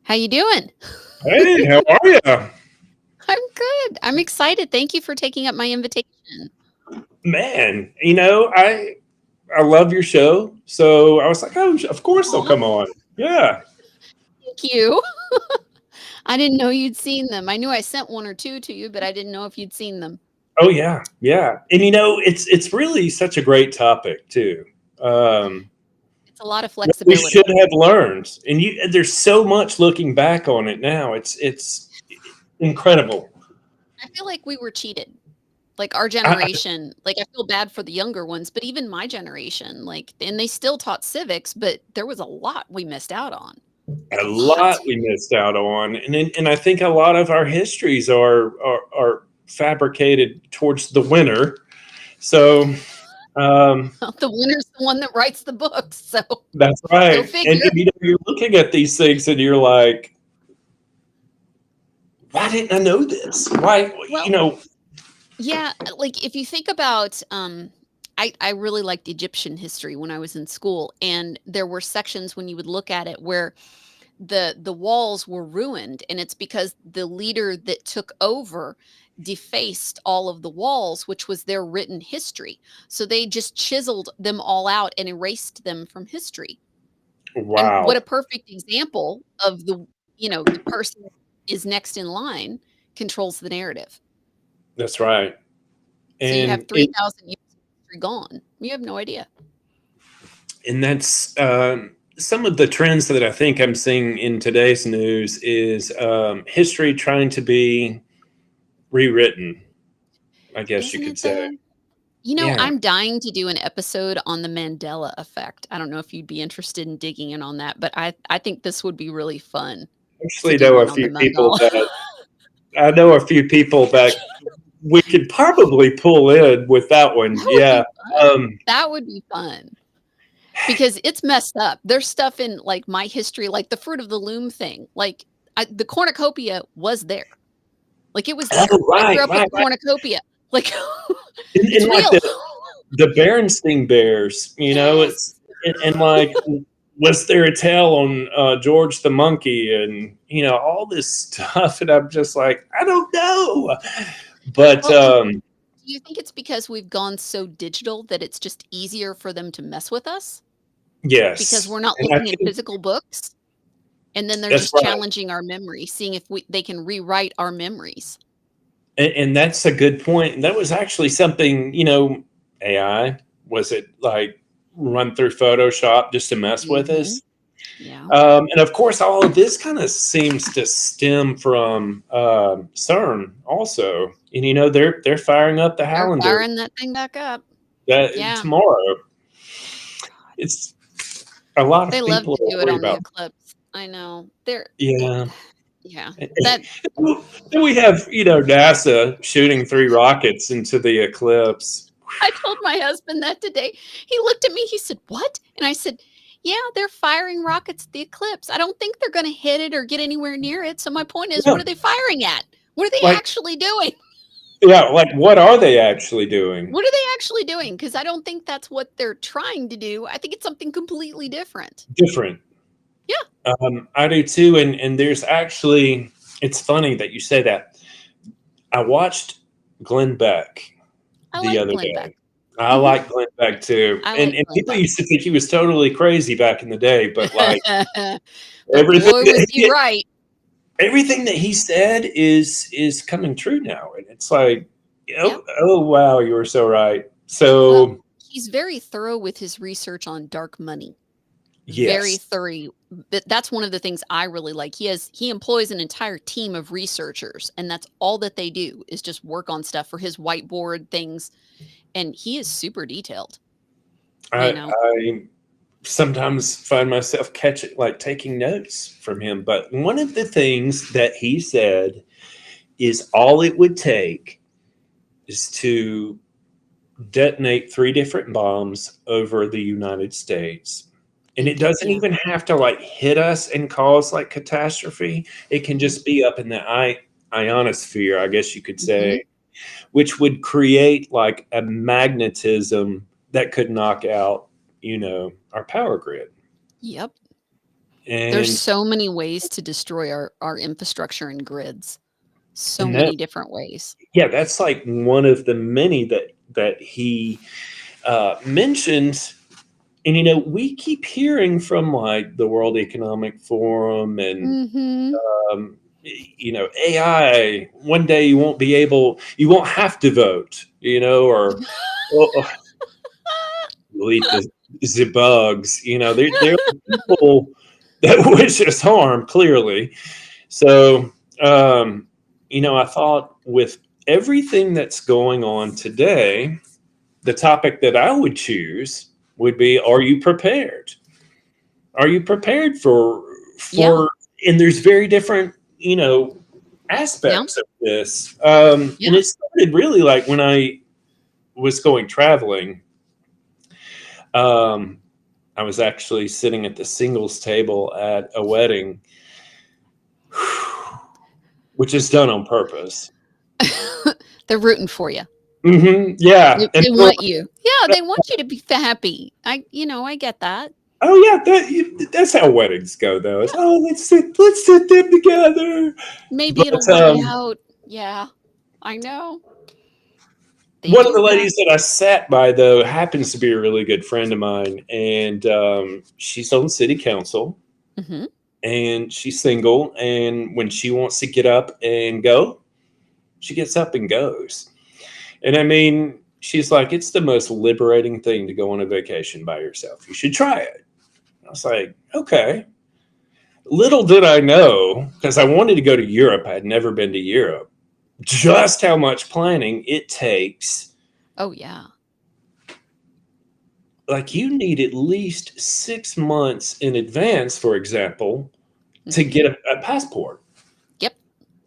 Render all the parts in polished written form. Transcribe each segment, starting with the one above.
How you doing? Hey, how are you? I'm good. I'm excited. Thank you for taking up my invitation. Man, I love your show. So I was like, oh, of course they'll come on. Yeah. Thank you. I didn't know you'd seen them. I knew I sent one or two to you, but I didn't know if you'd seen them. Oh yeah, yeah. And it's really such a great topic too. It's a lot of We flexibility. should have learned, and there's so much looking back on it now. It's incredible. I feel like we were cheated. Like our generation, like I feel bad for the younger ones, but even my generation, like, and they still taught civics, but there was a lot we missed out on. A lot we missed out on, and I think a lot of our histories are fabricated towards the winner. So The winner's the one that writes the books. So that's go right. figure. And you're looking at these things and you're like, why didn't I know this? Why, Well, yeah, like if you think about, I really liked Egyptian history when I was in school, and there were sections when you would look at it where the walls were ruined, and it's because the leader that took over defaced all of the walls, which was their written history. So they just chiseled them all out and erased them from history. And what a wow, perfect example of the person is next in line controls the narrative. that's right. So you have And 3,000 years of history gone. You have no idea. that's some of the trends that I think I'm seeing in today's news is history trying to be rewritten, I guess you Isn't could it say. though? Yeah. I'm dying to do an episode on the Mandela effect. I don't know if you'd be interested in digging in on that, but I think this would be really fun to Actually dig know a in on the few people Mandela. that I know a few people that we could probably pull in with that one. That would Yeah. be fun. That would be fun. Because it's messed up. There's stuff in like my history, like the fruit of the loom thing. Like the cornucopia was there. Like it was there. Oh, I grew right, up with right, a right. cornucopia. Like And it's like real. the Berenstain Bears, Yes. and like, was there a tale on George the Monkey and all this stuff, and I'm just like, I don't know, but Well, and do you think it's because we've gone so digital that it's just easier for them to mess with us? Because yes, we're not and I looking at think physical books, and then they're that's just right. challenging our memory, seeing if they can rewrite our memories. And that's a good point. That was actually something, AI, was it like run through Photoshop just to mess with Mhm. us? Yeah. And of course, all of this kind of seems to stem from CERN also. And they're firing up the They're Highlander firing that thing back up. that Yeah. tomorrow. It's a lot They of love people to are do it worried on the about. eclipse. I know. They're Yeah. yeah. That Then we have NASA shooting 3 rockets into the eclipse. I told my husband that today. He looked at me, he said, "What?" And I said, "Yeah, they're firing rockets at the eclipse. I don't think they're gonna hit it or get anywhere near it. So my point is, Yeah, what are they firing at? What are they like actually doing? yeah, like what are they actually doing? What are they actually doing? Because I don't think that's what they're trying to do. I think it's something completely different." Different. Yeah. I do too, and there's actually, it's funny that you say that. I watched Glenn Beck I the like other Glenn Beck. day. I Mhm. like Glenn Beck too, I and like and Glenn people Beck. used to think he was totally crazy back in the day, but like But everything boy, was that he right. everything that he said is coming true now, and it's like, Yep. oh wow, you were so right. Well, So he's very thorough with his research on dark money. Very yes, thorough. That's one of the things I really like. He employs an entire team of researchers, and that's all that they do is just work on stuff for his whiteboard things, and he is super detailed, you know? I sometimes find myself catching like taking notes from him. But one of the things that he said is all it would take is to detonate three different bombs over the United States. And it doesn't Yeah. even have to like hit us and cause like catastrophe. It can Mhm. just be up in the ionosphere, I guess you could Mhm. say, which would create like a magnetism that could knock out, our power grid. Yep. There's And so many ways to destroy our infrastructure and grids. So and that many different ways. yeah, that's like one of the many that he mentioned. And we keep hearing from like the World Economic Forum and Mhm. um, AI. One day you won't have to vote, or oh, delete the bugs. There are people that wish us harm, clearly. So, I thought with everything that's going on today, the topic that I would choose would be: Are you prepared? Are you prepared Yeah. for? And there's very different, Yeah. aspects of this. And Yeah. it started really like when I was going traveling. Um, I was actually sitting at the singles table at a wedding, which is done on purpose. They're rooting for you. Yeah, and They they're want you. Yeah, they want you to be happy. I get that. oh yeah, that's how weddings go, though. It's, Yeah. oh, let's sit them together. Maybe it'll But work out. Yeah. I know. They one of the do that. ladies that I sat by, though, happens to be a really good friend of mine, and she's on city council, Mhm. and she's single, and when she wants to get up and go, she gets up and goes. And I mean, she's like, it's the most liberating thing to go on a vacation by yourself. You should try it. I was like, okay. Little did I know, because I wanted to go to Europe. I had never been to Europe, just how much planning it takes. Oh, yeah. Like, you need at least 6 months in advance, for example, to Mhm. get a passport. Yep.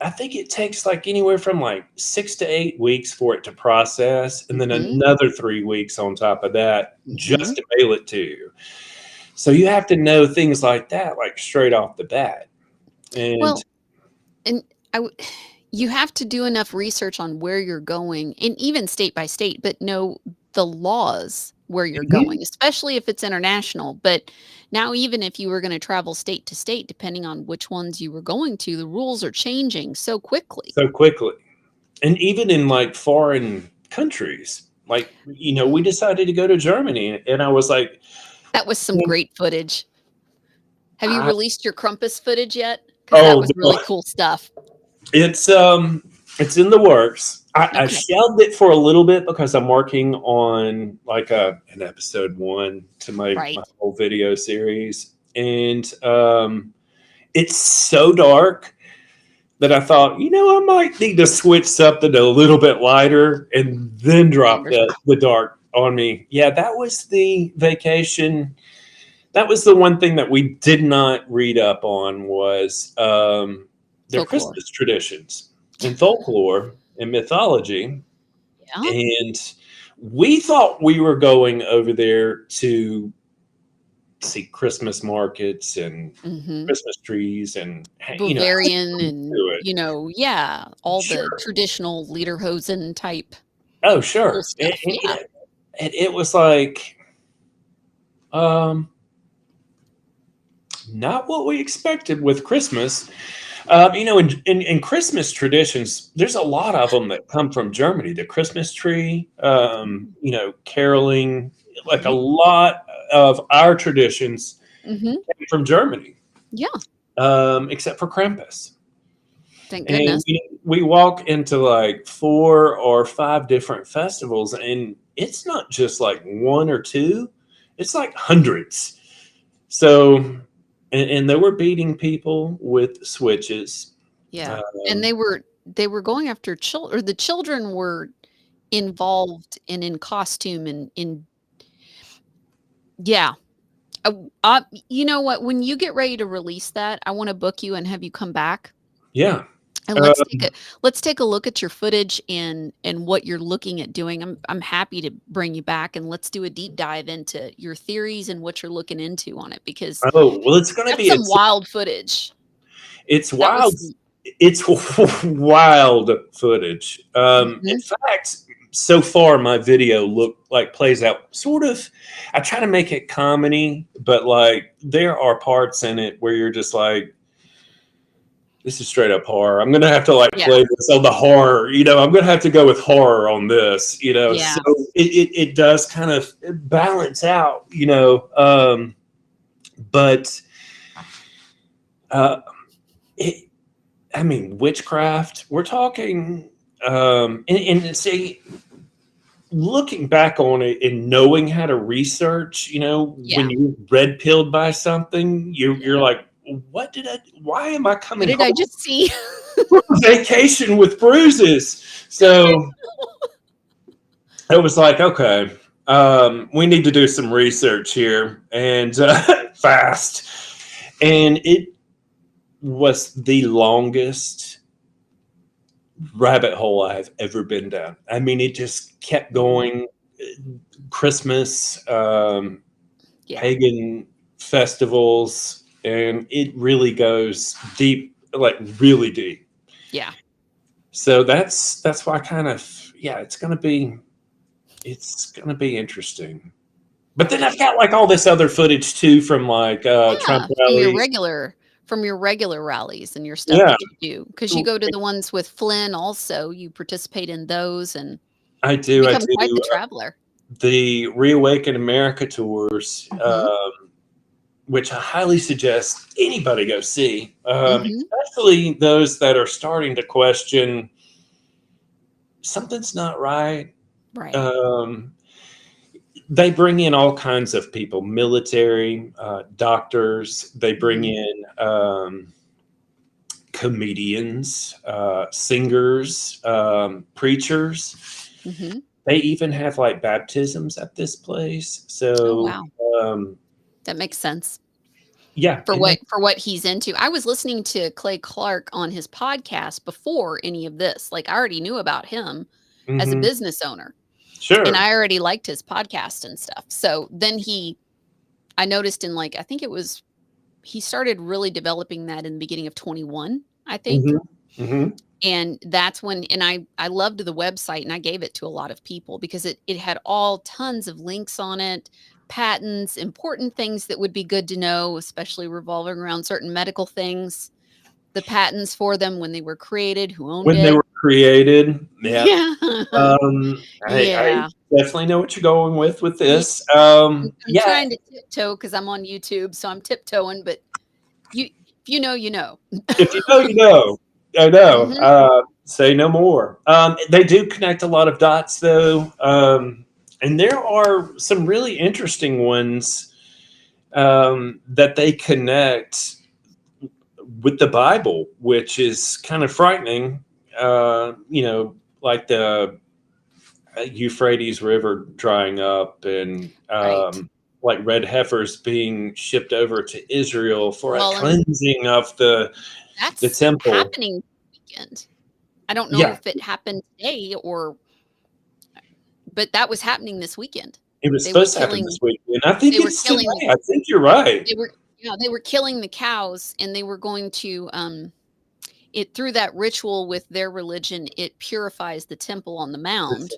I think it takes like anywhere from like 6 to 8 weeks for it to process, and then Mhm. another 3 weeks on top of that just Mhm. to mail it to you. So you have to know things like that, like straight off the bat. And Well, and I w you have to do enough research on where you're going, and even state by state, but know the laws where you're mhm, going, especially if it's international. But now even if you were gonna travel state to state, depending on which ones you were going to, the rules are changing so quickly. so quickly. And even in like foreign countries, like, we decided to go to Germany, and I was like, That was some "Well, great footage. Have you I, released your Crumpus footage yet? Because that oh was no, really cool stuff. it's in the works. I Okay. shelved it for a little bit because I'm working on like an episode one to my Right. whole video series, and it's so dark that I thought, I might need to switch something a little bit lighter and then I drop the understand. the dark on me. Yeah, that was the vacation. That was the one thing that we did not read up on was their Folklore. Christmas traditions and folklore and mythology. Yeah. And we thought we were going over there to see Christmas markets and Mhm. Christmas trees and Bavarian and, do it. yeah, all the Sure. traditional lederhosen type Oh, cool sure. stuff, yeah. It was like um, not what we expected with Christmas. In Christmas traditions, there's a lot of them that come from Germany. The Christmas tree, Mm. caroling, like a Mhm. lot of our traditions Mhm. came from Germany, Yeah, except for Krampus. thank And goodness. we walk into like 4 or 5 different festivals, and it's not just like one or two; it's like hundreds. So, and they were beating people with switches. Yeah, and Um, they were going after children, or the children were involved and in costume and in yeah. You know what? When you get ready to release that, I wanna book you and have you come back, yeah. and Uh, let's take a look at your footage and what you're looking at doing. I'm happy to bring you back, and let's do a deep dive into your theories and what you're looking into on it, because oh well, it's going to that's be some wild footage. it's That was wild. some It's wild footage. In Mhm. fact, so far my video plays out sort of. I try to make it comedy, but like there are parts in it where you're just like, this is straight up horror. I'm gonna have to like Yeah, play this on the horror. I'm gonna have to go with horror on this. So yeah. it does kind of balance out. But uh, it, I mean, witchcraft. We're talking, and see, looking back on it and knowing how to research. When Yeah. you're red pilled by something, you're Yeah. like, what did I? Why am I What coming did I home just see? from vacation with bruises? So it was like, okay, we need to do some research here and fast. And it was the longest rabbit hole I've ever been down. I mean, it just kept Mhm. going. Christmas, Yeah, pagan festivals, and it really goes deep, like really deep. yeah. So that's why kind of yeah, it's gonna be interesting. But then I've got like all this other footage too from like Trump Yeah, rallies. from your regular rallies and your stuff Yeah, that you do, because you go to the ones with Flynn also, you participate in those, and I you do. I become quite do. the traveler. The Reawaken America tours, Mhm, which I highly suggest anybody go see, mhm. especially those that are starting to question something's not right. Right. Um, they bring in all kinds of people, military, doctors. They bring Mhm, in comedians, singers, preachers. mhm. They even have like baptisms at this place. Oh, So, wow. um, That makes sense yeah, for and that, what he's into. I was listening to Clay Clark on his podcast before any of this, like, I already knew about him as a mhm, business owner, and sure. I already liked his podcast and stuff. So, then I noticed in, like, I think it was he started really developing that in the beginning of 21, I think. Mhm, mhm, And that's when I loved the website, and I gave it to a lot of people because it had all tons of links on it, patents, important things that would be good to know, especially revolving around certain medical things, the patents for them when they were created, who owned when they it. were created, yeah. Yeah. I Yeah. definitely know what you're going with Yeah. this. I'm Yeah, trying to tiptoe because 'cause I'm on YouTube, so I'm tiptoeing, but if you know, you know. if you know, you know. I know. Mhm. Say no more. They do connect a lot of dots, though, and there are some really interesting ones that they connect with the Bible, which is kind of frightening. Like the Euphrates River drying up, and Right. like red heifers being shipped over to Israel for a Well, and cleansing of the that's temple. happening this weekend. I don't know Yeah, if it happened today, or but that was happening this weekend. it was They were supposed to happen this killing week, and I think they were it's today. killing the I think you're right. they were yeah, they were killing the cows, and they were going to, it through that ritual with their religion, it purifies the temple on the mound,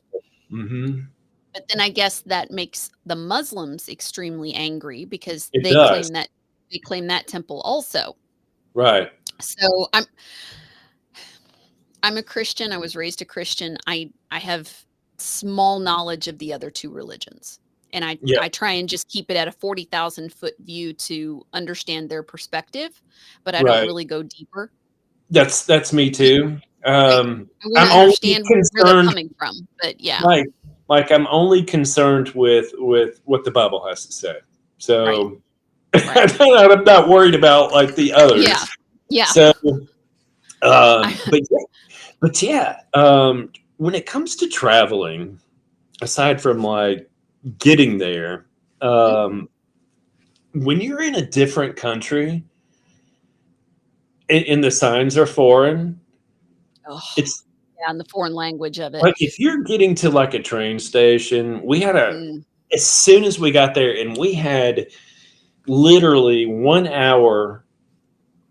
Hmm. but then I guess that makes the Muslims extremely angry because It does. they claim that temple also. Right. So I'm a Christian. I was raised a Christian. I have small knowledge of the other two religions. And Yeah, I try and just keep it at a 40,000-foot view to understand their perspective, but I don't right. really go deeper. That's me Y too. Right. I wanna I'm only understand where they're concerned, coming from, but yeah. like I'm only concerned with what the Bible has to say. Right. So Right. I'm not worried about like the Yeah. others. Yeah. So, I but yeah, when it comes to traveling, aside from like getting there, Mhm. um, when you're in a different country and the signs are foreign, Oh, it's yeah, and the foreign language of it. like if you're getting to like a train station, we had a Mm. as soon as we got there, and we had literally 1 hour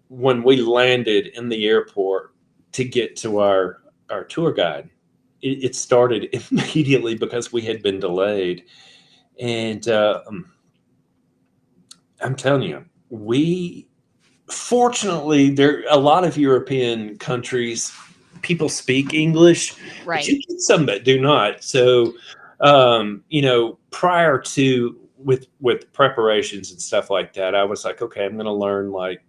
when we landed in the airport to get to our tour guide. It started immediately because we had been delayed, and I'm telling you, we fortunately there a lot of European countries people speak English, but Right. you get some that do not. So, prior to with preparations and stuff like that, I was like, okay, I'm going to learn like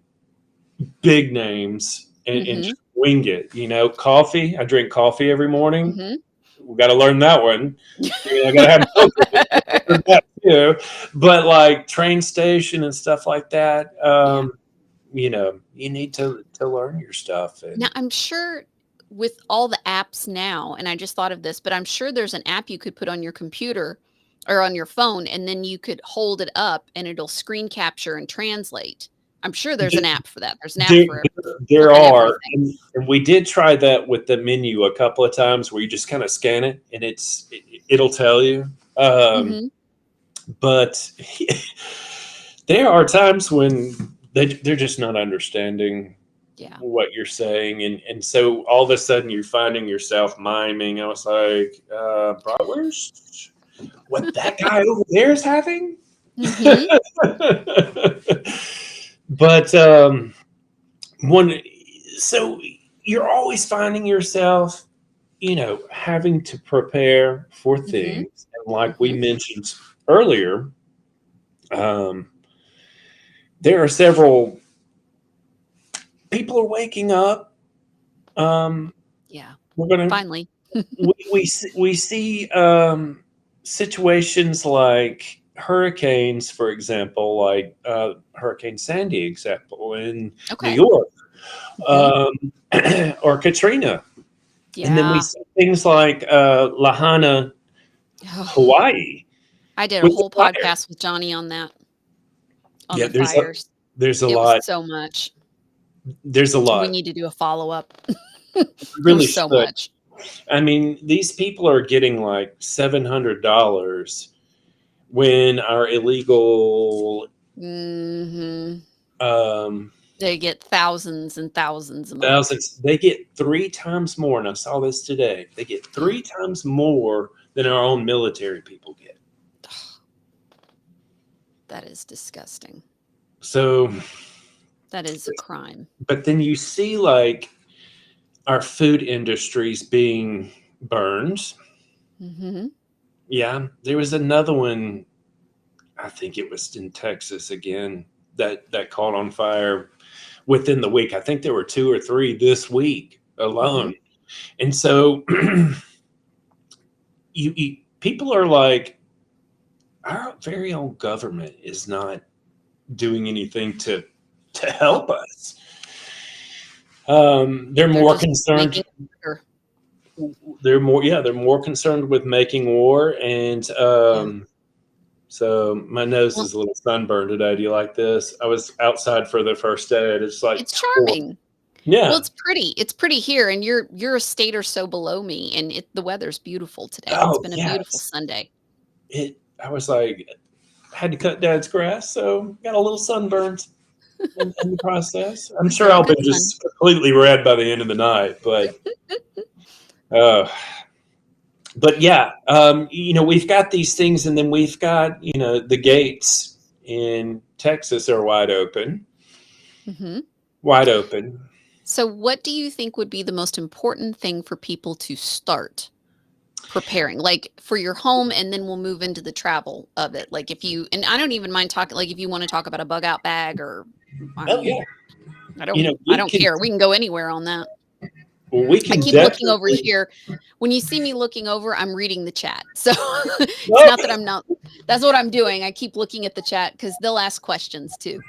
big names and Mhm. just wing it. Coffee. I drink coffee every morning. Mhm. We got to learn that one. I got to have milk with it. Learn that too. But like train station and stuff like that, Yeah. you need to learn your stuff. Now, And I'm sure with all the apps now, and I just thought of this, but I'm sure there's an app you could put on your computer or on your phone, and then you could hold it up and it'll screen capture and translate. I'm sure there's an app for that. There's an app there, for there flipping are, everything. and we did try that with the menu a couple of times where you just kind of scan it and it'll tell you. Mhm. But there are times when they're just not understanding Yeah. what you're saying, and so all of a sudden you're finding yourself miming. I was like, bratwurst, what that guy over there is having. Mhm. But one so you're always finding yourself having to prepare for Mhm. things, and like we Mhm. mentioned earlier, um, there are several people are waking up. Yeah. We're gonna Finally. we see situations like hurricanes, for example, like Hurricane Sandy, example in New Okay. York, Mhm. um, or Katrina, and then we Yeah. see things like Lahana, Oh, Hawaii, I did a with the whole fire. podcast with Johnny on that, on Yeah, the fires. there's a It was lot. so much. There's a We lot. need to do a follow-up. We There was really so should. much. I mean, these people are getting like $700 when our illegal Mhm. um, They get thousands and thousands a month. thousands, they get 3 times more. And I saw this today. They get 3 times more than our own military people get. That is disgusting. So, That is a crime. but then you see like our food industries being burned. Mhm. Yeah, there was another one. I think it was in Texas again that caught on fire within the week. I think there were two or three this week alone. Mhm. And so people are like, our very own government is not doing anything to help Nope. us. They're They're more just concerned. making it bigger. They're more concerned with making war. And Yeah. so my nose Well, is a little sunburned today. Do you like this? I was outside for the first day. And it's like it's four. charming. Well, Yeah. it's pretty. It's pretty here, and you're a state or so below me, and the weather's beautiful today. It's Oh been a beautiful yes. Sunday. I was like, had to cut dad's grass, so got a little sunburnt in the process. I'm It's sure very I'll be good sun. just completely red by the end of the night, uh, but yeah, we've got these things, and then we've got the gates in Texas are wide open, Mhm. wide open. So what do you think would be the most important thing for people to start preparing? Like, for your home, and then we'll move into the travel of it. Like, if you and I don't even mind talking, like, if you wanna talk about a bug out bag, or I Oh mean, yeah, I we don't can care. We can go anywhere on that. we I can keep looking over definitely. here. When you see me looking over, I'm reading the chat. So, it's not that Oh, I'm not that's what I'm doing. I keep looking at the chat because 'cause they'll ask questions too.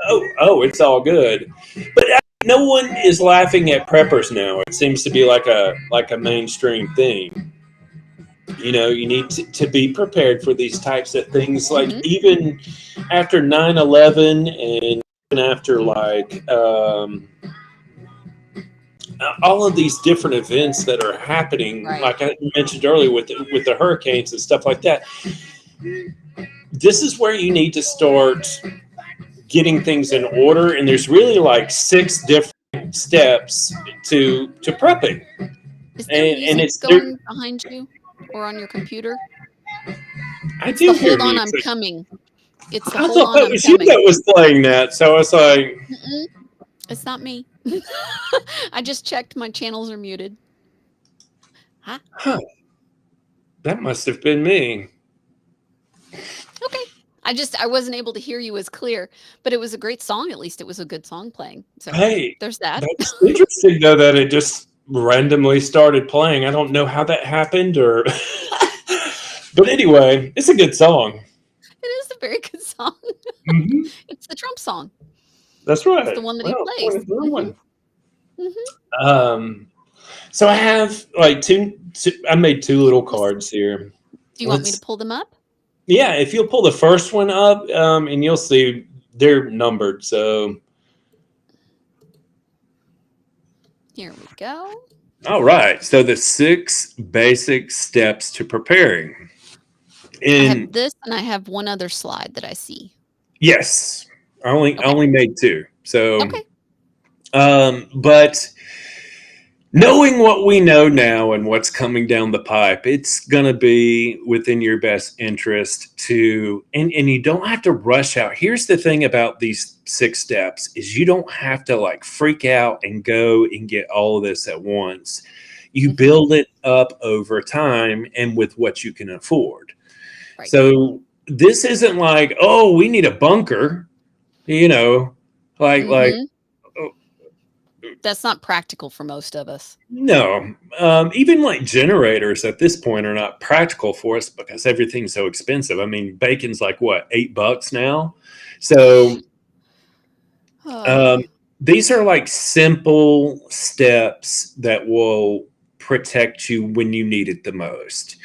it's all good. But no one is laughing at preppers now. It seems to be like a mainstream thing. You need to be prepared for these types of things. Like Mhm. even after 9/11, and even after all of these different events that are happening, Right. like I mentioned earlier with the hurricanes and stuff like that. This is where you need to start getting things in order, and there's really like six different steps to prepping, Is there and music it's there. going behind you or on your computer? I It's the do hear "Hold on, I'm music. coming." It's the I "Hold thought on, that I'm was you coming." that was playing that, so I was like, Mm-mm, it's not me. I just checked my channels are muted. Huh? huh, that must have been me. Okay. I wasn't able to hear you as clear, but it was a great song. At least it was a good song playing. So, Hey, there's that. that's interesting though that it just randomly started playing. I don't know how that happened, or but anyway, it's a good song. It is a very good song. Hmm. It's the Trump song. That's It's the right. one that he Well, plays. point number Mhm, one. mhm. Um, so I have like two. I made two little Well, s cards here. do you want me to Let's. pull them up? Yeah, if you'll pull the first one up, and you'll see they're numbered. So, Here we go. all right. So the six basic steps to preparing. I have In this, and I have one other slide that I see. yes, I Okay, only made two. So, okay. but knowing what we know now and what's coming down the pipe, it's going to be within your best interest to, and you don't have to rush out. Here's the thing about these six steps is you don't have to like freak out and go and get all of this at once. You Mhm. build it up over time and with what you can afford. Right. So this isn't like, oh, we need a bunker, you know, like Mhm. That's not practical for most of us. no, even like generators at this point are not practical for us because everything's so expensive. I mean, bacon's like what, $8 now? So um, these are like simple steps that will protect you when you need it the most.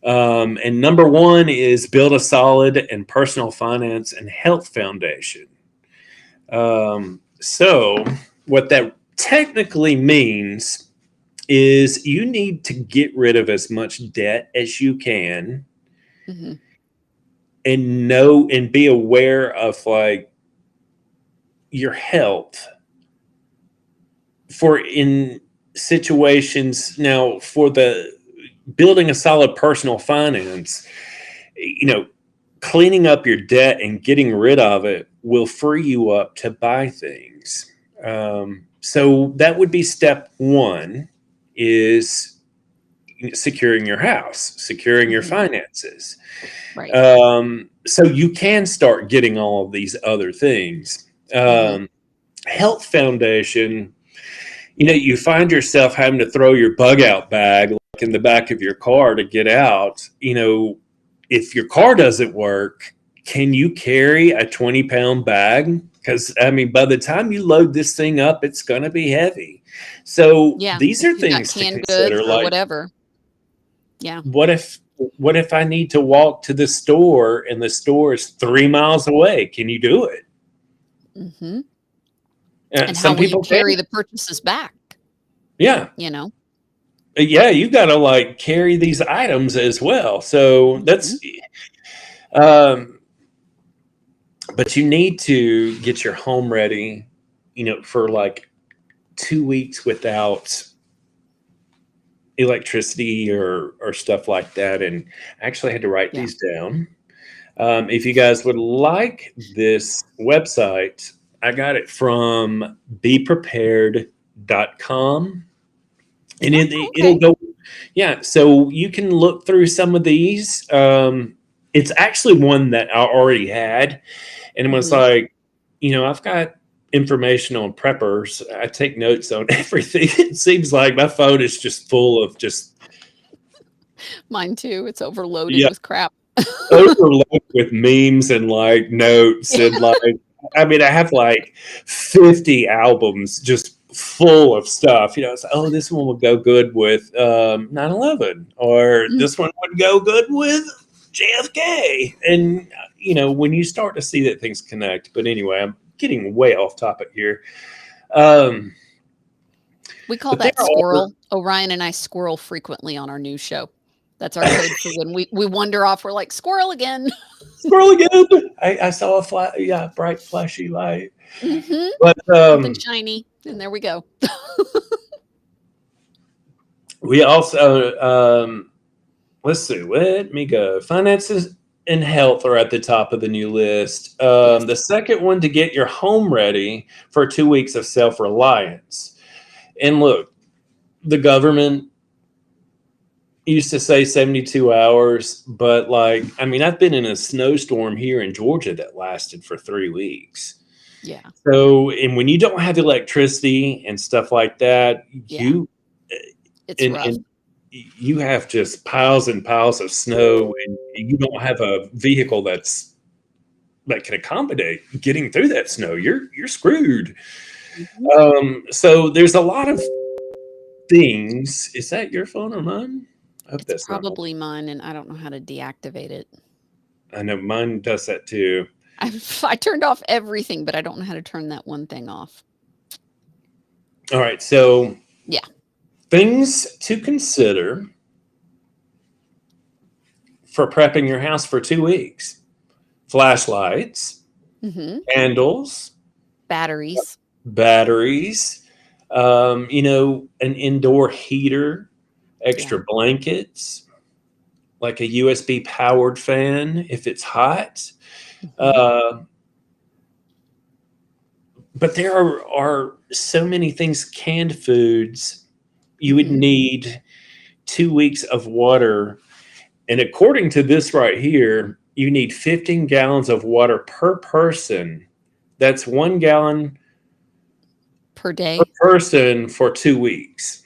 And number one is build a solid and personal finance and health foundation. So, what that technically means is you need to get rid of as much debt as you can Mhm. and know and be aware of like your health for in situations now for the building a solid personal finance, cleaning up your debt and getting rid of it will free you up to buy things. So that would be step one is securing your house, securing your Mhm. finances. Right. So you can start getting all of these other things. Mhm. Health foundation, you find yourself having to throw your bug out bag like in the back of your car to get out. If your car doesn't work, can you carry a 20-pound bag? Because, I mean, by the time you load this thing up, it's going to be heavy. So Yeah, these if are you've got things to canned goods consider. or Like, whatever. Yeah. what if what if I need to walk to the store and the store is 3 miles away? Can you do it? Mhm. And how Some will you people can. carry the purchases back, Yeah, you know? yeah, you got to like carry these items as well. So Mhm. that's, um, but you need to get your home ready, for like 2 weeks without electricity or stuff like that. And I actually had to write Yeah. these down. If you guys would like this website, I got it from and it'll Okay. go. Yeah, so you can look through some of these. It's actually one that I already had, and it was Mhm. like, I've got information on preppers. I take notes on everything. It seems like my phone is just full of just, Mine too, it's overloaded yeah, with crap. overloaded with memes and like notes Yeah. and like, I mean, I have like 50 albums just full of stuff. It's like, oh, this one would go good with 9/11, or Mm. this one would go good with JFK. And when you start to see that things connect. But anyway, I'm getting way off topic here. Um, We call but there that are squirrel. Orion and I squirrel frequently on our new show. That's our code for when we wander off, we're like, "Squirrel again." scroll again. I saw a yeah, bright flashy light. Mhm. But Something shiny, and there we go. we also let's see. Let me go. Finances and health are at the top of the new list. Yes. The second one, to get your home ready for 2 weeks of self reliance. And look, the government used to say 72 hours, but like, I mean, I've been in a snowstorm here in Georgia that lasted for 3 weeks. Yeah. So, and when you don't have electricity and stuff like that, Yeah. you It's rough. and you have just piles and piles of snow, and you don't have a vehicle that can accommodate getting through that snow. You're screwed. Mhm. So there's a lot of things. Is that your phone or mine? I hope It's that's not mine. probably mine, and I don't know how to deactivate it. I know mine does that too. I turned off everything, but I don't know how to turn that one thing off. All right, so Yeah. things to consider for prepping your house for 2 weeks: flashlights, Mhm. candles, Batteries. batteries, an indoor heater, Yeah. extra blankets, like a USB powered fan if it's hot. Mhm. Uh, but there are so many things, canned foods. You would Mhm. need 2 weeks of water. And according to this right here, you need 15 gallons of water per person. That's 1 gallon Per per day. person for 2 weeks.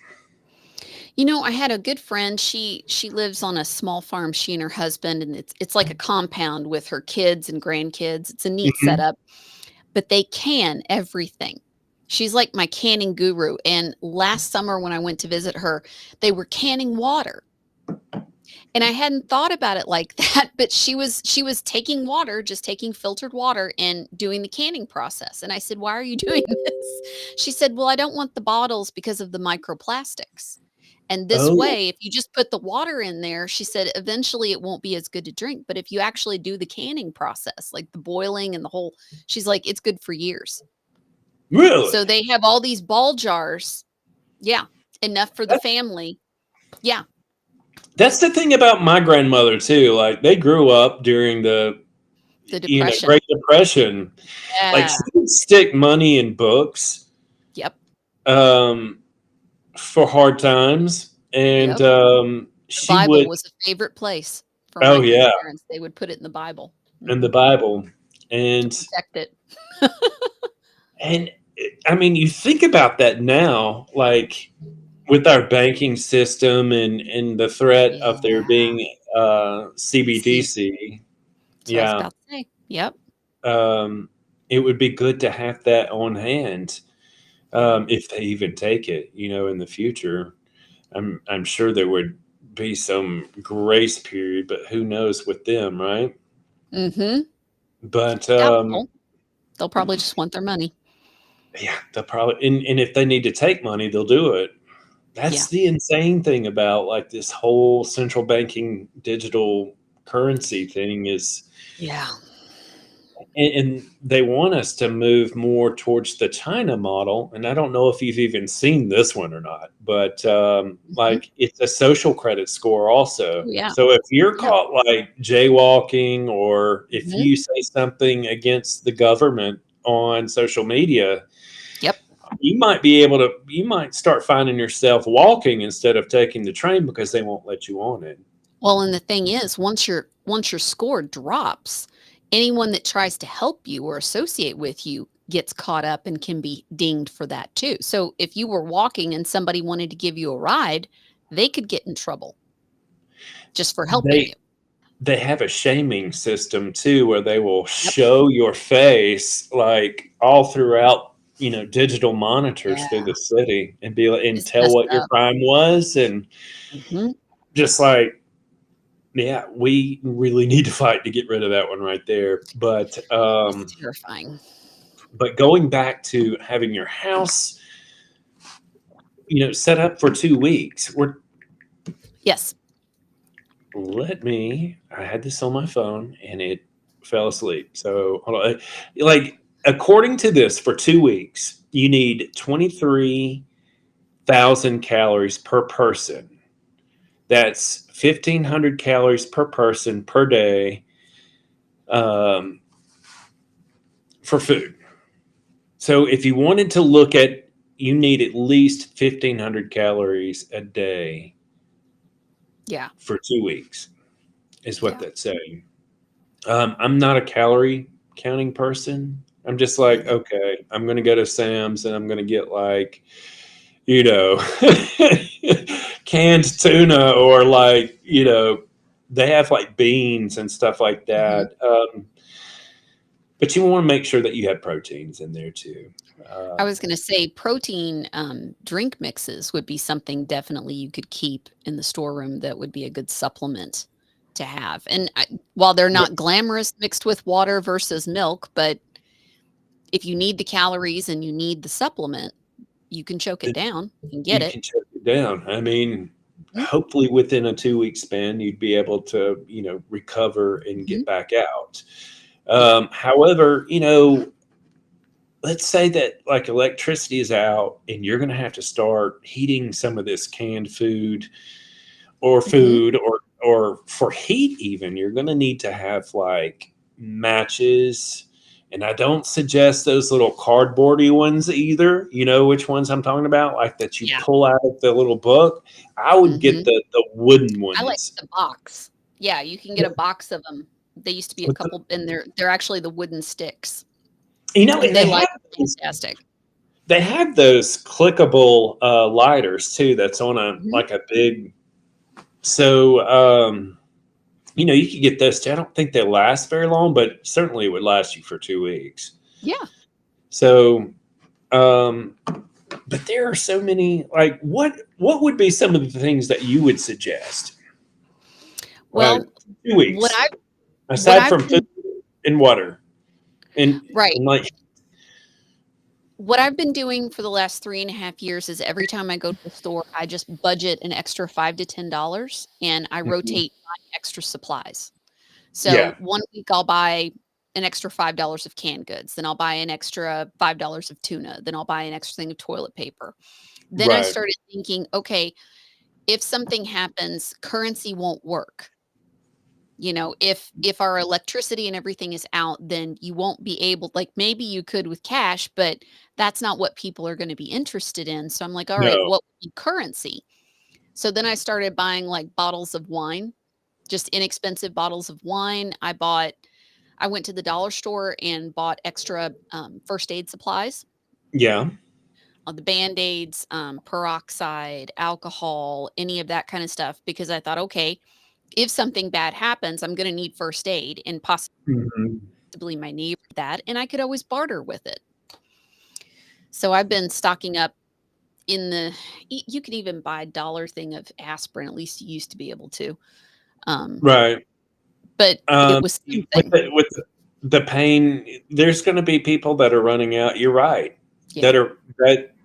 I had a good friend, she lives on a small farm, she and her husband, and it's like a compound with her kids and grandkids. It's a neat Mhm. setup, but they can everything. She's like my canning guru, and last summer when I went to visit her, they were canning water. And I hadn't thought about it like that, but she was taking water, just taking filtered water and doing the canning process. And I said, "Why are you doing this?" She said, "Well, I don't want the bottles because of the microplastics. And this Oh, way, if you just put the water in there," she said, "eventually it won't be as good to drink. But if you actually do the canning process, like the boiling and the whole," she's like, "it's good for years." really? So they have all these ball jars. Yeah. Enough for the That's family. Yeah. that's the thing about my grandmother too. Like they grew up during the The depression. Great Depression. Like Yeah. she would stick money in books Yep. um, for hard times, and Yep. The she Bible would. was a favorite place for my Oh yeah, grandparents. They would put it in the Bible. in the Mhm. Bible, To and protect it. and I mean, you think about that now, like with our banking system and the threat of there Yeah. being See, CBDC. that's what I was Yeah, about to say. Yep. um, it would be good to have that on hand, Yeah. if they even take it, in the future. I'm sure there would be some grace period, but who knows with them, right? Mhm. But Doubtful. They'll probably just want their money. yeah, they'll probably, and if they need to take money, they'll do it. Yeah. That's the insane thing about like this whole central banking digital currency thing is, Yeah. and they want us to move more towards the China model. And I don't know if you've even seen this one or not, but Mhm. like it's a social credit score also. Oh, yeah. So if you're Yeah. caught like jaywalking, or if Mhm. you say something against the government on social media, Yep. you might start finding yourself walking instead of taking the train because they won't let you on it. Well, and the thing is, once your score drops, anyone that tries to help you or associate with you gets caught up and can be dinged for that too. So if you were walking and somebody wanted to give you a ride, they could get in trouble just for helping They you. they have a shaming system too where they will Yep. show your face like all throughout, digital monitors through Yeah. the city and be like, and It's tell messed what your up. crime was and Mhm. just like, yeah, we really need to fight to get rid of that one right there. It's terrifying. But going back to having your house, set up for 2 weeks. Yes. I had this on my phone and it fell asleep. So hold on. Like, according to this, for 2 weeks, you need 23,000 calories per person. That's 1,500 calories per person per day, um, for food. So if you wanted to look at, you need at least 1,500 calories a day Yeah. for 2 weeks, is what Yeah. that's saying. I'm not a calorie counting person. I'm just like, Mhm. okay, I'm going to go to Sam's and I'm going to get like, you know, canned tuna or like, they have like beans and stuff like Mhm. that. But you want to make sure that you have proteins in there too. I Um, was gonna say protein, drink mixes would be something definitely you could keep in the storeroom that would be a good supplement to have, and while they're yeah, not glamorous mixed with water versus milk, but if you need the calories and you need the supplement, you can choke it down and get you it. can choke it down. I mean, Mhm, hopefully within a 2 week span, you'd be able to, recover and mhm. get back out. Yeah, However, let's say that like electricity is out and you're going to have to start heating some of this canned food or mhm. for heat even you're going to need to have like matches, and I don't suggest those little cardboardy ones either. You know which ones I'm talking about, like that you Yeah, pull out of the little book. I would get mhm. the wooden I like ones. the box. Yeah, you can get a with, box of them. They used to be a with the, couple and they're actually the wooden sticks, and and they they light have up those fantastic. They have those clickable lighters too. That's on a Mhm. like a big. So you could get those too. I don't think they last very long, but certainly it would last you for 2 weeks. Yeah. So, but there are so many. Like, what would be some of the things that you would suggest? Like Well, 2 weeks, what I what aside I've from food been and water, and right. and like What I've been doing for the last 3.5 years is every time I go to the store, I just budget an extra 5 to $10 and I mhm, rotate buying extra supplies. yeah, So one week I'll buy an extra $5 of canned goods, then I'll buy an extra $5 of tuna, then I'll buy an extra thing of toilet paper. Then I right, started thinking, okay, if something happens, currency won't work. If our electricity and everything is out, then you won't be able, like, maybe you could with cash, but that's not what people are gonna be interested in, so I'm like, "All right, no, what would be currency?" So then I started buying, like, bottles of wine, just inexpensive bottles of wine. I went to the dollar store and bought extra, first aid supplies, yeah, the Band-Aids, peroxide, alcohol, any of that kinda stuff, because I thought, "Okay, if something bad happens, I'm gonna need first aid and mhm, possibly my neighbor that, and I could always barter with it." So I've been stocking up in the you could even buy a dollar thing of aspirin, at least you used to be able to, um, right. but it Um, was with something. the pain, there's going to be people that are running out. You're right. Yeah.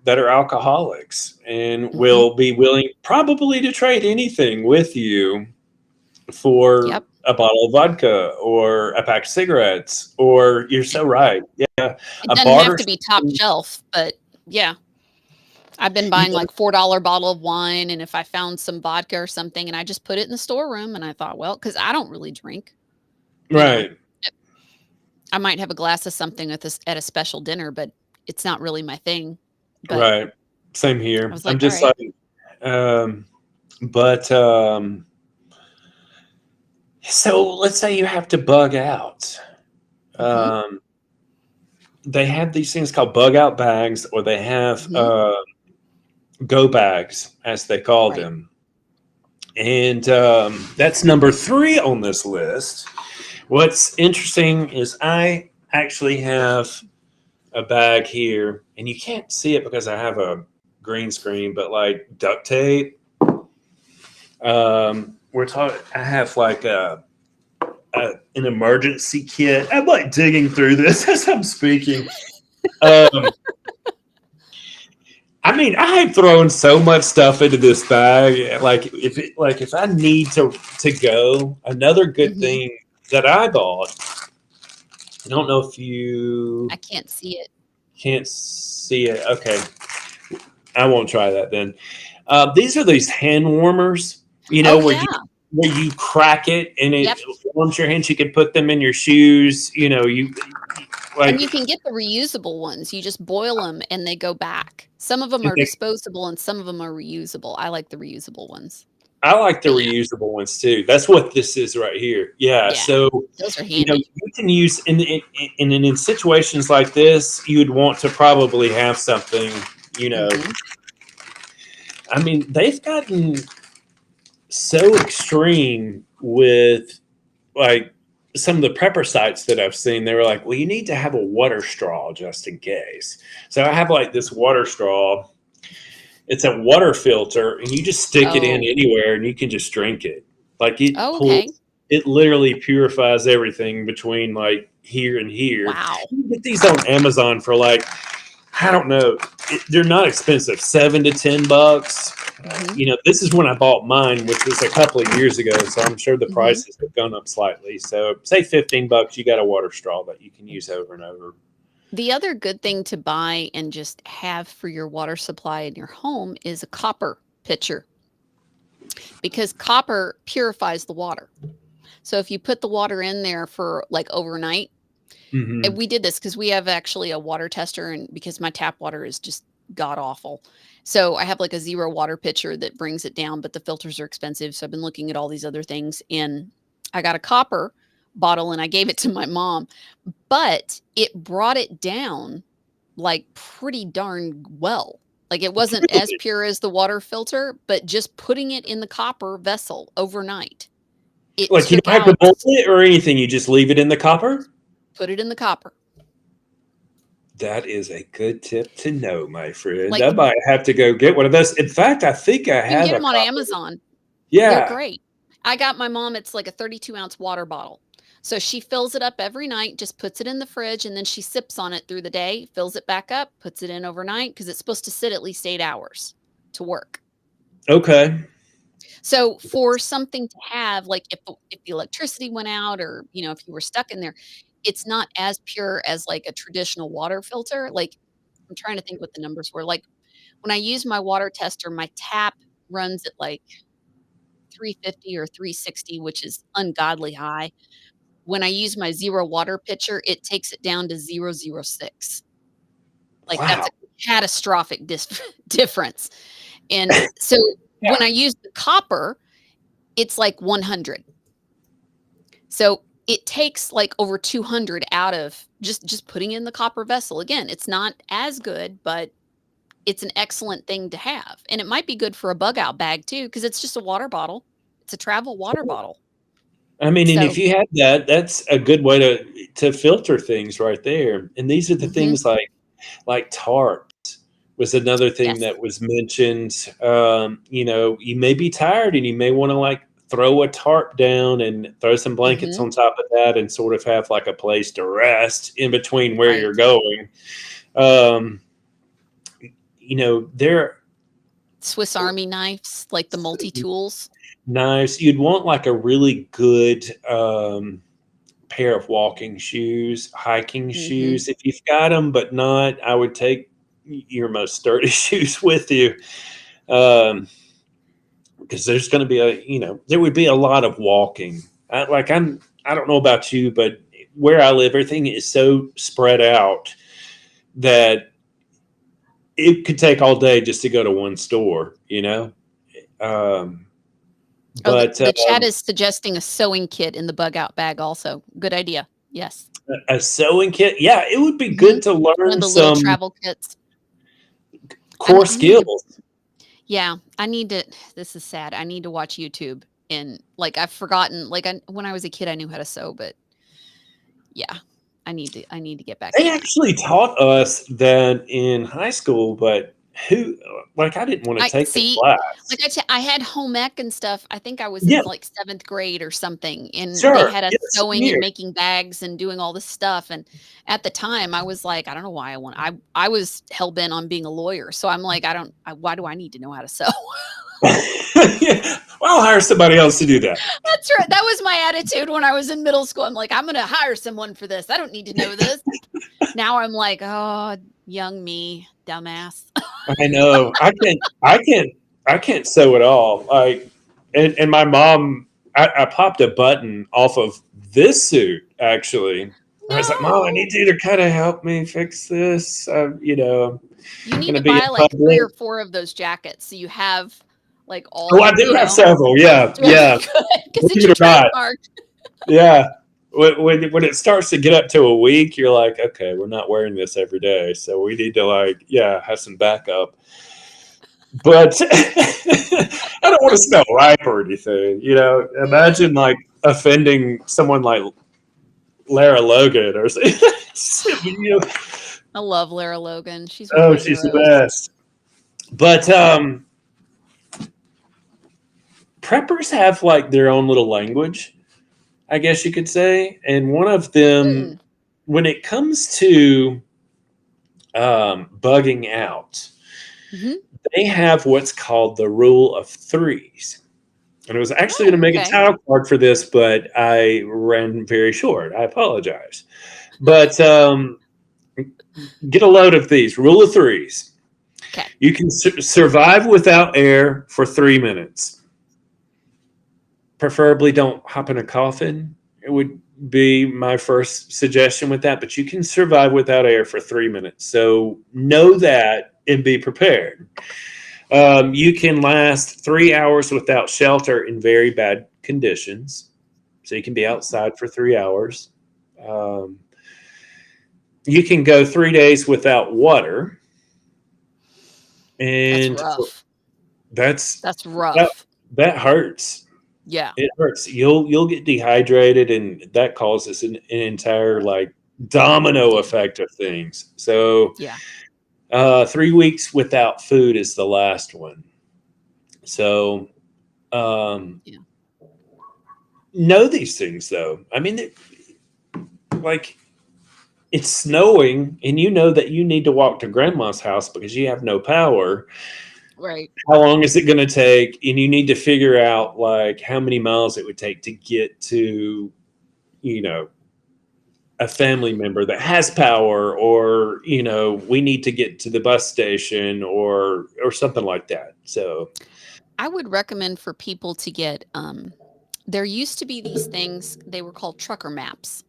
That are alcoholics and Mhm. will be willing probably to trade anything with you for Yep. a bottle of vodka or a pack of cigarettes. Or you're so right. Yeah, It a doesn't have barter to be top system. shelf, but yeah. I've been You buying, like, $4 bottle of wine, and if I found some vodka or something, and I just put it in the storeroom, and I thought, well, because I don't really drink, you know? right. Eh, I might have a glass of something at a special dinner, but it's not really my thing. But Right. Same I here. was I'm like, "All just right." like, um, but so let's say you have to bug out. Mhm, Um, they have these things called bug out bags, or they have mhm, go bags, as they call right. them. And that's number three on this list. What's interesting is I actually have a bag here, and you can't see it because I have a green screen, but like duct tape. We're talking. I have like an emergency kit. I'm like digging through this as I'm speaking. Um, I mean, I have thrown so much stuff into this bag. Like if I need to go, another good Mhm. thing that I bought. I don't know if you I can't see it. can't see it. Okay, I won't try that then. These are these hand warmers. You know Oh, where yeah. you crack it and it Yep, warms your hands. You can put them in your shoes. You know you and like. you can get the reusable ones. You just boil them and they go back. Some of them are disposable and some of them are reusable. I like the reusable ones. I like the But yeah, reusable ones too. That's what this is right here. Yeah. yeah, So, those are you know, handy. you can use in situations like this, you would want to probably have something. You know, Mhm. I mean, they've gotten so extreme with like some of the prepper sites that I've seen. They were like, "Well, you need to have a water straw just in case." So I have like this water straw. It's a water filter, and you just stick it in Oh. anywhere, and you can just drink it. Like it Oh, okay. pulls, it literally purifies everything between like here and here. Wow. You can get these on Amazon for like I don't know, they're not expensive, $7 to $10. Mhm, You know, this is when I bought mine, which was a couple of years ago. So I'm sure the mhm. prices have gone up slightly. So say $15, you got a water straw that you can use over and over. The other good thing to buy and just have for your water supply in your home is a copper pitcher because copper purifies the water. So if you put the water in there for, like, overnight. And Hmm. we did this because we have actually a water tester and because my tap water is just god awful. So I have like a 0 water pitcher that brings it down, but the filters are expensive, so I've been looking at all these other things, and I got a copper bottle and I gave it to my mom, but it brought it down, like, pretty darn well. Like, it wasn't as Really? pure as the water filter, but just putting it in the copper vessel overnight, it Like you took don't have to out. boil it or anything. You just leave it in the copper. Put it in the copper. That is a good tip to know, my friend. Like, I might have to go get one of those. In fact, I think I you can have get a them on copper. Amazon. They're Yeah. great. I got my mom, it's like a 32-ounce water bottle. So she fills it up every night, just puts it in the fridge, and then she sips on it through the day, fills it back up, puts it in overnight because it's supposed to sit at least 8 hours to work. Okay. So for something to have, like if the electricity went out or, if you were stuck in there, it's not as pure as like a traditional water filter. Like, I'm trying to think what the numbers were. Like, when I use my water tester, my tap runs at like 350 or 360, which is ungodly high. When I use my 0 water pitcher, it takes it down to 0.006. Like, that's Wow. a catastrophic difference. And so when Yeah. I use the copper, it's like 100. So it takes like over 200 out of just putting in the copper vessel. Again, it's not as good, but it's an excellent thing to have. And it might be good for a bug out bag too, because it's just a water bottle. It's a travel water bottle. I mean, and if So, you had that, that's a good way to filter things right there. And these are the mhm, things like tarps was another thing yes. that was mentioned. You know, you may be tired and you may want to like throw a tarp down and throw some blankets Mhm, on top of that and sort of have like a place to rest in between where you're right. going. Um, you know, there Swiss Army knives, like the multi-tools. knives. You'd want like a really good pair of walking shoes, hiking Mhm, shoes if you've got them, but not. I would take your most sturdy shoes with you. Um, because there's going to be there would be a lot of walking. I don't know about you, but where I live, everything is so spread out that it could take all day just to go to one store, you know. Um, Oh, the but the chat is suggesting a sewing kit in the bug out bag also. Good idea. Yes. a sewing kit, yeah, it would be Mhm. good to One of learn the little some travel kits. core I need to skills. yeah, I need to this is sad. I need to watch YouTube and, like, I've forgotten like, when I was a kid, I knew how to sew, but yeah, I need to get back They on that. actually taught us that in high school, but who like, I didn't wanna I take the see, like, class. I had home ec and stuff. I think I was in, Yeah, like, 7th grade or something, and they sure. had us Yeah, same sewing and here. making bags and doing all this stuff, and at the time, I was like, "I don't know why I was hell-bent on being a lawyer, so I'm like, why do I need to know how to sew?" Yeah, well, I'll hire somebody else to do that. That's right, that was my attitude when I was in middle school. I'm like, "I'm gonna hire someone for this. I don't need to know this." Now I'm like, "Oh, young me, dumbass." I know. I can't sew at all. Like, and my mom, I popped a button off of this suit actually. I was like, Mom, I No. need you to kind of help me fix this. I'm You need gonna to be in buy, like, 3 public. or 4 of those jackets so you have, like, Oh, I all do have several. Yeah, okay, yeah. good, because it's Believe it your or not, trademark. yeah. When it starts to get up to a week, you're like, okay, we're not wearing this every day, so we need to like, yeah, have some backup. But I don't want to smell ripe or anything. Imagine like offending someone like Lara Logan or something. I love Lara Logan. She's one of Oh, my she's the heroes. best. But preppers have like their own little language, I guess you could say. And one of them, Mm, when it comes to bugging out, mhm. they have what's called the rule of threes. And I was actually going to Oh, make a okay. title card for this, but I ran very short. I apologize. But get a load of these. Rule of threes. 'Kay. You can survive without air for 3 minutes. Preferably don't hop in a coffin. It would be my first suggestion with that, but you can survive without air for 3 minutes. So know that and be prepared. You can last 3 hours without shelter in very bad conditions. So you can be Mhm. outside for 3 hours. Um, you can go 3 days without water, That's and rough. that's That's that rough. that hurts. Yeah. It hurts. You'll get dehydrated, and that causes an entire like domino Yeah. effect of things. So Yeah. 3 weeks without food is the last one. So um, Yeah. know these things though. I mean, like it's snowing and you know that you need to walk to grandma's house because you have no power. Right. How long is it going to take? And you need to figure out like how many miles it would take to get to, you know, a family member that has power, or, we need to get to the bus station or something like that. So, I would recommend for people to get, there used to be these things, they were called trucker maps.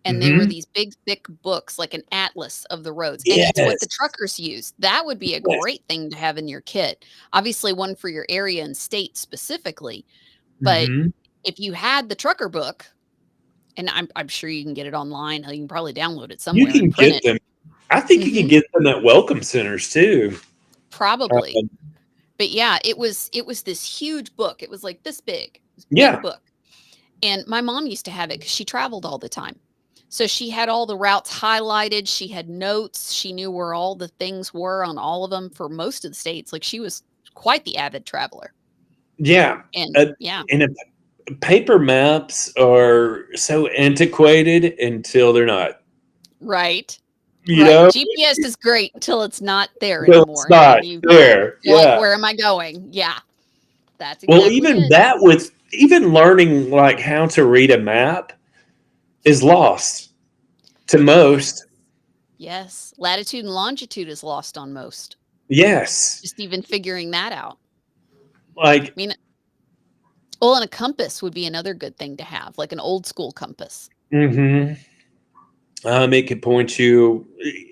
And they were mhm. these big, thick books, like an atlas of the roads, and it's what the Yes. truckers use. That would be a Yes. great thing to have in your kit. Obviously, one for your area and state specifically, but Hmm. if you had the trucker book, and I'm sure you can get it online, you can probably download it You somewhere can and print get it. them. I think you can Mhm, get them at welcome centers too. probably. Um, But yeah, it was this huge book. It was like this big, this big yeah. book. And my mom used to have it because she traveled all the time. So she had all the routes highlighted, she had notes, she knew where all the things were on all of them for most of the states, like, she was quite the avid traveler. Yeah. And Uh, yeah, and paper maps are so antiquated until they're not. right, You right. know, GPS is great until it's not there until it's anymore, and not then there. you're like, Yeah. "Where am I going?" Yeah, that's Well, exactly even it. that with even learning like how to read a map is lost to Yes, most. yes. Latitude and longitude is lost on most, Yes. just even figuring that out. I Like, mean, well, and a compass would be another good thing to have, like an old school compass. mhm. It could point you.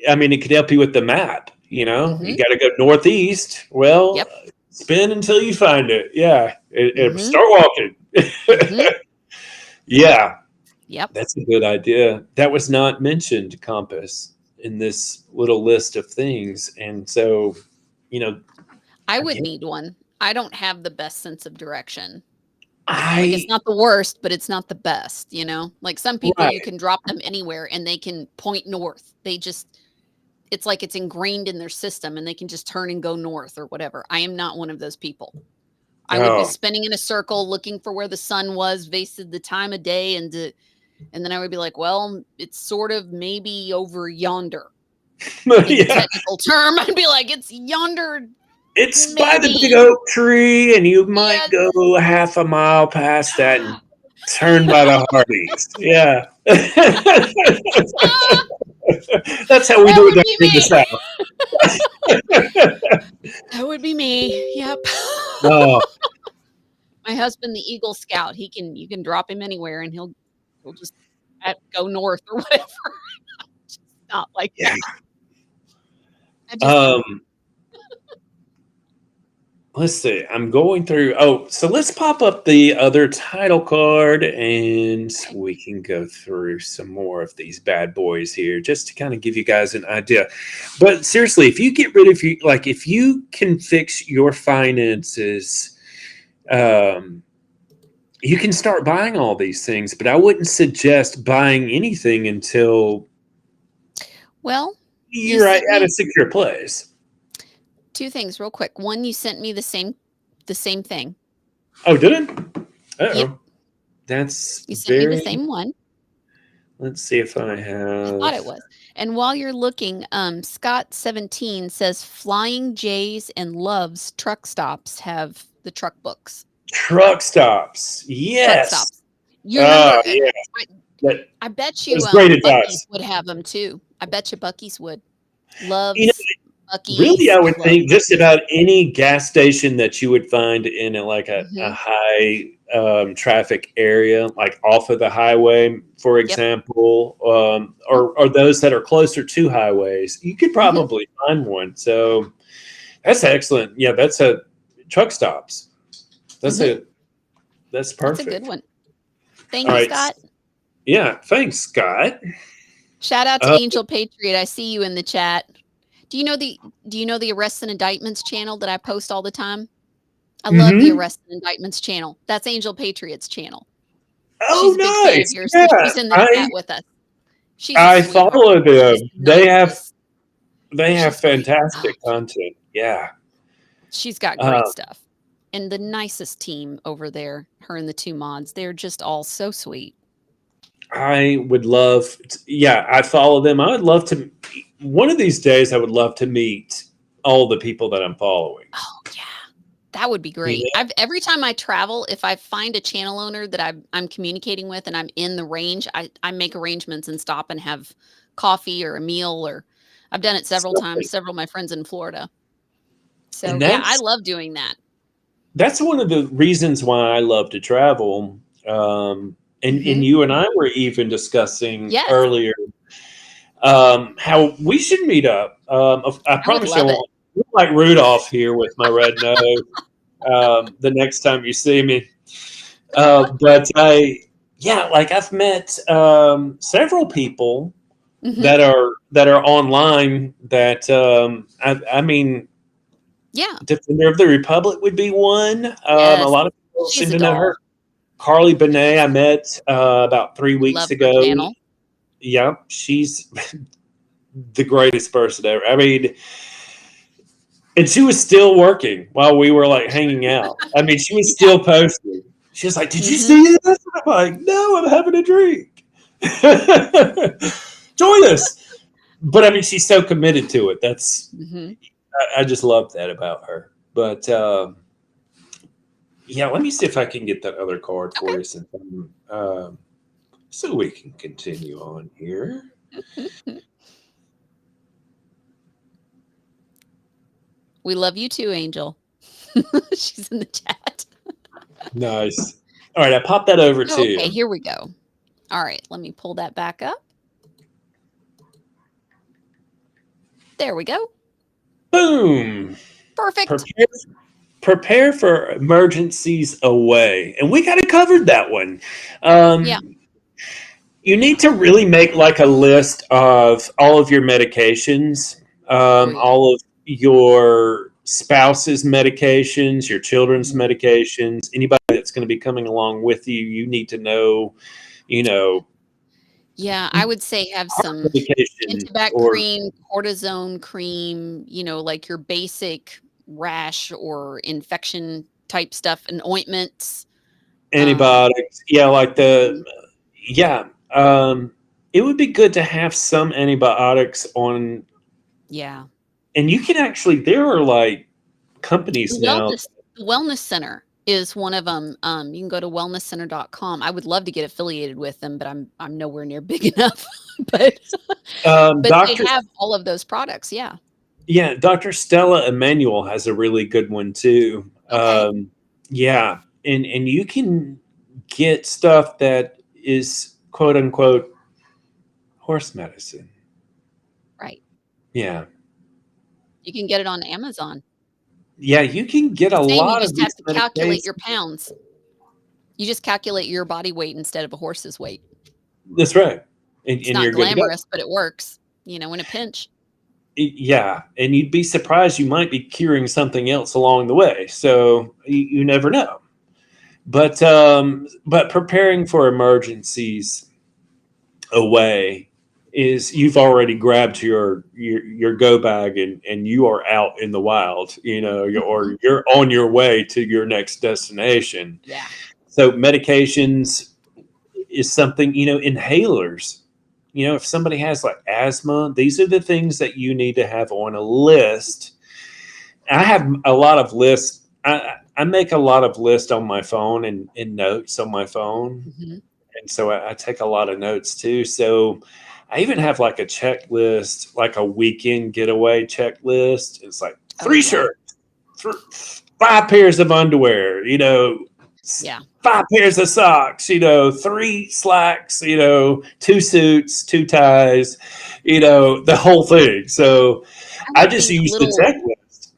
I mean, it could help you with the map. You Mhm. got to go northeast. Well, Yep. spin until you find it. Yeah, Mhm. start walking. Mhm. Yeah, Yep. that's a good idea. That was not mentioned, compass, in this little list of things, and so you know, I would again, need one. I don't have the best sense of direction. Like, it's I not the worst, but it's not the best, you know? Like, some people, you right. can drop them anywhere and they can point north. It's like it's ingrained in their system and they can just turn and go north or whatever. I am not one of those people. I would be Oh, spinning in a circle looking for where the sun was based on the time of day, and then I would be like, "Well, it's sort of maybe over yonder." In the yeah. technical term, I'd be like, "It's yonder, It's by the big maybe." oak tree, and you might Yeah. go half a mile past that and turn by the Hardee's. Yeah. That's how we That do it would down be here in the me. South. That would be me. Yep. Oh, My husband, the Eagle Scout, he can you can drop him anywhere and he'll just go north or whatever. Just not like yeah. that. I just don't. Um, let's see. I'm going through. Oh, so let's pop up the other title card and Okay. we can go through some more of these bad boys here just to kind of give you guys an idea. But seriously, if you get rid of you, like if you can fix your finances, um, you can start buying all these things. But I wouldn't suggest buying anything until Well, you you're sent at a me secure place. 2 things real quick. One, you sent me the same thing. Oh, did it? Uh Yep, oh. That's you sent me the very. same one. Let's see if I I thought have it was. And while you're looking, Scott17 says Flying J's and Love's truck stops have the truck books. truck stops. Truck Yes. stops. You Oh, remember, yeah. I That I bet was you, great Buc-ee's advice. would have them too. I bet you Buc-ee's would. You know, Love's, really, Buc-ee's. I I would love think just Buc-ee's. about any gas station that you would find in a Mhm. high traffic area, like off of the highway, for Yep. example, Mhm. or those that are closer to highways, you could Mhm. probably find one. So that's excellent. Yeah, that's a truck stops. That's Mhm. a that's That's a good perfect. one. All Thank you, right. Scott. Yeah. Thanks, Scott. Shout out to Uh, Angel Patriot. I see you in the chat. Do you know the do you know the Arrests and Indictments channel that I post all the time? I love the mhm. Arrests and Indictments channel. That's Angel Patriot's channel. She's a big Oh, fan of nice. yours, so Yeah. she's in the I chat with us. She's a I sweetheart. follow She's them. the nicest. They have She's great. Oh, fantastic content. Yeah. she's got great Uh, stuff. And the nicest team over there, her and the 2 mods, they're just all so sweet. I would love, yeah, I follow them. I would love to, one of these days, I would love to meet all the people that I'm following. Oh, yeah. That would be You great. know? I've every time I travel, if I find a channel owner that I'm communicating with and I'm in the range, I make arrangements and stop and have coffee or a meal, or I've done it several times, Something. several of my friends in Florida. So, And yeah, I love doing that. that's one of the reasons why I love to travel. And Mhm. you and I were even discussing Yes, earlier how we should meet up. I I would promise you, I love it. won't look like Rudolph here with my red nose the next time you see me. But yeah, like I've met several people Mhm. that are online. That I mean, Yeah. Defender of the Republic would be one. A Yes. lot of people She's seem a to know her. doll. Carly Benet, She's I met about 3 weeks love her ago. channel. Yeah, she's the greatest person ever. I mean, and she was still working while we were like hanging out. I mean, she was Yeah. still posting. She was like, "Did you Mhm. see this?" I'm like, "No, I'm having a drink." Join us. But I mean, she's so committed to it. Mhm. I just love that about her. But yeah, let me see if I can get that other card Okay. for you, so we can continue on here. We love you too, Angel. She's in the chat. Nice. All right, I popped that over to Okay, you. here we go. All right, let me pull that back up. There we go. Boom. Perfect. Prepare, prepare for emergencies away. And we kind of covered that one. Yeah, Um, you need to really make like a list of all of your medications, agreed. all of your spouse's medications, your children's Mhm. medications, anybody that's going to be coming along with you. You need to know, you know, Yeah, I would say have heart some medication antibac or cream, cortisone cream, like your basic rash or infection type stuff and ointments. Um, antibiotics. Yeah, like mhm. yeah. It would be good to have some antibiotics on, Yeah. and you can actually, there are like The companies now. wellness center is one of them. You can go to wellnesscenter.com. I would love to get affiliated with them, but I'm nowhere near big enough. But but they Dr. have all of those products, yeah. Yeah, Dr. Stella Emanuel has a really good one too. Okay. Yeah, and you can get stuff that is quote unquote horse medicine. Right. Yeah. You can get it on Amazon. Yeah, you can get a Same, you lot of just have these to calculate medications. your pounds. You just calculate your body weight instead of a horse's weight. That's right. It's And not you're good to go. glamorous, but it works, in a pinch. Yeah, and you'd be surprised you might be curing something else along the way. So you never know. But preparing for emergencies away is you've already grabbed your go bag and you are out in the wild, Mhm. or you're on your way to your next destination. Yeah. So medications is something, inhalers. If somebody has like asthma, these are the things that you need to have on a list. I have a lot of lists. I make a lot of lists on my phone and notes on my phone, Mhm. and so I take a lot of notes too. So I even have like a checklist, like a weekend getaway checklist. It's like Oh, three yeah. shirts, five pairs of underwear, Yeah. 5 pairs of socks, three slacks, two suits, two ties, the whole thing. So I I would just think use the checklist.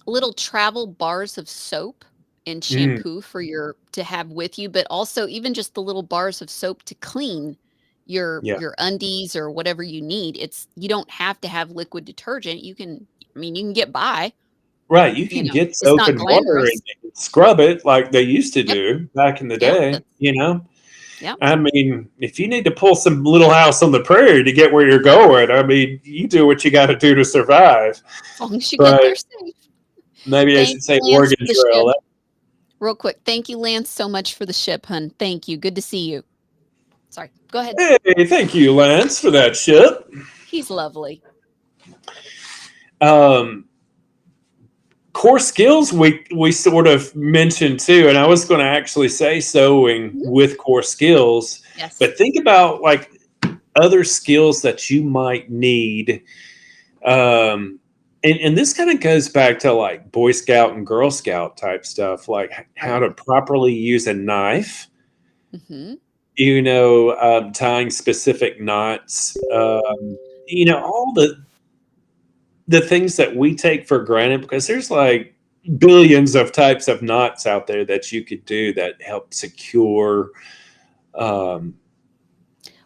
little travel bars of soap and Mm, shampoo for your to have with you, but also even just the little bars of soap to clean yeah, your undies or whatever you need. You don't have to have liquid detergent. You can get by, right. You can get It's soap not and water glamorous. and scrub it like they used to Yep. do back in the Yep. day. Yep. I mean, if you need to pull some Little House on the Prairie to get where you're going, I mean, you do what you got to do to survive. As long as you get But there safe. maybe I Thank should say you, Lance, Oregon for the ship. Trail. Real quick. Thank you, Lance, so much for the ship, hun. Thank you. Good to see you. Sorry. Go ahead. Hey, thank you, Lance, for that ship. He's lovely. Um, core skills we sort of mentioned too, and I was going to actually say sewing Mhm. with core skills, Yes. but think about like other skills that you might need. Um, and this kind of goes back to like Boy Scout and Girl Scout type stuff, like how Right. to properly use a knife, Mhm. tying specific knots, all the things that we take for granted because there's like billions of types of knots out there that you could do that help secure um,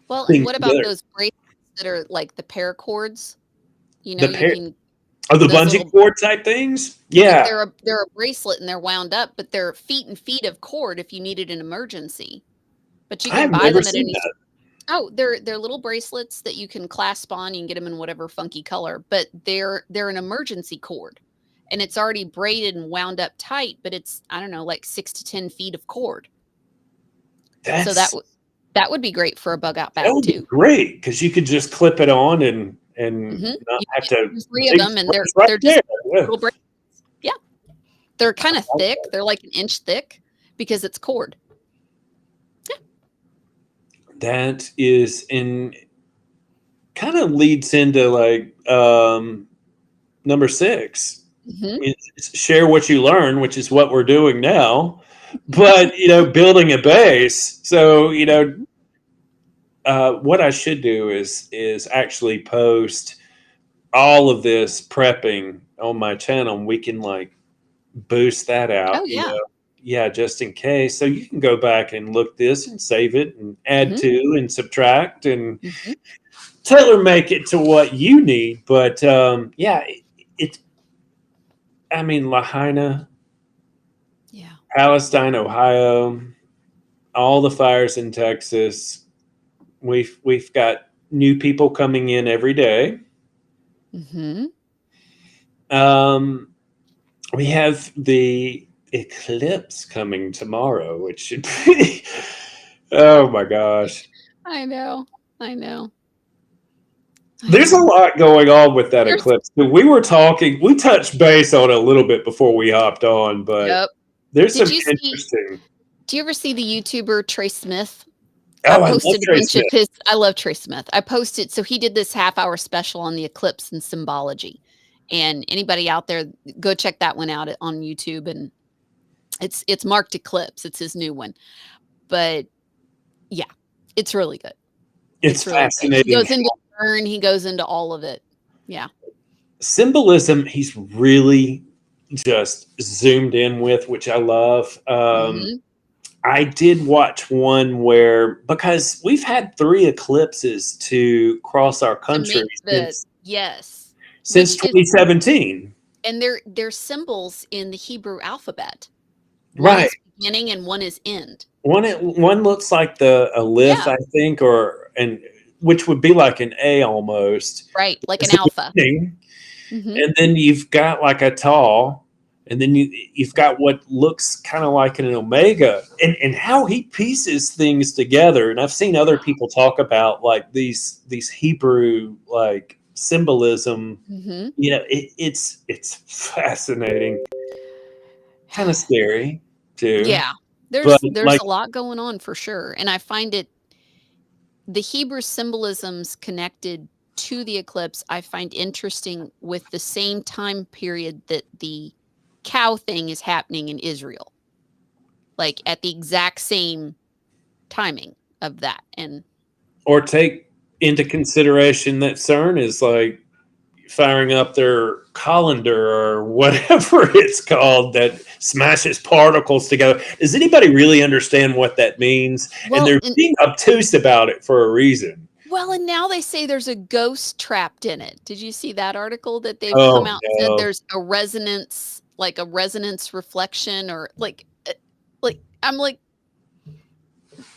Well, and things what about together. those bracelets that are like the paracords? The You pair can of the those bungee little cord type things, like yeah. they're a bracelet and they're wound up, but they're feet and feet of cord if you needed an emergency. But you I can have buy never them at seen any that. Oh, they're little bracelets that you can clasp on. You can get them in whatever funky color, but they're an emergency cord. And it's already braided and wound up tight, but it's, I don't know, like 6 to 10 feet of cord. So That's that would be great for a bug out that bag would be too. great because you could just clip it on and Mhm. not You have get to 2, 3 of take them, and scratch right they're there. just Yeah. little bracelets. Yeah. They're kinda thick. They're like an inch thick because it's cord. That is in kind of leads into like number six. Mhm. It's share what you learn, which is what we're doing now. But building a base. So what I should do is actually post all of this prepping on my channel, and we can like boost that Oh, out, yeah. yeah, just in case. So you can go back and look this and save it and add Mhm, to and subtract and mhm. tailor make it to what you need. But yeah, it I mean, Lahaina, Yeah. Palestine, Ohio, all the fires in Texas. We've got new people coming in every day. Mhm. Um, we have the eclipse coming tomorrow, which should be oh my gosh. I know. I know. I There's a know. lot going on with that There's eclipse. We were talking, we touched base on it a little bit before we hopped on, but Yep. there's Did some you see interesting. do you ever see the YouTuber Trey Smith? I Oh, I love posted a Trey bunch of Smith. his I love Trey Smith. I posted so he did this half-hour special on the eclipse and symbology, and anybody out there, go check that one out on YouTube, and it's marked Eclipse, it's his new one, but yeah, it's really good. It's It's really good. He fascinating goes into CERN, he goes into all of it. Yeah. symbolism he's really just zoomed in with, which I love. Mhm. I did watch one where because we've had three eclipses to cross our To country make the yes, since which is 2017. and they're symbols in the Hebrew alphabet. One Right. is beginning and one is end. One looks like the Aleph, Yeah, I think, or and which would be like an A almost. right, like an It's a alpha. beginning, Mhm. and then you've got like a tall, and then you've got what looks kind of like an omega, and how he pieces things together. And I've seen other people talk about like these Hebrew like symbolism. Mhm. It's fascinating, kind of scary too, Yeah. but There's like a lot going on for sure, and I find it the Hebrew symbolisms connected to the eclipse, I find interesting with the same time period that the cow thing is happening in Israel, like, at the exact same timing of that, and or take into consideration that CERN is like firing up their colander or whatever it's called that smashes particles together. Does anybody really understand what that means? And well, they're and being obtuse about it for a reason. well, and now they say there's a ghost trapped in it. Did you see that article that they've come Oh out and said no. there's a resonance, like a resonance reflection or like I'm like,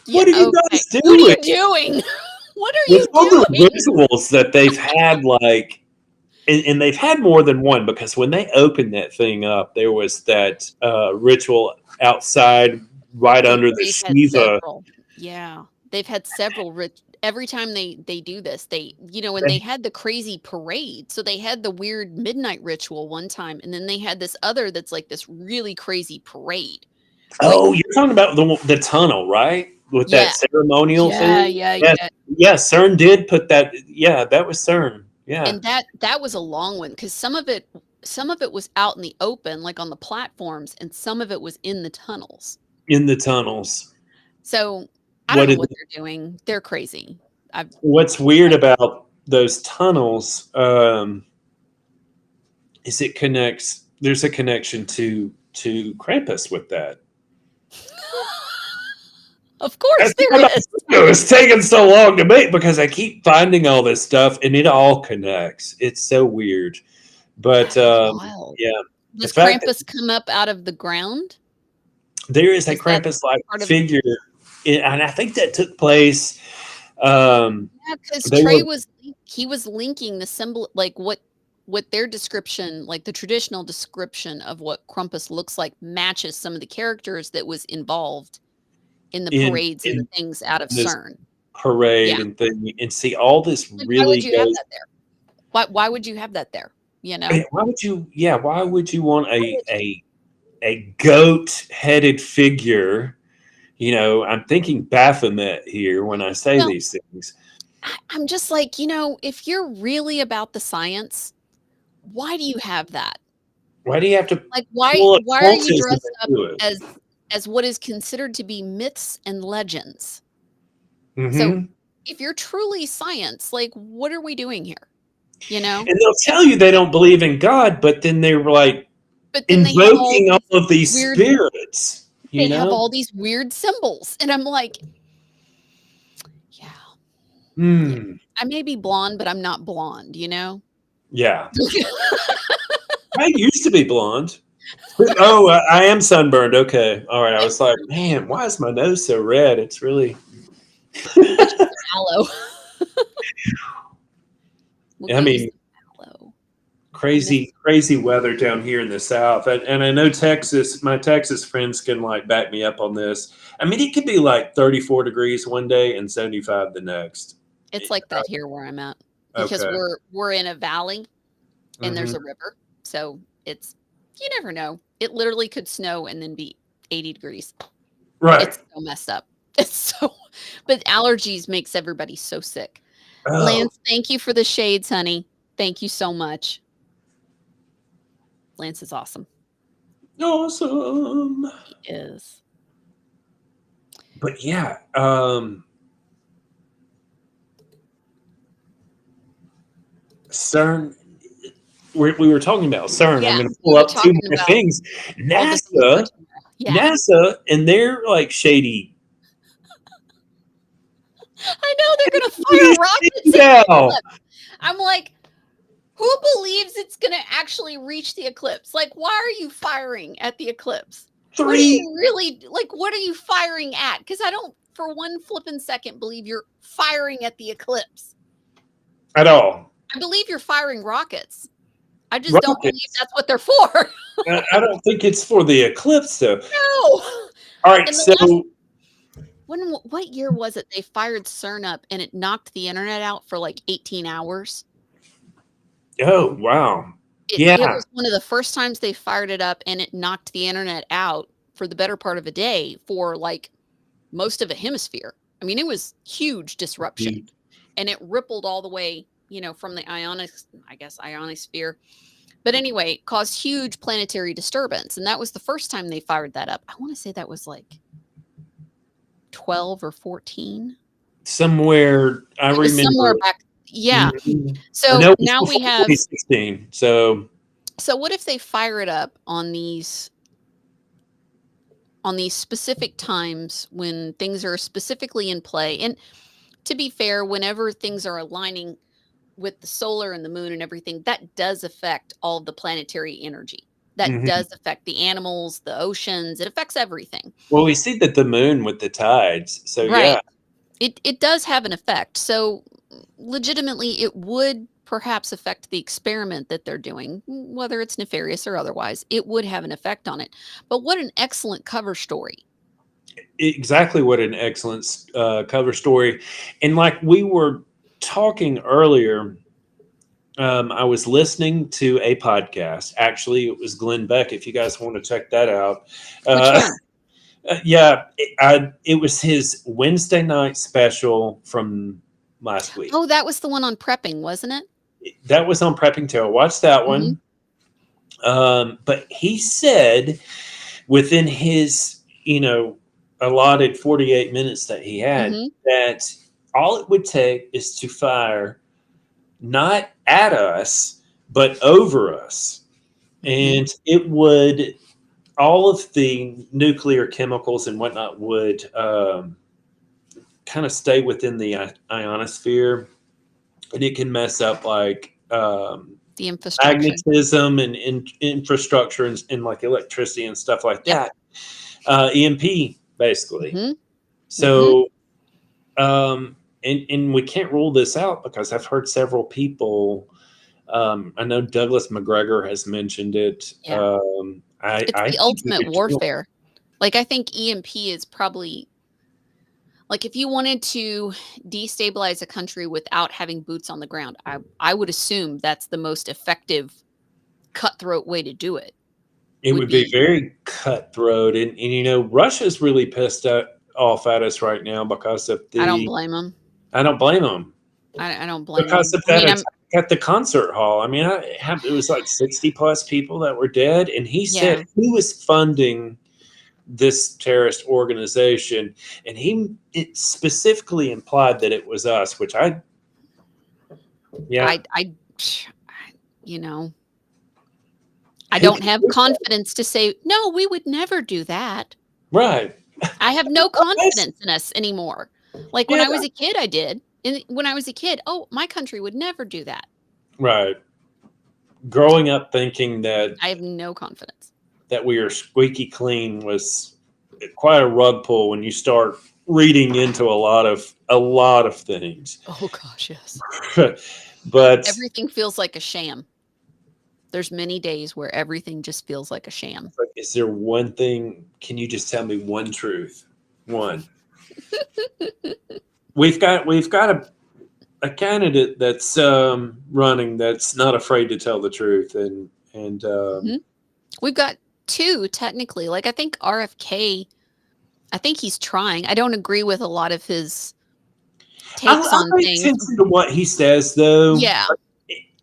"Yeah, What are you okay. guys What are doing? you doing? What are With you all the doing?" rituals that they've had, like and they've had more than one because when they opened that thing up, there was that ritual outside right under the They've had Shiva. several. Yeah. They've had several rit every time they do this, and they had the crazy parade. So they had the weird midnight ritual one time, and then they had this other that's like this really crazy parade. Like Oh, you're talking about the tunnel, right? With that yeah. ceremonial Yeah, thing? yeah, Yes. yeah. Yes, CERN did put that yeah, that was CERN. Yeah, And that was a long one because some of it was out in the open, like on the platforms, and some of it was in the tunnels. in the tunnels. So, I don't What know did what they're doing. They're crazy. I've what's weird I about those tunnels, is it connects there's a connection to Krampus with that. Of course That's there what I is. it's taking so long to make because I keep finding all this stuff and it all connects. It's so weird. But, That is wild. yeah, the Does fact that Krampus come up out of the ground? there is a Is that Krampus-like part of figure, and I think that took place, um, Yeah, because they were Trey he was linking the symbol like, what their description like, the traditional description of what Krampus looks like matches some of the characters that was involved in the in parades and the in things out of this CERN. parade Yeah. and thing, and see, all this Like, why would really you have goes that there? Why would you have that there, you know? why would you yeah, why would you want Why would you? a goat-headed figure? I'm thinking Baphomet here when I say Well, these things. I'm just like, if you're really about the science, why do you have that? Why do you have to Like, pull why are you occultism dressed up into it? as what is considered to be myths and legends? So, Mhm. if you're truly science, like, what are we doing here? you know? And they'll tell you they don't believe in God, but then they're like But then they have all invoking all these of these weird spirits, they you have know? all these weird symbols, and I'm like, "Yeah, yeah. Hmm. I may be blonde, but I'm not blonde," you know? Yeah. I used to be blonde. Oh, I am sunburned. Okay. All right. I was like, man, why is my nose so red? It's really. Get you some aloe. We'll I get you mean, some aloe. I miss crazy weather down here in the South. And I know Texas, my Texas friends can like back me up on this. I mean, it could be like 34 degrees one day and 75 the next. It's like that here where I'm at because Okay. we're in a valley and there's Hmm. a river, so it's you never know. It literally could snow and then be 80 degrees. Right. It's so messed up. It's so but allergies makes everybody so sick. Oh, Lance, thank you for the shades, honey. Thank you so much. Lance is awesome. awesome. He is. But yeah, CERN, we were talking about CERN. I'm Yeah, going to we pull were up two talking more about things. all the things for NASA, tomorrow. Yeah. NASA, and they're like shady. I know they're gonna You fire see rockets at the now. eclipse. I'm like, who believes it's gonna actually reach the eclipse? Like, why are you firing at the eclipse? What are Three you really like? What are you firing at? Because I don't, for one flippin' second, believe you're firing at the eclipse. at all. I believe you're firing rockets. I just don't believe Rockets. that's what they're for. I don't think it's for the eclipse, though. No. All right, And the last so what year was it they fired CERN up and it knocked the internet out for like 18 hours? oh wow, It yeah, was one of the first times they fired it up, and it knocked the internet out for the better part of a day for, like, most of a hemisphere. I mean, it was huge disruption, dude. and it rippled all the way, from the ionosphere. But anyway, caused huge planetary disturbance, and that was the first time they fired that up. I wanna say that was, like, 12 or 14? Somewhere I It was somewhere remember. back. Yeah. Mhm. I know So, it was now we before have 2016. so what if they fire it up on these specific times when things are specifically in play. And to be fair, whenever things are aligning with the solar and the moon and everything, that does affect all of the planetary energy. That Mhm. does affect the animals, the oceans. It affects everything. Well, we see that the moon with the tides. So yeah, Right. It does have an effect. So legitimately it would perhaps affect the experiment that they're doing, whether it's nefarious or otherwise. It would have an effect on it. But what an excellent cover story. exactly what an excellent cover story. And like we were talking earlier, I was listening to a podcast. Actually, it was Glenn Beck. If you guys want to check that out, Which uh, one? yeah, it was his Wednesday night special from last week. Oh, that was the one on prepping, wasn't it? That was on Prepping Tale. Watch that Mhm, one. But he said within his, allotted 48 minutes that he had, mhm, that all it would take is to fire not at us, but over us. mhm. And it would, all of the nuclear chemicals and whatnot would kind of stay within the ionosphere. And it can mess up like The infrastructure. magnetism and infrastructure and like electricity and stuff like Yep. that. EMP, basically. Mhm, mhm. So, and we can't rule this out because I've heard several people. I know Douglas McGregor has mentioned it. Yeah. It's I the think ultimate the original. warfare. Like, I think EMP is probably like, if you wanted to destabilize a country without having boots on the ground, I would assume that's the most effective cutthroat way to do it, It would would be be very cutthroat, and Russia's really pissed off at us right now because of I don't the. blame them. I don't blame them. I don't blame Because them. of I that mean, attack at the concert hall. I mean, it was like 60 plus people that were dead, and he said yeah. he was funding this terrorist organization, and it specifically implied that it was us, which I yeah, I you know, I Who don't can have do that? confidence to say, "No, we would never do that." Right. I have no That's confidence in us anymore. Like, when yeah, I was a kid, I did. And when I was a kid, "Oh, my country would never do that." right. Growing up thinking that I have no confidence. we are squeaky clean was quite a rug pull when you start reading into a lot of things. Oh gosh, yes. But Everything feels like a sham. There's many days where everything just feels like a sham. it's like, is there one thing? Can you just tell me one truth? One. We've got a candidate that's running that's not afraid to tell the truth, and Mhm. We've got 2 technically. Like, I think RFK, I think he's trying. I don't agree with a lot of his takes I on pay things. attention to what he says though. Yeah,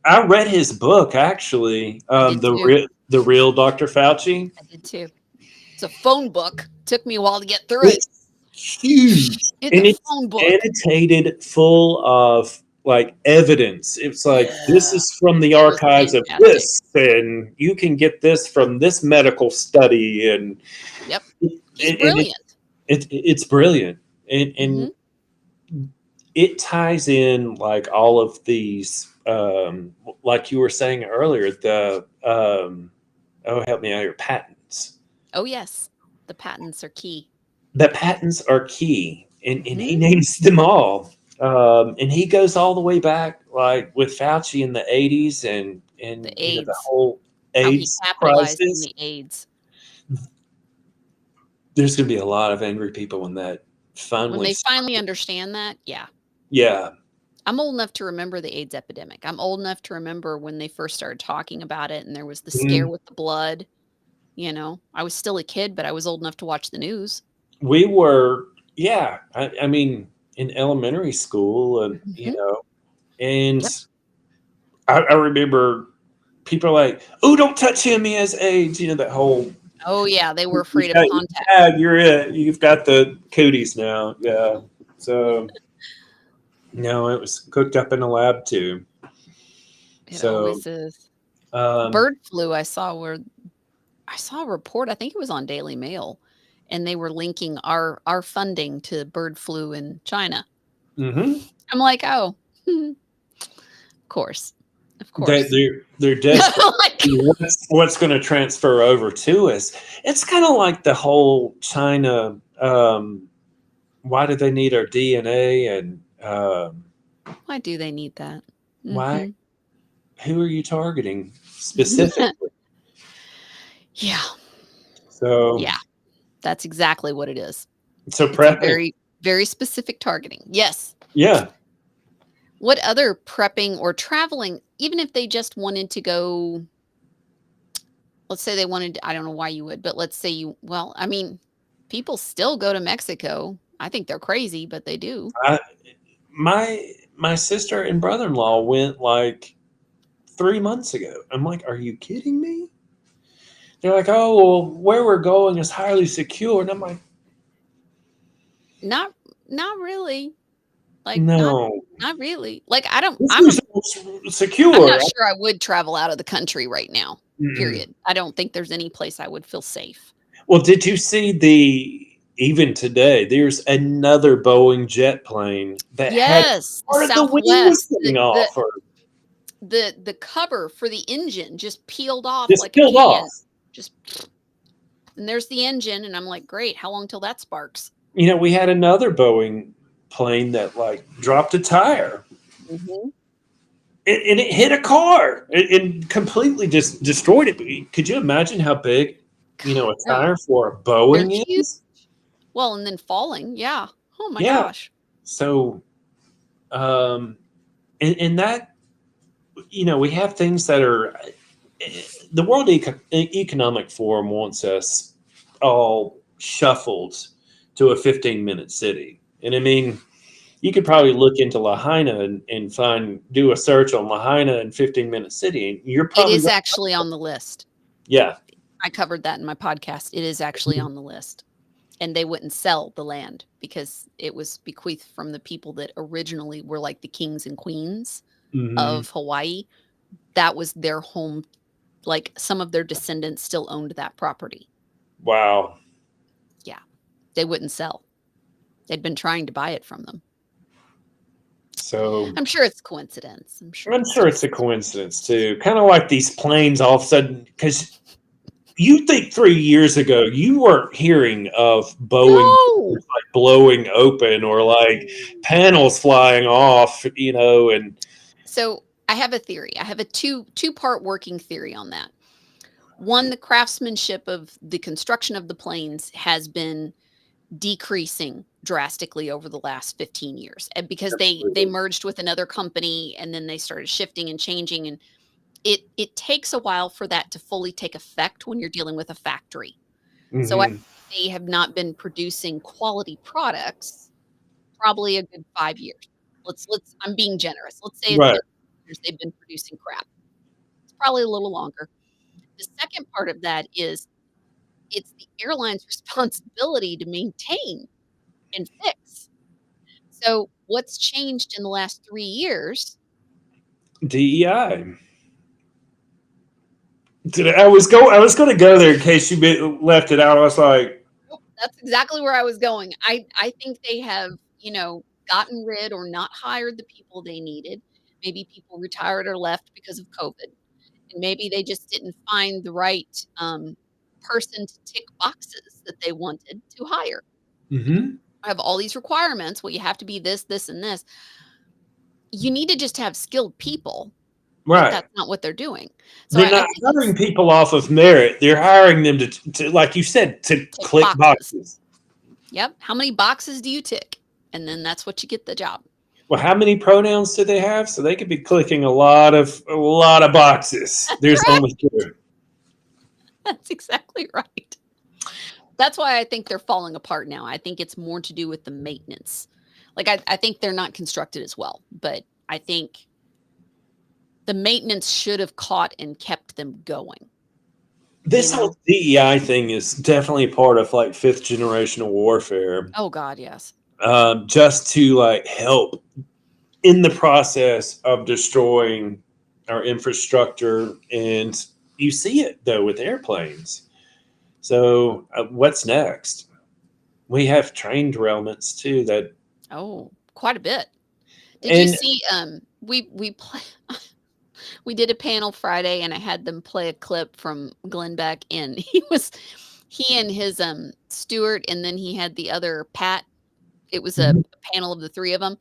I read his book actually, I did too. the real Dr. Fauci. I did too. It's a phone book. Took me a while to get through it. It's huge It's and a it's phone book. annotated, full of like evidence. It's like this Yeah, is from the it was archives of fantastic. this, and you can get this from this medical study, and Yep. He's and brilliant. it's brilliant, and Mhm. it ties in like all of these, like you were saying earlier, the oh help me out here, patents. Oh, yes. The patents are key. The patents are key, and he Mhm. names them all. And he goes all the way back, like with Fauci in the '80s, and The the AIDS. whole How he AIDS capitalized on crisis. the AIDS. There's going to be a lot of angry people when that When finally they starts. finally understand that, yeah. Yeah. I'm old enough to remember the AIDS epidemic. I'm old enough to remember when they first started talking about it and there was the scare Mhm. with the blood, you know? I was still a kid, but I was old enough to watch the news. We were, yeah. I mean, in elementary school, and Mhm. and Yep. I remember people are like, "Oh, don't touch him. He has AIDS." That whole Oh, yeah, they were you've afraid of got contact. you're it. You've got the cooties now. Yeah. So no, it was cooked up in a lab too. It So always is. um, Bird flu, I saw a report, I think it was on Daily Mail, and they were linking our funding to bird flu in China. mhm. I'm like, "Oh, of course. Of They course." they're desperate. Like, What's going to transfer over to us? It's kind of like the whole China. Why do they need our DNA? And why do they need that? why? Mhm. Who are you targeting specifically? Yeah, So yeah, that's exactly what it is. so It's a prepping. very, very specific targeting. Yes. Yeah. What other prepping or traveling, even if they just wanted to go, let's say they wanted, I don't know why you would, but let's say I mean, people still go to Mexico. I think they're crazy, but they do. I, my sister and brother-in-law went like 3 months ago. I'm like, are you kidding me? They're like, oh well, where we're going is highly secure, and I'm like, Not not really. Like, no, not really. Like, I don't this I'm a is I'm secure. not sure I would travel out of the country right now, Mm-mm. period. I don't think there's any place I would feel safe. Well, did you see even today? There's another Boeing jet plane that had Yes, the part of the wing was Southwest, coming off, or the cover for the engine just peeled off just like a peeled off. can. Just and there's the engine, and I'm like, "Great, how long till that sparks?" We had another Boeing plane that like dropped a tire, Mhm. and it hit a car and completely just destroyed it. But could you imagine how big, a No, tire for a they're Boeing huge. is? Well, and then falling, yeah. Oh my Yeah. gosh. So, um, and that, we have things that are, the World Economic Forum wants us all shuffled to a 15-minute city. And I mean, you could probably look into Lahaina and do a search on Lahaina and 15-minute city. And you're It probably is going, actually on the list. yeah. I covered that in my podcast. It is actually on the list. And they wouldn't sell the land because it was bequeathed from the people that originally were like the kings and queens Hmm. of Hawaii, that was their home. Like, some of their descendants still owned that property. Wow. Yeah, they wouldn't sell. They'd been trying to buy it from them. So I'm sure it's coincidence. I'm sure I'm it's sure it's a just coincidence too. Kind of like these planes all of a sudden, because you think 3 years ago you weren't hearing of Boeing no. like blowing open or like panels flying off, and So, I have a theory. I have a two-part working theory on that. One, the craftsmanship of the construction of the planes has been decreasing drastically over the last 15 years, and because they absolutely. merged with another company, and then they started shifting and changing, and it takes a while for that to fully take effect when you're dealing with a factory. So, I Hmm. think they have not been producing quality products probably a good 5 years. Let's I'm being generous. Let's say it's been Right. years they've been producing crap. It's probably a little longer. The second part of that is it's the airline's responsibility to maintain and fix. So, what's changed in the last 3 years? DEI. I was going to go there in case you left it out. I was like, Nope, that's exactly where I was going. I think they have, gotten rid or not hired the people they needed. Maybe people retired or left because of COVID, and maybe they just didn't find the right, person to tick boxes that they wanted to hire. hmm, I have all these requirements. Well, you have to be this, this, and this. You need to just have skilled people, but right. that's not what they're doing. So They're I not think hiring it's people off of merit. They're hiring them to, like you said, to tick click boxes. boxes. Yep. How many boxes do you tick? And then that's what you get the job. Well, how many pronouns do they have? So they could be clicking a lot of boxes. That's There's right. only two. That's exactly right. That's why I think they're falling apart now. I think it's more to do with the maintenance. Like, I think they're not constructed as well, but I think the maintenance should have caught and kept them going, you This whole know? DEI thing is definitely part of like fifth generational warfare, Oh God, yes. just to like help in the process of destroying our infrastructure. And you see it though with airplanes. So what's next? We have train derailments too. That Oh, quite a bit. Did you and see, we play we did a panel Friday, and I had them play a clip from Glenn Beck, and he and his, Stewart, and then he had the other Pat. It was a Mhm. panel of the 3 of them,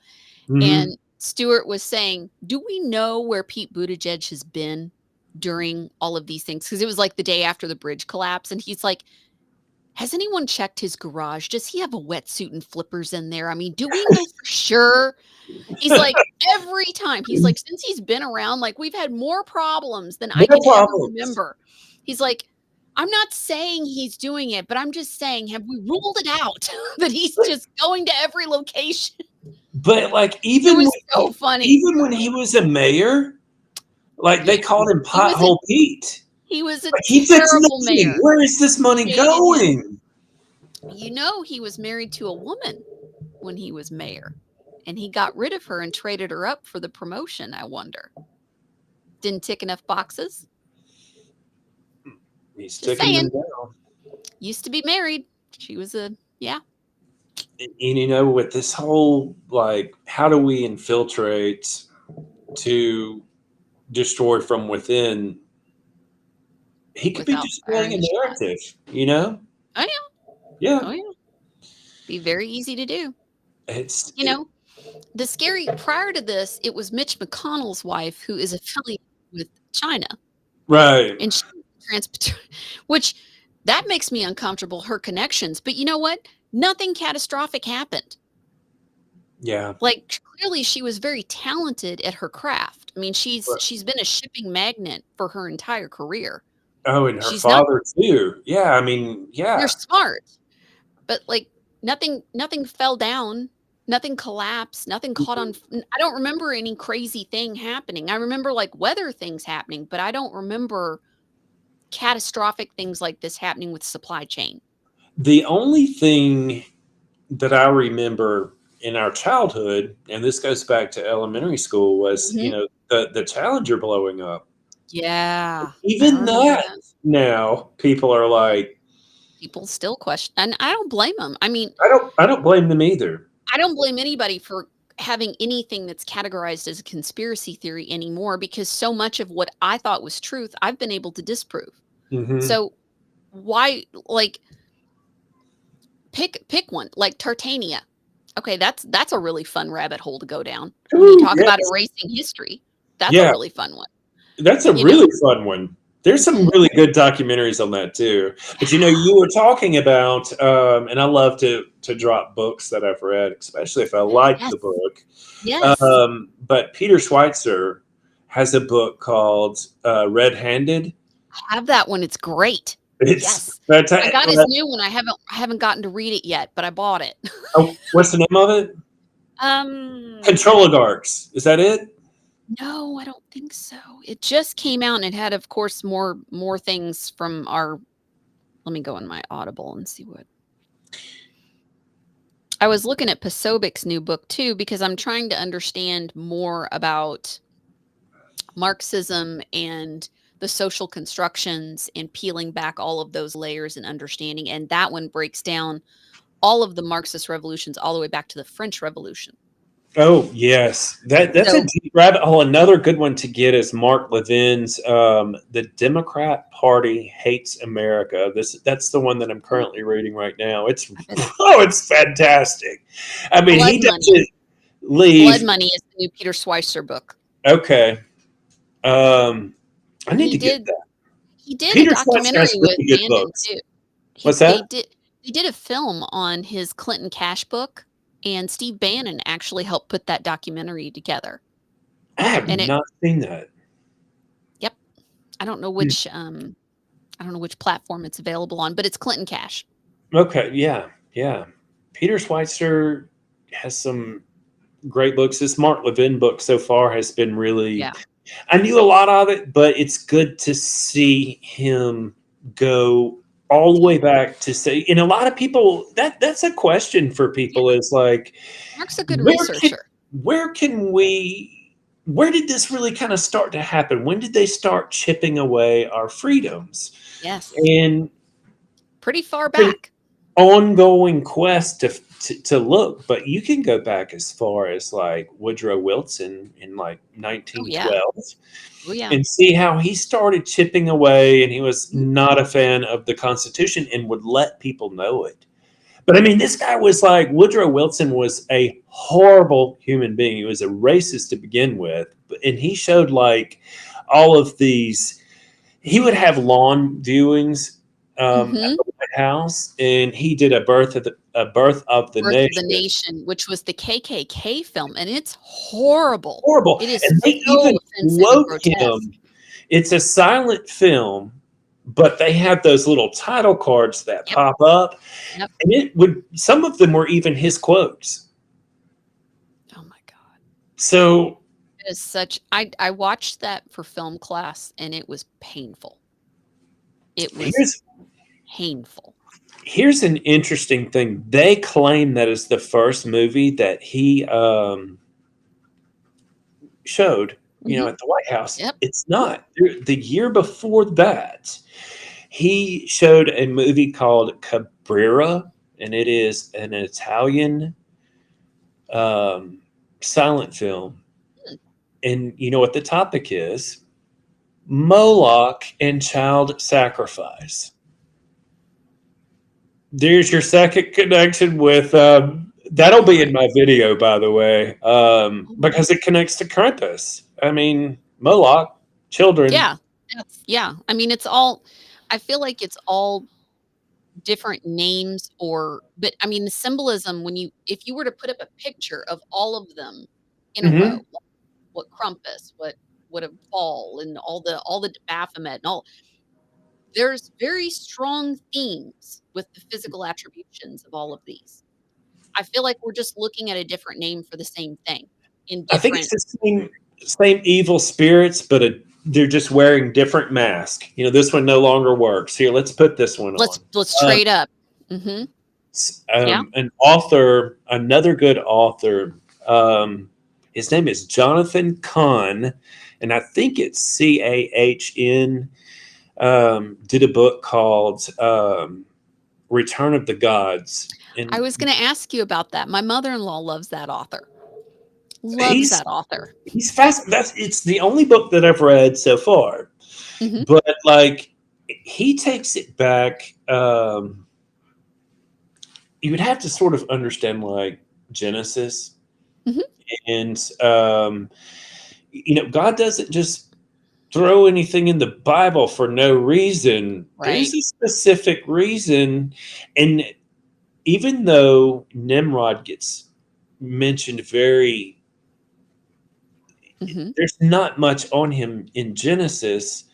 Mhm. and Stewart was saying, "Do we know where Pete Buttigieg has been during all of these things?" Because it was, like, the day after the bridge collapse, and he's like, "Has anyone checked his garage? Does he have a wetsuit and flippers in there? I mean, do we know for sure?" He's like, "Every time." He's like, "Since he's been around, like, we've had more problems than I More can ever problems. remember." He's like, "I'm not saying he's doing it, but I'm just saying, have we ruled it out that he's just going to every location?" But like It was so funny. even when he was a mayor, like Yeah, they called him he was a Pothole Pete. he was a Like he fixed terrible nothing. mayor. Where is this money Hated him. going? He was married to a woman when he was mayor, and he got rid of her and traded her up for the promotion, I wonder. Didn't tick enough boxes? He's Just taking them saying. down. Used to be married. She was a yeah. And with this whole like, how do we infiltrate to destroy from within? He could be Without destroying firing a a shot. narrative. Oh, yeah. Yeah, Oh, yeah. Be very easy to do. it's You know, the scary prior to this, it was Mitch McConnell's wife who is affiliated with China, right. and she transport which that makes me uncomfortable, her connections, but you know what? Nothing catastrophic happened. Yeah. Like, clearly, she was very talented at her craft. I mean, she's been a shipping magnet for her entire career. Oh, and her She's not father too. Yeah, I mean, they're yeah. smart. But, like, nothing fell down, nothing collapsed, nothing caught on f I don't remember any crazy thing happening. I remember, like, weather things happening, but I don't remember catastrophic things like this happening with supply chain. The only thing that I remember in our childhood, and this goes back to elementary school, was Mhm. the Challenger blowing up. Yeah, I Even remember that that. now, people are like, People still question, and I don't blame them. I mean, I don't blame them either. I don't blame anybody for having anything that's categorized as a conspiracy theory anymore because so much of what I thought was truth, I've been able to disprove. Mhm. So why like pick one, like Tartania. Okay, that's a really fun rabbit hole to go down. When you Ooh, talk about yes. erasing history, that's a Yeah, really fun one, that's a you know? really fun one. There's some Mhm. really good documentaries on that too. But, you were talking about, and I love to drop books that I've read, especially if I like Yes, the book. yes. But Peter Schweitzer has a book called, Red-Handed. I have that one, it's great. It's Yes. I fantastic. got his new one, I haven't gotten to read it yet, but I bought it. Oh, what's the name of it? Um, Control Oligarchs. Is that it? no, I don't think so. It just came out and it had, of course, more things from our let me go in my Audible and see what I was looking at Posobic's new book too because I'm trying to understand more about Marxism and the social constructions and peeling back all of those layers and understanding. And that one breaks down all of the Marxist revolutions all the way back to the French Revolution. Oh yes, that's a So, deep rabbit hole. Another good one to get is Mark Levin's "The Democrat Party Hates America." That's the one that I'm currently reading right now. It's I bet it's fantastic. I mean, Blood he Money. doesn't Blood leave. Money is the new Peter Schweizer book. Okay, I need He to get did that. he did a Peter Schweitzer has documentary with really good Bannon books. too. He What's that? they did a film on his Clinton Cash book, and Steve Bannon actually helped put that documentary together. I have And it not seen that. Yep, I don't know Hmm. which platform it's available on, but it's Clinton Cash. Okay, yeah, yeah. Peter Schweitzer has some great books. This Mark Levin book so far has been really. Yeah. I knew a lot of it, but it's good to see him go all the way back to say. And a lot of people that's a question for Yeah, people is like, Mark's a good where can researcher. where can we where did this really kind of start to happen? When did they start chipping away our freedoms? Yes, And pretty far it's an back. ongoing quest to look, but you can go back as far as like Woodrow Wilson in like Oh, yeah. 1912 Oh, yeah. and see how he started chipping away and he was Mhm. not a fan of the Constitution and would let people know it. But I mean, this guy was like Woodrow Wilson was a horrible human being. He was a racist to begin with, and he showed like all of these. He would have lawn viewings at Mhm. the White House, and he did a birth of the Birth of the nation. Nation, which was the KKK film, and it's horrible. Horrible, It is and they even so offensive and quote grotesque. him. It's a silent film, but they have those little title cards that Yep, pop up, yep. and it would some of them were even his quotes. Oh my god. So It is such I watched that for film class, and it was painful. It was here's painful. here's an interesting thing. They claim that is the first movie that he showed, Mhm. at the White House. Yep. It's not. The year before that, he showed a movie called Cabrera, and it is an Italian um, silent film. Mm. And you know what the topic is? Moloch and child sacrifice. There's your second connection with. That'll Oh be in my my video, by the way, oh my because it connects to Krampus. I mean, Moloch, children. Yeah, yeah. I mean, it's all I feel like it's all different names but I mean, the symbolism when if you were to put up a picture of all of them in a row, Hmm. like what Krampus, what a fall, and all the Baphomet and all there's very strong themes with the physical attributions of all of these. I feel like we're just looking at a different name for the same thing in I think it's different the same evil spirits, but they're just wearing different masks. This one no longer works. Here, let's put this one on. let's Uh, trade up. Mhm. Yeah. an author, another good author. His name is Jonathan Kahn, and I think it's CAHN, did a book called Return of the Gods. I And was gonna ask you about that. My mother-in-law loves that author. Loves he's that author. he's fast. It's the only book that I've read so far. Mhm, But like he takes it back. You would have to sort of understand like Genesis, mhm, and God doesn't just throw anything in the Bible for no reason. There's right. a specific reason, and even though Nimrod gets mentioned very, Mhm, there's not much on him in Genesis,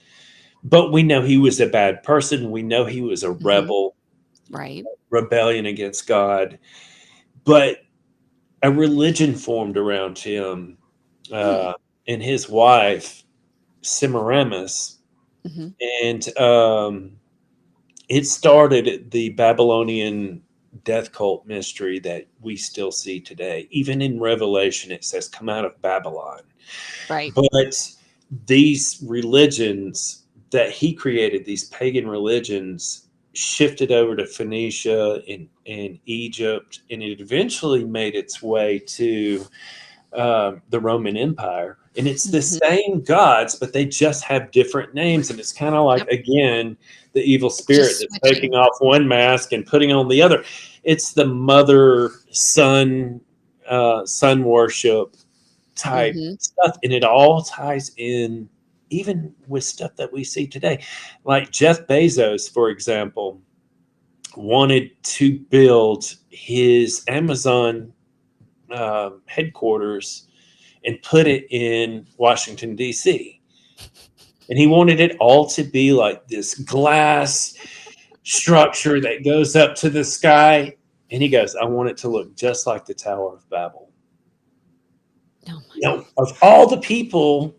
but we know he was a bad person. We know he was a mhm, rebel, right. rebellion against God, but a religion formed around him, Hmm, uh, and his wife, Semiramis. mhm, And it started the Babylonian death cult mystery that we still see today. Even in Revelation, it says, "Come out of Babylon." right. But these religions that he created, these pagan religions, shifted over to Phoenicia and Egypt, and it eventually made its way to the Roman Empire. And it's the Mhm, same gods, but they just have different names. And it's kind of like, yep, again, the evil spirit just that's taking switching. off one mask and putting on the other. It's the mother sun worship type Mhm, stuff. And it all ties in, even with stuff that we see today. Like Jeff Bezos, for example, wanted to build his Amazon headquarters and put it in Washington, D.C. And he wanted it all to be like this glass structure that goes up to the sky. And he goes, "I want it to look just like the Tower of Babel." oh my Of all the people,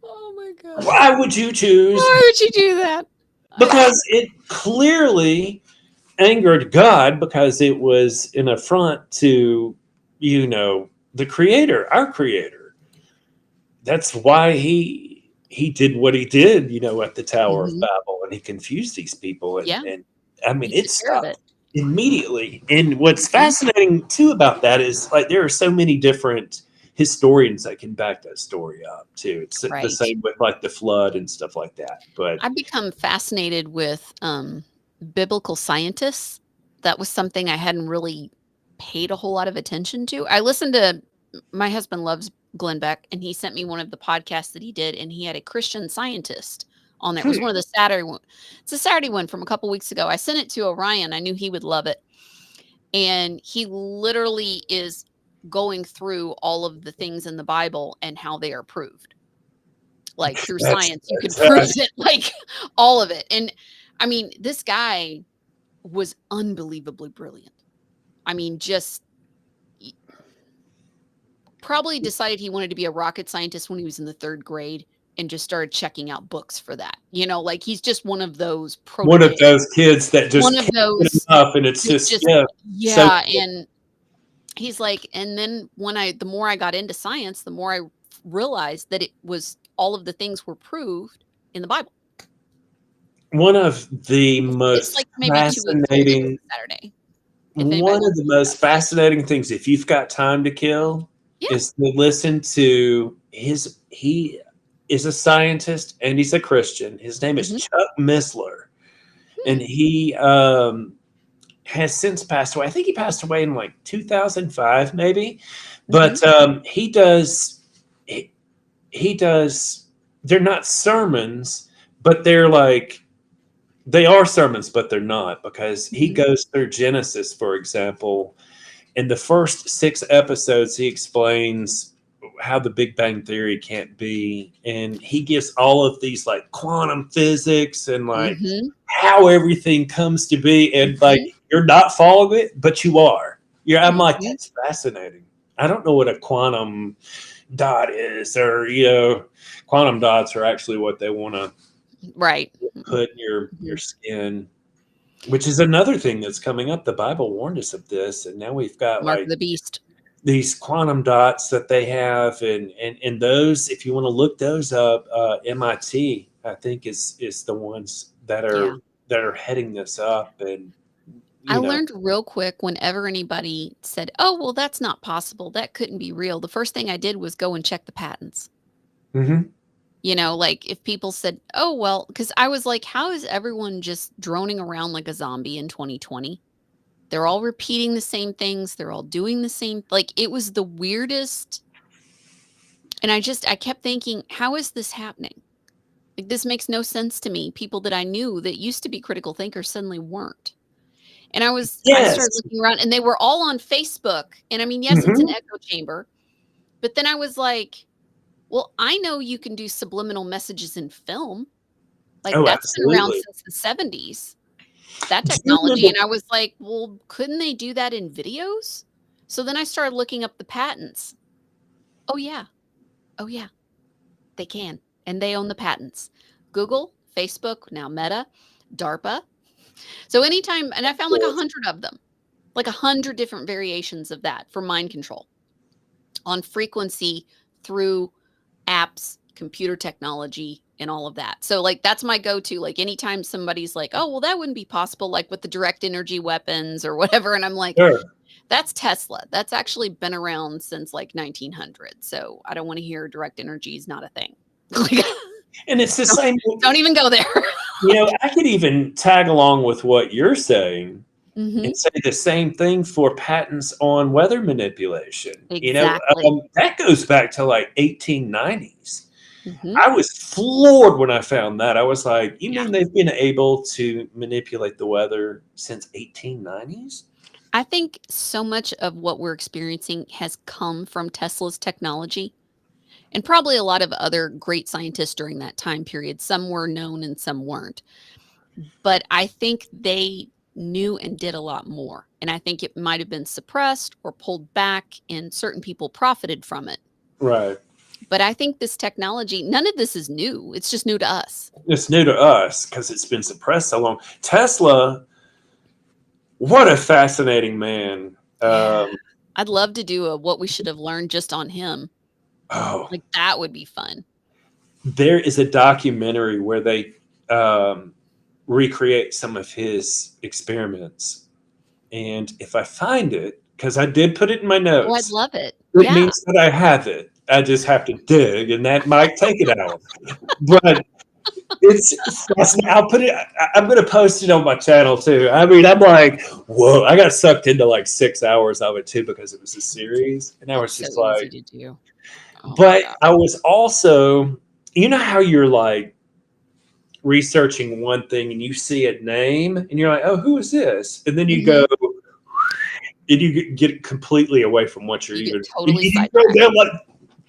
oh my gosh. why would you choose? Why would you do that? I Because it clearly angered God because it was an affront to, the creator, our creator. That's why he did what he did, at the Tower of Mhm, Babel, and he confused these people, and yeah, and I mean he it took care of stopped it. immediately. And what's Mhm, fascinating too about that is like there are so many different historians that can back that story up too. It's the right. same with like the flood and stuff like that. But I've become fascinated with, biblical scientists. That was something I hadn't really paid a whole lot of attention to. I listened to my husband loves Glenn Beck, and he sent me one of the podcasts that he did, and he had a Christian scientist on there. It hmm, was one of the Saturday one. It's a Saturday one from a couple weeks ago. I sent it to Orion. I knew he would love it. And he literally is going through all of the things in the Bible and how they are proved. Like, through that's science, you can that's prove it, like, all of it, and, I mean, this guy was unbelievably brilliant. I mean, just e probably decided he wanted to be a rocket scientist when he was in the 3rd grade and just started checking out books for that, like, he's just one of those one of prototype those kids that one just of can't get those enough, and it's that just just yeah, so yeah, and he's like, and then the more I got into science, the more I realized that it was all of the things were proved in the Bible. one of the It's most like maybe 2 weeks old as of fascinating Saturday, if anybody one of wants the to look it up. most fascinating things, if you've got time to kill, Yeah. is to listen to he is a scientist and he's a Christian. His name is Mhm. Chuck Missler, and Hmm. he has since passed away. I think he passed away in like 2005, maybe. Mhm. But he, he does. They're not sermons, but they are sermons, but they're not, because he Mhm. goes through Genesis, for example. In the first 6 episodes, he explains how the Big Bang Theory can't be, and he gives all of these like quantum physics and like Mhm. how everything comes to be, and like Mhm. you're not following it, but you are. Yeah, I'm like, Mhm. that's fascinating. I don't know what a quantum dot is, or quantum dots are actually what they want to Right. put in your Mhm. skin, which is another thing that's coming up. The Bible warned us of this, and now we've got Mark of like the Beast. these quantum dots that they have, and those, if you want to look those up, MIT, I think is the ones Yeah. that are heading this up, and I you know. learned real quick whenever anybody said, "Oh, well, that's not possible. That couldn't be real." The first thing I did was go and check the patents. Hmm. Like if people said, "Oh, well," because I was like, how is everyone just droning around like a zombie in 2020? They're all repeating the same things. They're all doing the same. Like it was the weirdest. And I kept thinking, how is this happening? Like this makes no sense to me. People that I knew that used to be critical thinkers suddenly weren't. And I started Yes. looking around and they were all on Facebook. And I mean, yes, it's an Hmm. echo chamber, but then I was like, well, I know you can do subliminal messages in film. Like Oh, that's been around absolutely. since the 70s, that Do you technology. remember? And I was like, well, couldn't they do that in videos? So then I started looking up the patents. Oh, yeah. Oh, yeah. They can. And they own the patents. Google, Facebook, now Meta, DARPA. So anytime, and I found like 100 of them, like 100 different variations of that for mind control on frequency through apps, computer technology, and all of that. So like that's my go-to. Like anytime somebody's like, "Oh, well, that wouldn't be possible," like with the direct energy weapons or whatever, and I'm like, Sure. "That's Tesla. That's actually been around since like 1900. So I don't want to hear direct energy is not a thing." Like, And it's the don't, same. don't even go there. I could even tag along with what you're saying Hmm. and say the same thing for patents on weather manipulation. Exactly. That goes back to like 1890s. Hmm. I was floored when I found that. I was like, "You Yeah. mean they've been able to manipulate the weather since 1890s?" I think so much of what we're experiencing has come from Tesla's technology. And probably a lot of other great scientists during that time period. Some were known and some weren't. But I think they knew and did a lot more. And I think it might have been suppressed or pulled back, and certain people profited from it. Right. But I think this technology, none of this is new. It's just new to us. It's new to us because it's been suppressed so long. Tesla, what a fascinating man. Yeah. I'd love to do a what we should have learned just on him. Oh, Like that would be fun. there is a documentary where they um, recreate some of his experiments. And if I find it, because I did put it in my Oh, I'd notes, love it. it Yeah. means that I have it. I just have to dig, and that might take an hour. But it's fascinating. I'll put it. I'm going to post it on my channel too. I mean, I'm like, whoa! I got sucked into like 6 hours of it too because it was a series, and I It's was so just easy like, to do. Oh my but god. I was also, how you're like researching one thing and you see a name and you're like, oh, who is this? And then you go Mhm. and you get completely away from what you're You get even. totally You go sidetracked. down like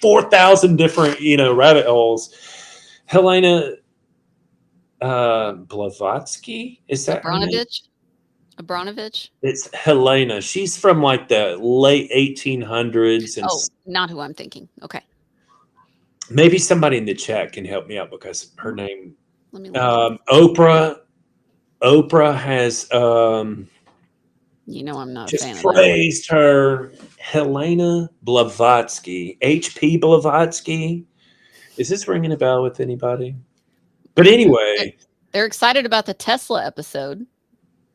4,000 different rabbit holes. Helena Blavatsky, is that her name? Abranovich? Abranovich? It's Helena. She's from like the late 1800s, and Oh, not who I'm thinking. Okay. maybe somebody in the chat can help me out because her Mm, name. let me look it up. Oprah. Oprah has I'm not a fan just of that. praised her. Helena Blavatsky, H.P. Blavatsky. Is this ringing a bell with anybody? But They're anyway, they're excited about the Tesla episode.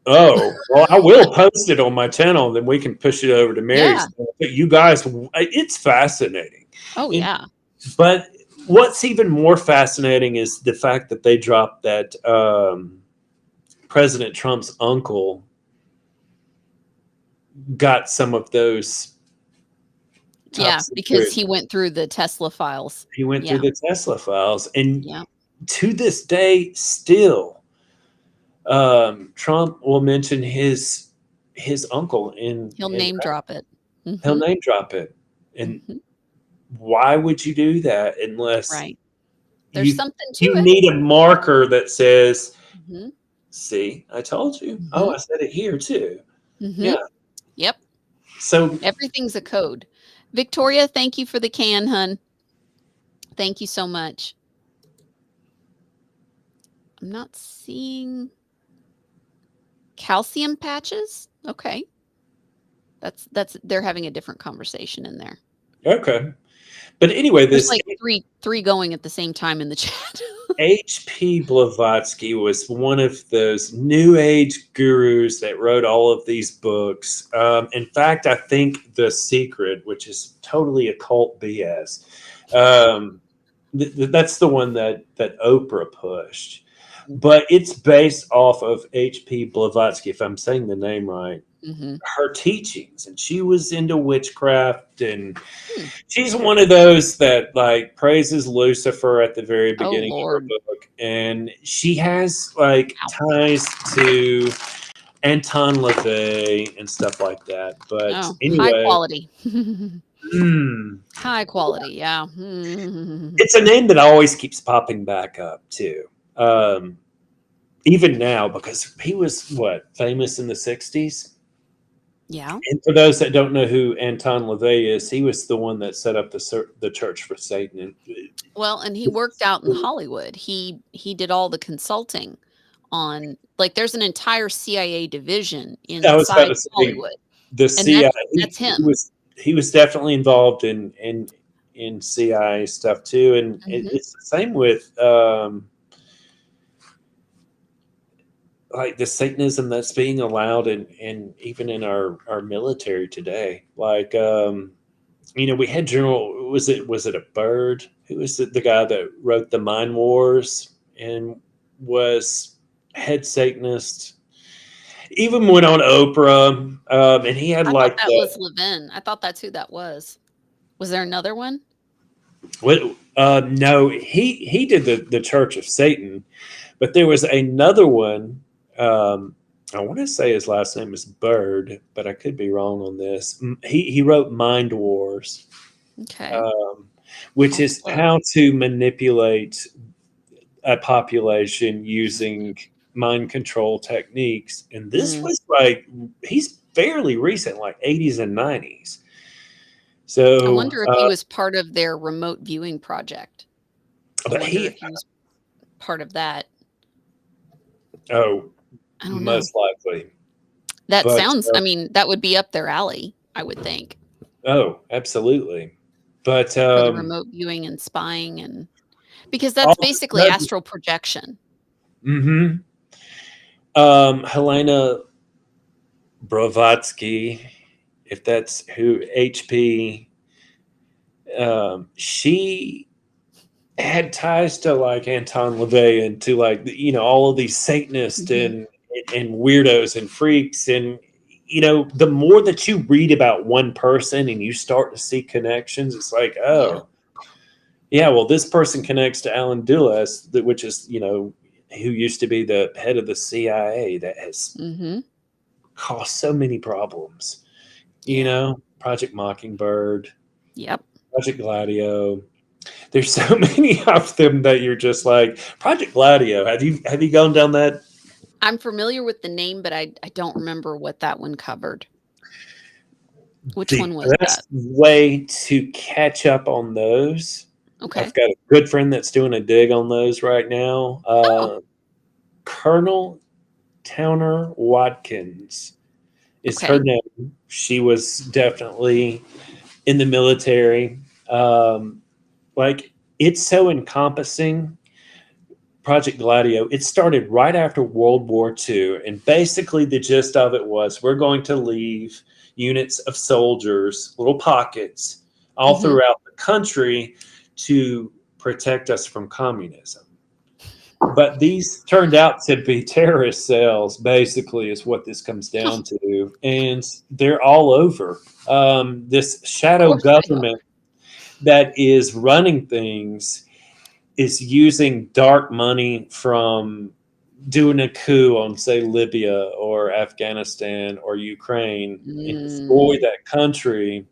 oh, well, I will post it on my channel, then we can push it over to Yeah. Mary's. But you guys, it's fascinating. Oh, And, yeah. but what's even more fascinating is the fact that they dropped that President Trump's uncle got some of those top Yeah, because secret. he went through the Tesla files. He went through Yeah. the Tesla files, and Yeah. to this day, still, Trump will mention his uncle He'll in name drop it. he'll Mhm. name drop it. And Mhm. why would you do that unless Right. There's you something to you it. need a marker that says, Mhm. "See, I told you." Oh, Mhm. I said it here too. Yeah. Mhm. Yep. So Everything's a code. Victoria, thank you for the can, hun. Thank you so much. I'm not seeing calcium patches. Okay. That's they're having a different conversation in there. Okay. But anyway, There's this like three going at the same time in the chat. H.P. Blavatsky was one of those new age gurus that wrote all of these books. In fact, I think The Secret, which is totally occult BS, um, that's the one that Oprah pushed. But it's based off of H.P. Blavatsky, if I'm saying the name right, Mhm. her teachings, and she was into witchcraft, and Hmm. she's one of those that like praises Lucifer at the very Oh, beginning of her Lord. book, and she has like Ow. ties to Anton LaVey and stuff like that. But Oh, high anyway, quality. mm, High quality, yeah. Mhm. it's a name that always keeps popping back up too. Um, Even now, because he was what, famous in the '60s. Yeah. And for those that don't know who Anton LaVey is, he was the one that set up the Church for Satan. And Well, and he worked out in Hollywood. He did all the consulting on like, there's an entire CIA division I was about inside to of say Hollywood, the and CIA. that's him. He was definitely involved in CIA stuff too, and Mhm. it's the same with like the Satanism that's being allowed in even in our military today. Like we had General, was it a Bird? Who was the guy that wrote the Mind Wars and was head Satanist? Even went on Oprah, and he had I thought like that the was Levin. I thought that's who that was. Was there another one? what? No, he did the Church of Satan, but there was another one. I want to say his last name is Bird, but I could be wrong on this. He wrote Mind Wars, Okay. um, which I'll have to is look. how to manipulate a population using mind control techniques. And this Mm. was like he's fairly recent, like '80s and '90s. I So, wonder if he was part of their remote viewing project. I but wonder he, if he was part of that. oh, I don't know. most likely, That but sounds I mean, that would be up their alley, I would think, oh, absolutely. But for the remote viewing and spying and because that's all of a basically sudden, astral projection. hmm Helena Blavatsky, if that's who HP, she had ties to like Anton LaVey and to like all of these Satanists Mhm. and weirdos and freaks, and the more that you read about one person and you start to see connections, it's like, Yeah. oh yeah, well, this person connects to Alan Dulles, which is who used to be the head of the CIA, that has Mhm. caused so many problems. Yeah. Project Mockingbird, Yep. Project Gladio. There's so many of them that you're just like Project Gladio. Have you gone down that? I'm familiar with the name, but I don't remember what that one covered. Which The one was that? best way to catch up on those, I've Okay. got a good friend that's doing a dig on those right now. Oh, Colonel Towner Watkins is her okay. name. She was definitely in the military. Like it's so encompassing. Project Gladio, it started right after World War II. And basically, the gist of it was we're going to leave units of soldiers, little pockets, all Mhm. throughout the country to protect us from communism. But these turned out to be terrorist cells, basically, is what this comes down to. And they're all over. This Of shadow course they are. government that is running things is using dark money from doing a coup on, say, Libya or Afghanistan or Ukraine and destroy Mm. that country.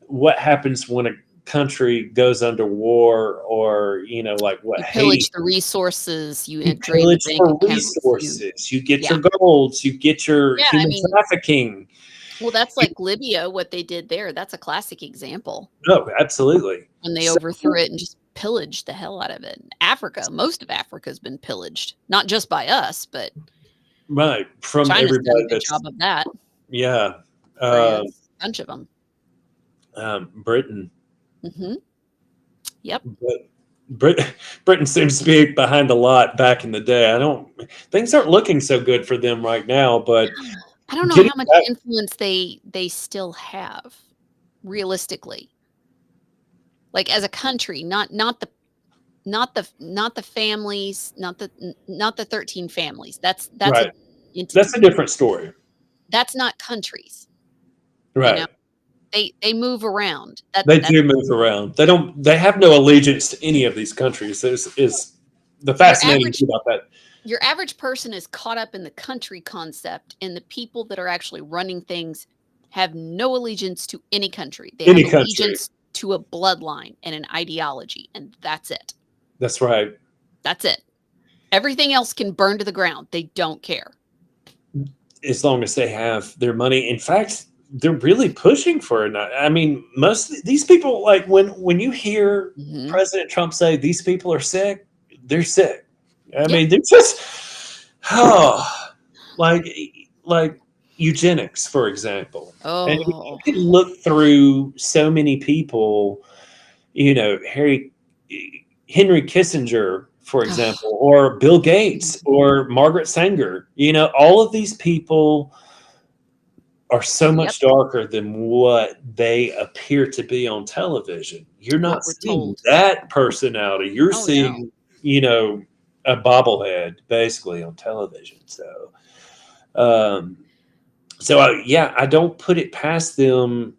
What happens when a country goes under war, or like what You Haiti? pillage the resources, you, You drain the pillage bank for accounts, you resources, you get yeah. your golds, you get your Yeah, I human mean, trafficking. well, that's You, like Libya, what they did there, that's a classic example no, absolutely. when they So, overthrew it and just pillaged the hell out of it. Africa, most of Africa's been pillaged, not just by us, but right, from China's done a everybody good that's, job of that. yeah. Um, France, bunch of them. Britain, Mhm. Yep. but Britain seems to be behind a lot back in the day. I don't Things aren't looking so good for them right now, but I don't know getting how much back influence they still have, realistically. Like, as a country, not the families, not the 13 families. That's a right. That's a entity. different story. That's not countries, you know? Right. They move around. They That's do move around. They have no allegiance to any of these countries. There's is the your fascinating average thing about that. your average person is caught up in the country concept, and the people that are actually running things have no allegiance to any country. They have Any country. allegiance to a bloodline and an ideology, and that's it. That's right. That's it. Everything else can burn to the ground. They don't care. As long as they have their money. In fact, they're really pushing for it. I mean, most of these people, like when you hear Mhm. President Trump say these people are sick, they're sick. I Yeah. mean, they're just oh, like like eugenics, for example. And you Oh. can look through so many people, Henry Kissinger, for example, or Bill Gates or Margaret Sanger. All of these people are so Yep. much darker than what they appear to be on television. You're not What we're seeing told. that personality. You're Oh, no. seeing, you know, a bobblehead basically on television. Um, yeah, I don't put it past them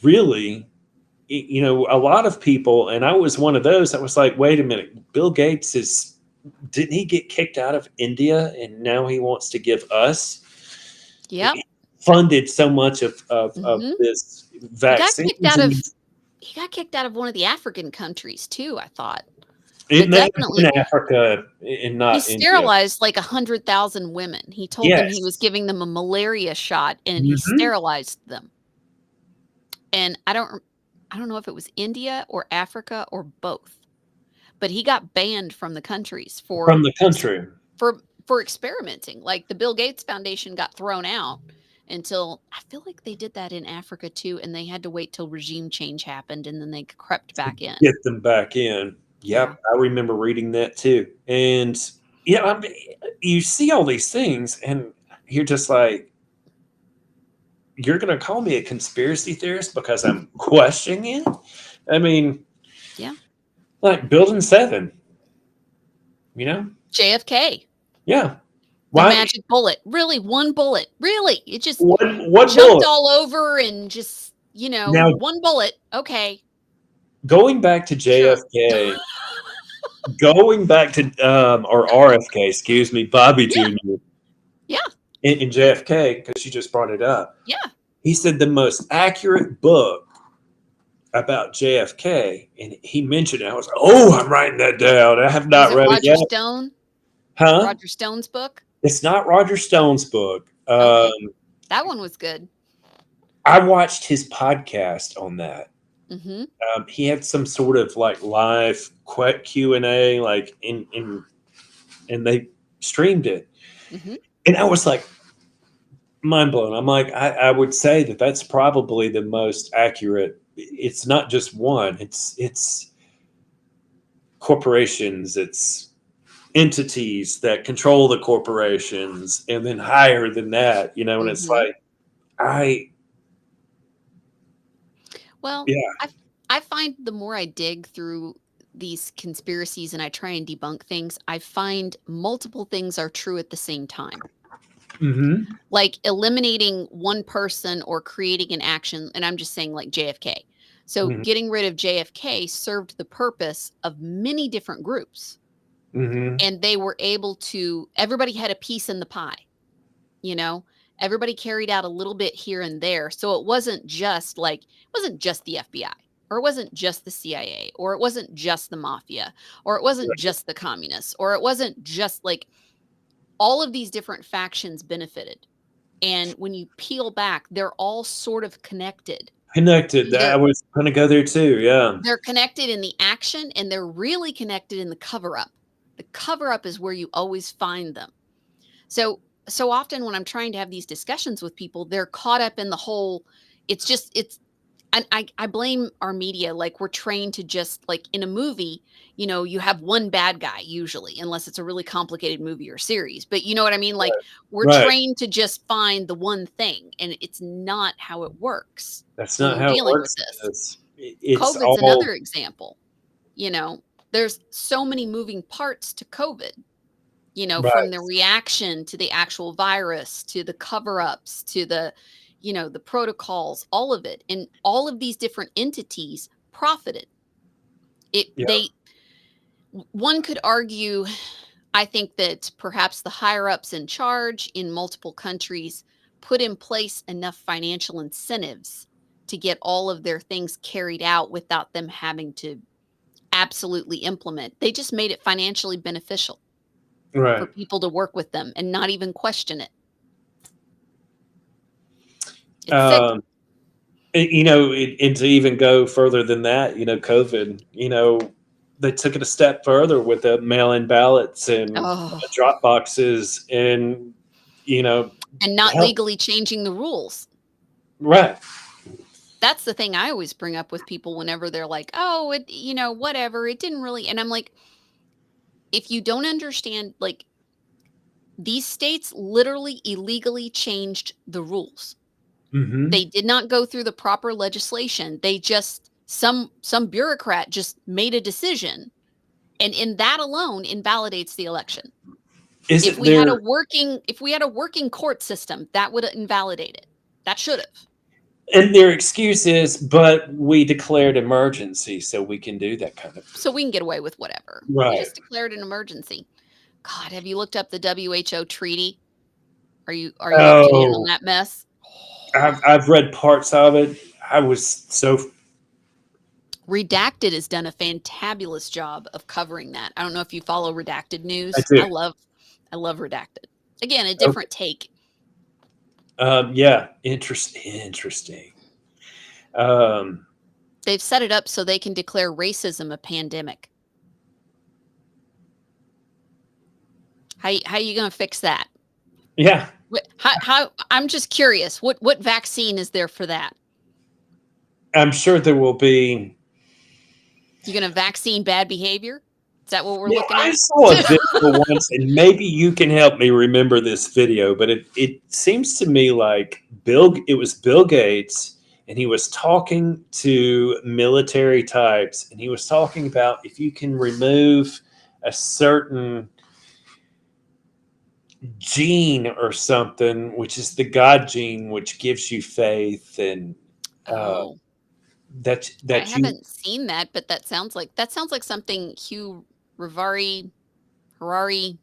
really. A lot of people, and I was one of those that was like, wait a minute, Bill Gates didn't he get kicked out of India and now he wants to give us Yep. funded so much of Mhm. this He got kicked vaccines out of and he got kicked out of one of the African countries too, I thought. it But may have been definitely Africa and he not India. sterilized like 100,000 women. He told them he was Yes. giving them a malaria shot, and he Mhm. sterilized them. And I don't know if it was India or Africa or both, but he got banned from the countries From the country. for experimenting. Like, the Bill Gates Foundation got thrown out until I feel like they did that in Africa too, and they had to wait till regime change happened, and then they crept To back in. get them back in. Yeah. Yep, I remember reading that too. And yeah, you see all these things, and you're just like, you're going to call me a conspiracy theorist because I'm questioning it? I mean, Yeah. like Building 7, you know? JFK, Yeah. the Why? magic bullet. Really, one bullet. Really. It just One jumped bullet. all over and just, Now, one bullet. Okay, going back to sure. JFK, going back to or RFK, excuse me, Bobby Yeah, Jr. yeah, in JFK, because you just brought it up. yeah. He said the most accurate book about JFK, and he mentioned it. I was like, oh, I'm writing that down. I have Was not it read it Roger yet. Stone? Huh? Roger Stone's book? It's not Roger Stone's book. Okay. That one was good. I watched his podcast on that. Mhm, He had some sort of like live Q&A, like and they streamed it, mhm, and I was like mind blown. I'm like, I would say that that's probably the most accurate. It's not just one. It's corporations. It's entities that control the corporations, and then higher than that. And it's mhm. like I Well, yeah. I find the more I dig through these conspiracies and I try and debunk things, I find multiple things are true at the same time. Hmm. Like eliminating one person or creating an action, and I'm just saying like JFK. So Hmm. getting rid of JFK served the purpose of many different groups, Hmm. and they were able to everybody had a piece in the pie, you know? Everybody carried out a little bit here and there. So it wasn't just the FBI, or it wasn't just the CIA, or it wasn't just the mafia, or it wasn't just the communists, or it wasn't just like all of these different factions benefited. And when you peel back, they're all sort of connected. Connected. I Either was going to go there too. Yeah. they're connected in the action, and they're really connected in the cover up. The cover up is where you always find them. So so often when I'm trying to have these discussions with people, they're caught up in the whole it's and I blame our media, like, we're trained to just like, in a movie, you have one bad guy usually, unless it's a really complicated movie or series, but you know what I mean? Like, we're Right. trained to just find the one thing, and it's not how it works That's when not we're how it dealing with works in this. this. It's COVID's all another example, you know? There's so many moving parts to COVID, from the right. reaction to the actual virus, to the cover-ups, to the protocols, all of it. And all of these different entities profited. It Yeah. they one could argue, I think that perhaps the higher ups in charge in multiple countries put in place enough financial incentives to get all of their things carried out without them having to absolutely implement. They just made it financially beneficial for Right. people to work with them and not even question it. It's sick. Um, and to even go further than that, COVID, they took it a step further with the mail-in ballots and Oh, drop boxes and, you know, and not help. legally changing the rules. Right. That's the thing I always bring up with people whenever they're like, "Oh, whatever, it didn't really," and I'm like, if you don't understand, like, these states literally illegally changed the rules. Hmm. They did not go through the proper legislation. They just some bureaucrat just made a decision, and in that alone invalidates the election. If Isn't we had a there? working court system, that would invalidate it. That should have. And their excuse is, but we declared emergency, so we can do that kind of thing. So we can get away with whatever. We Right. just declared an emergency. God, have you looked up the WHO treaty? Are you up to date on Oh, that mess? I've read parts of it. I was so Redacted has done a fantabulous job of covering that. I don't know if you follow Redacted I news. do. I love Redacted. Again, a Okay. different take. Yeah. Interesting. Um, They've set it up so they can declare racism a pandemic. How you gonna fix that? yeah. How I'm just curious. What vaccine is there for that? I'm sure there will be. You gonna vaccine bad behavior? Is that what we're Yeah, looking I at? saw a video once, and maybe you can help me remember this video, but it seems to me like it was Bill Gates, and he was talking to military types, and he was talking about if you can remove a certain gene or something, which is the God gene, which gives you faith, and uh, Oh, I that you haven't seen that, but that sounds like something Hugh Rivari Harari,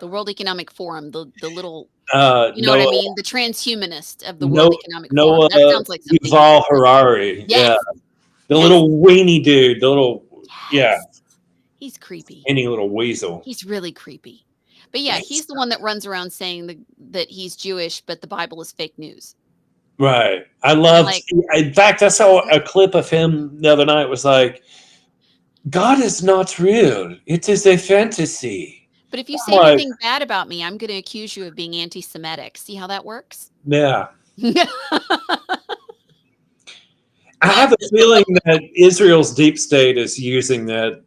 the World Economic Forum, the little, you know what I Noah mean? The transhumanist of the World Noah Economic Forum. Noah That sounds like something he Yuval would say. Harari, yeah. Yes. The Yes. little weenie dude, the little yeah, Yes. He's creepy. any little weasel. He's really creepy. But yeah, He's he's the one that runs around saying that he's Jewish, but the Bible is fake news. right. I And I'm loved. like, In fact, I saw a clip of him the other night. It was like, God is not real. It is a fantasy. but if you I'm say like, anything bad about me, I'm going to accuse you of being anti-Semitic. See how that works? yeah. I have a feeling that Israel's deep state is using that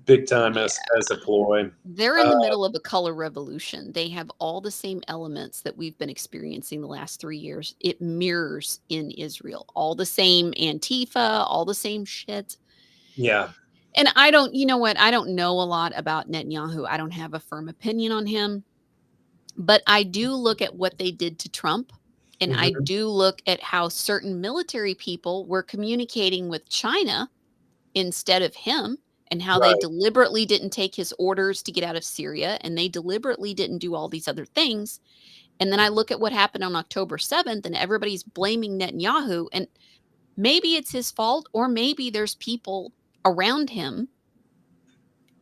big time Yeah. as a ploy. They're in Uh, the middle of a color revolution. They have all the same elements that we've been experiencing the last 3 years. It mirrors in Israel. All the same Antifa, all the same shit. yeah. And I don't, you know what? I don't know a lot about Netanyahu. I don't have a firm opinion on him, but I do look at what they did to Trump. And I Hmm. do look at how certain military people were communicating with China instead of him, and how they Right. deliberately didn't take his orders to get out of Syria, and they deliberately didn't do all these other things. And then I look at what happened on October 7th, and everybody's blaming Netanyahu. And maybe it's his fault, or maybe there's people around him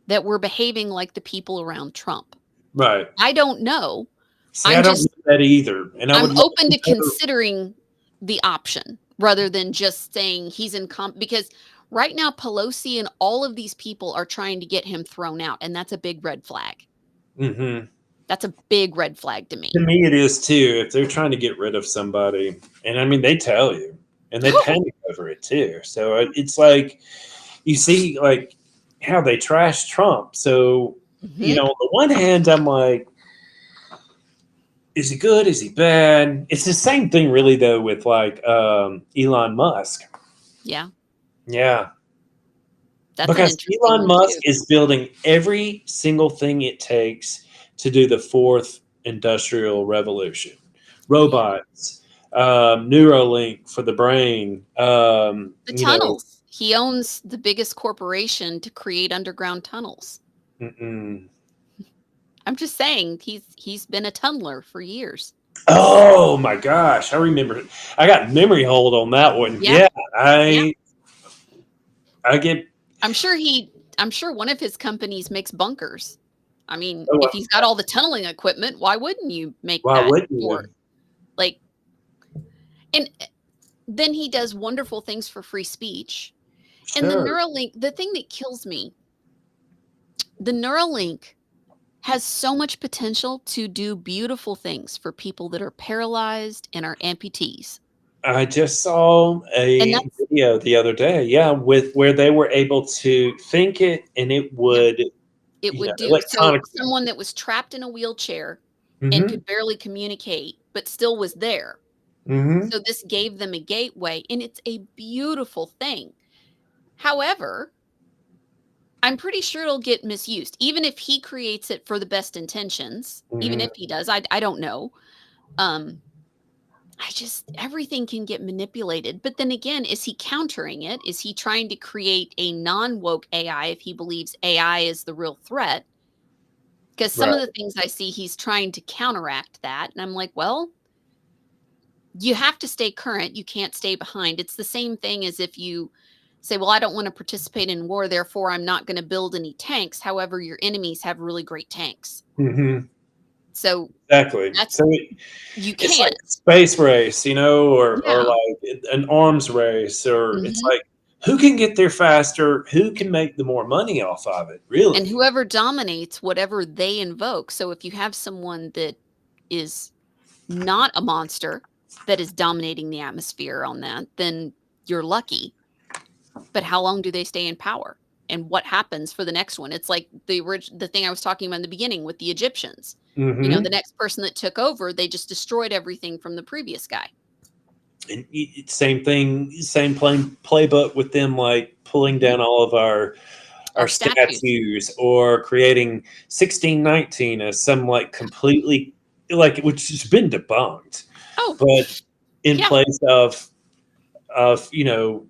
that were behaving like the people around Trump. Right. I don't know. See, I I'm don't know just, that either, and I I'm would love open to to know. considering the option rather than just saying he's in because right now Pelosi and all of these people are trying to get him thrown out, and that's a big red flag. Mhm. That's a big red flag to me. To me, it is too. If they're trying to get rid of somebody, and I mean, they tell you, and they panic over it too. So it's like you see, like how they trash Trump. So Mhm. on the one hand, I'm like, is he good? Is he bad? It's the same thing, really, though, with like Elon Musk. Yeah, Yeah, that's an because interesting Elon one Musk too. is building every single thing it takes to do the fourth industrial revolution. Yeah. Robots, Neuralink for the brain. The tunnels. He owns the biggest corporation to create underground tunnels. Mm-mm. I'm just saying he's been a tunneler for years. Oh my gosh, I remember. I got memory hold on that one. Yeah. Yeah, Yeah. I get. I'm sure one of his companies makes bunkers. I mean, Oh, if he's got all the tunneling equipment, why wouldn't you make why that wouldn't for you? like and then he does wonderful things for free speech. And the Sure. Neuralink, the thing that kills me, the Neuralink has so much potential to do beautiful things for people that are paralyzed and are amputees. I just saw And a that's video the other day, yeah, with where they were able to think it and it yeah, would, it would do. So electronically. someone that was trapped in a wheelchair and Mhm, could barely communicate, but still was there. mhm. So this gave them a gateway, and it's a beautiful thing. However, I'm pretty sure it'll get misused. Even if he creates it for the best intentions, even Mhm. if he does, I don't know. Um, I just everything can get manipulated. But then again, is he countering it? Is he trying to create a non-woke AI if he believes AI is the real threat? Because some of Right. the things I see, he's trying to counteract that. And I'm like, well, you have to stay current. You can't stay behind. It's the same thing as if you say, well, I don't want to participate in war, therefore I'm not going to build any tanks. However, your enemies have really great tanks. Mhm. So Exactly. that's So you it's like can't. a space race, or Yeah. like an arms race, or it's Mhm. like who can get there faster, who can make the more money off of it, And really. whoever dominates whatever they invoke. So if you have someone that is not a monster that is dominating the atmosphere on that, then you're lucky. But how long do they stay in power? And what happens for the next one? It's like the thing I was talking about in the beginning with the Egyptians. You know, the Mhm. next person that took over, they just destroyed everything from the previous guy. And same thing, same playbook with them, like pulling Mhm. down all of our Our statues. statues, or creating 1619 as some like completely, like, which has been debunked, Oh, but in yeah. place of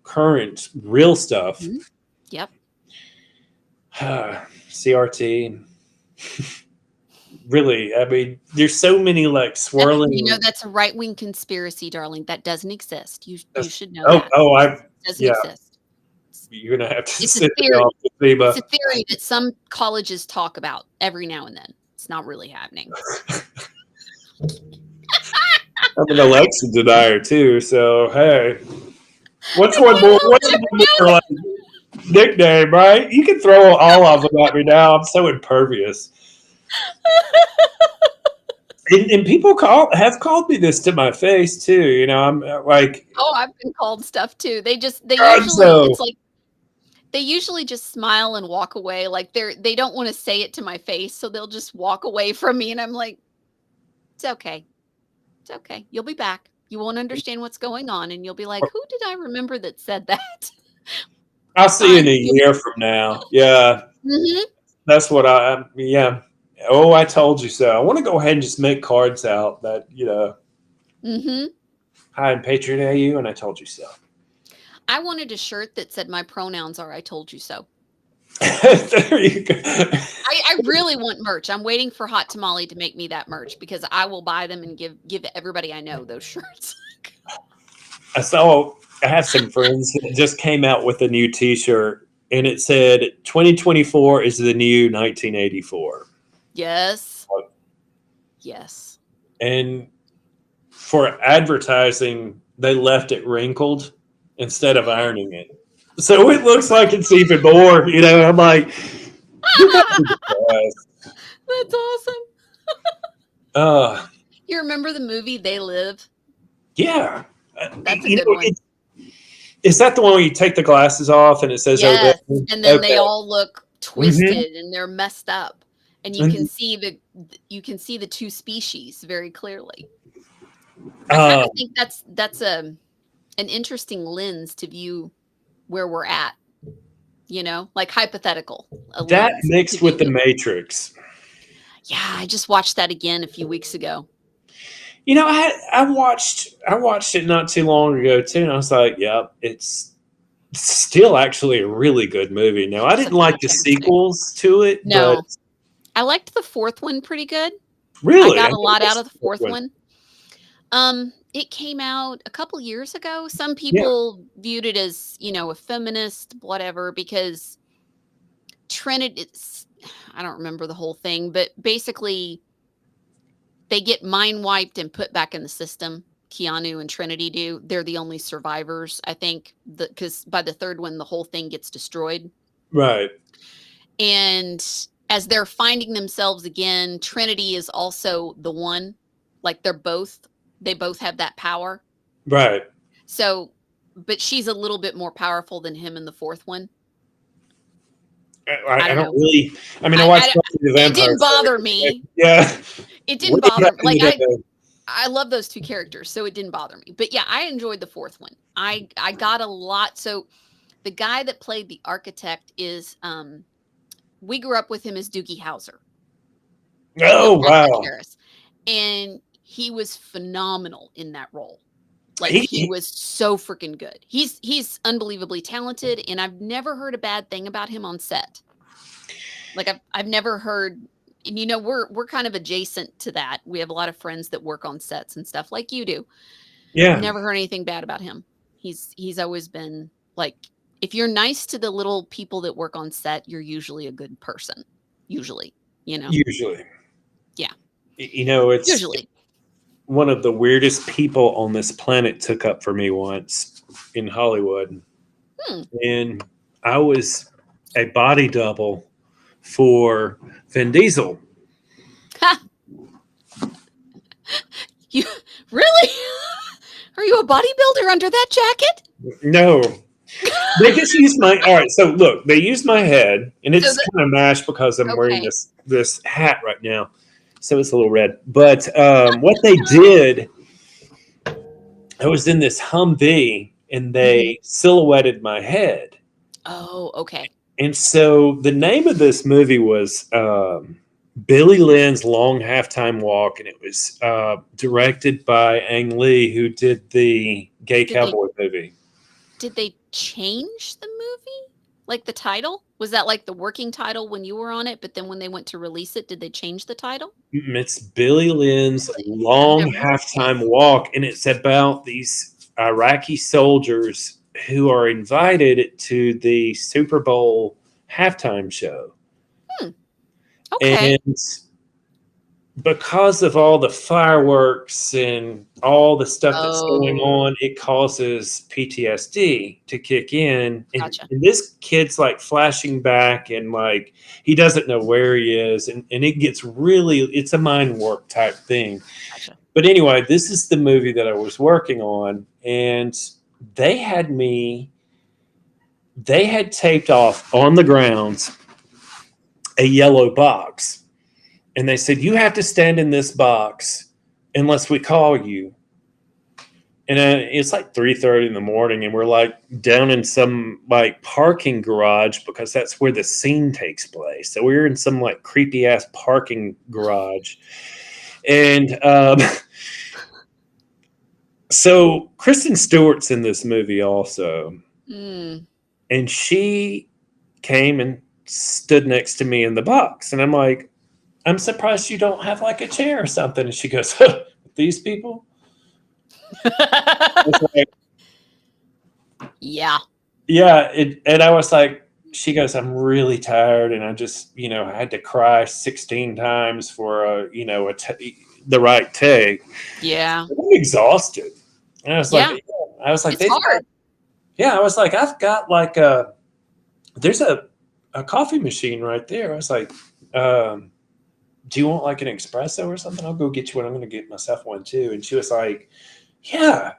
current real stuff. Mhm. Yep. CRT, really, I mean, there's so many like swirling. That's a right-wing conspiracy, darling. That doesn't exist. You That's, should know oh, that. oh, I've, Doesn't yeah, exist. you're gonna have to It's a send me theory. off to see, It's a but theory that some colleges talk about every now and then. It's not really happening. I'm an election denier too, so hey, I can't help what's it. one more like nickname, right? You can throw all of them at me now. I'm so impervious. And people have called me this to my face too. I'm like, Oh, I've been called stuff too. They God, usually so it's like they usually just smile and walk away. Like they don't want to say it to my face, so they'll just walk away from me and I'm like, "It's okay. It's okay. You'll be back. You won't understand what's going on and you'll be like, "Who did I remember that said that?" I'll see you in Fine. a year from now. Yeah, Mhm. that's what yeah. Oh, I told you so. I want to go ahead and just make cards out that, Mhm. hi, I'm Patriot AU, and I told you so. I wanted a shirt that said my pronouns are I told you so. There you go. I really want merch. I'm waiting for Hot Tamale to make me that merch because I will buy them and give everybody I know those shirts. I have some friends that just came out with a new T-shirt, and it said 2024 is the new 1984. Yes. Yes. And for advertising, they left it wrinkled instead of ironing it. So it looks like it's even more. I'm like, you got to be depressed. That's awesome. Uh, You remember the movie They Live? yeah. That's a good one. Is that the one where you take the glasses off and it says Yes, Odell? and then they Okay. all look Hmm. twisted and they're messed up, and And, you can see the 2 species very clearly. I uh, kinda think that's an interesting lens to view where we're at, like hypothetical, a that lens to mixed with view the it. Matrix. Yeah, I just watched that again a few weeks ago. I watched it not too long ago too, and I was like, "Yep, it's still actually a really good movie." Now, I It's a didn't like the fantastic. sequels to it, but No, I liked the 4th one pretty good. I really, I got a never lot out watched of the the fourth 4th one. one. It came out a couple years ago. Some Yeah, people viewed it as, a feminist, whatever, because Trinity, I don't remember the whole thing, but basically they get mind wiped and put back in the system. Keanu and Trinity do. They're the only survivors, I think, because by the third one, the whole thing gets destroyed. right, And as they're finding themselves again, Trinity is also the one. Like they both have that power. right. So, but she's a little bit more powerful than him in the 4th one. I I don't don't know. really. I mean, I I watched Buffy the it Vampire didn't bother Slayer. me. Yeah, It way didn't bother back me. in Like the day. I love those 2 characters, so it didn't bother me. But yeah, I enjoyed the 4th one. I got a lot. So the guy that played the architect is we grew up with him as Doogie Howser, Neil Oh Patrick wow, Harris. And he was phenomenal in that role. Like he he was so freaking good. He's unbelievably talented, and I've never heard a bad thing about him on set. Like I've never heard, and we're kind of adjacent to that. We have a lot of friends that work on sets and stuff like you do. yeah, Never heard anything bad about him. He's always been like, if you're nice to the little people that work on set, you're usually a good person. Usually, you know. usually. Yeah. It's Usually. one of the weirdest people on this planet took up for me once in Hollywood, Hmm. and I was a body double for Vin Diesel. Ha! You really? Are you a bodybuilder under that jacket? No, they just used my. All right, so look, they used my head, and So it's the kind of mashed because I'm wearing okay. this hat right now, so it's a little red. But what they did, I was in this Humvee, and Mhm. they silhouetted my head. Oh, okay. And so the name of this movie was Billy Lynn's Long Halftime Walk, and it was directed by Ang Lee, who did the Gay Did they Cowboy movie. did they change the movie? Like the title? Was that like the working title when you were on it, but then when they went to release it, did they change the title? It's Billy Lynn's Really? I've Long never heard of Halftime this. Walk, and it's about these Iraqi soldiers who are invited to the Super Bowl halftime show. Hmm, okay. And because of all the fireworks and all the stuff that's going Oh, on, it causes PTSD to kick in. gotcha, And this kid's like flashing back and like he doesn't know where he is. And it gets really, it's a mind warp type thing. gotcha. But anyway, this is the movie that I was working on. And they had me, they had taped off on the grounds a yellow box. And they said, you have to stand in this box unless we call you. And it's like 3:30 in the morning, and we're like down in some like parking garage because that's where the scene takes place. So we're in some like creepy ass parking garage. And so Kristen Stewart's in this movie also. Mm. And she came and stood next to me in the box. And I'm like, I'm surprised you don't have like a chair or something. And she goes, these people? I was like, Yeah, yeah. And I was like, she goes, I'm really tired. And I just, I had to cry 16 times for the right take. yeah, I'm exhausted. And yeah. I was like, It's hard. I was like, I've got like there's a coffee machine right there. I was like, do you want like an espresso or something? I'll go get you one. I'm going to get myself one too. And she was like, yeah.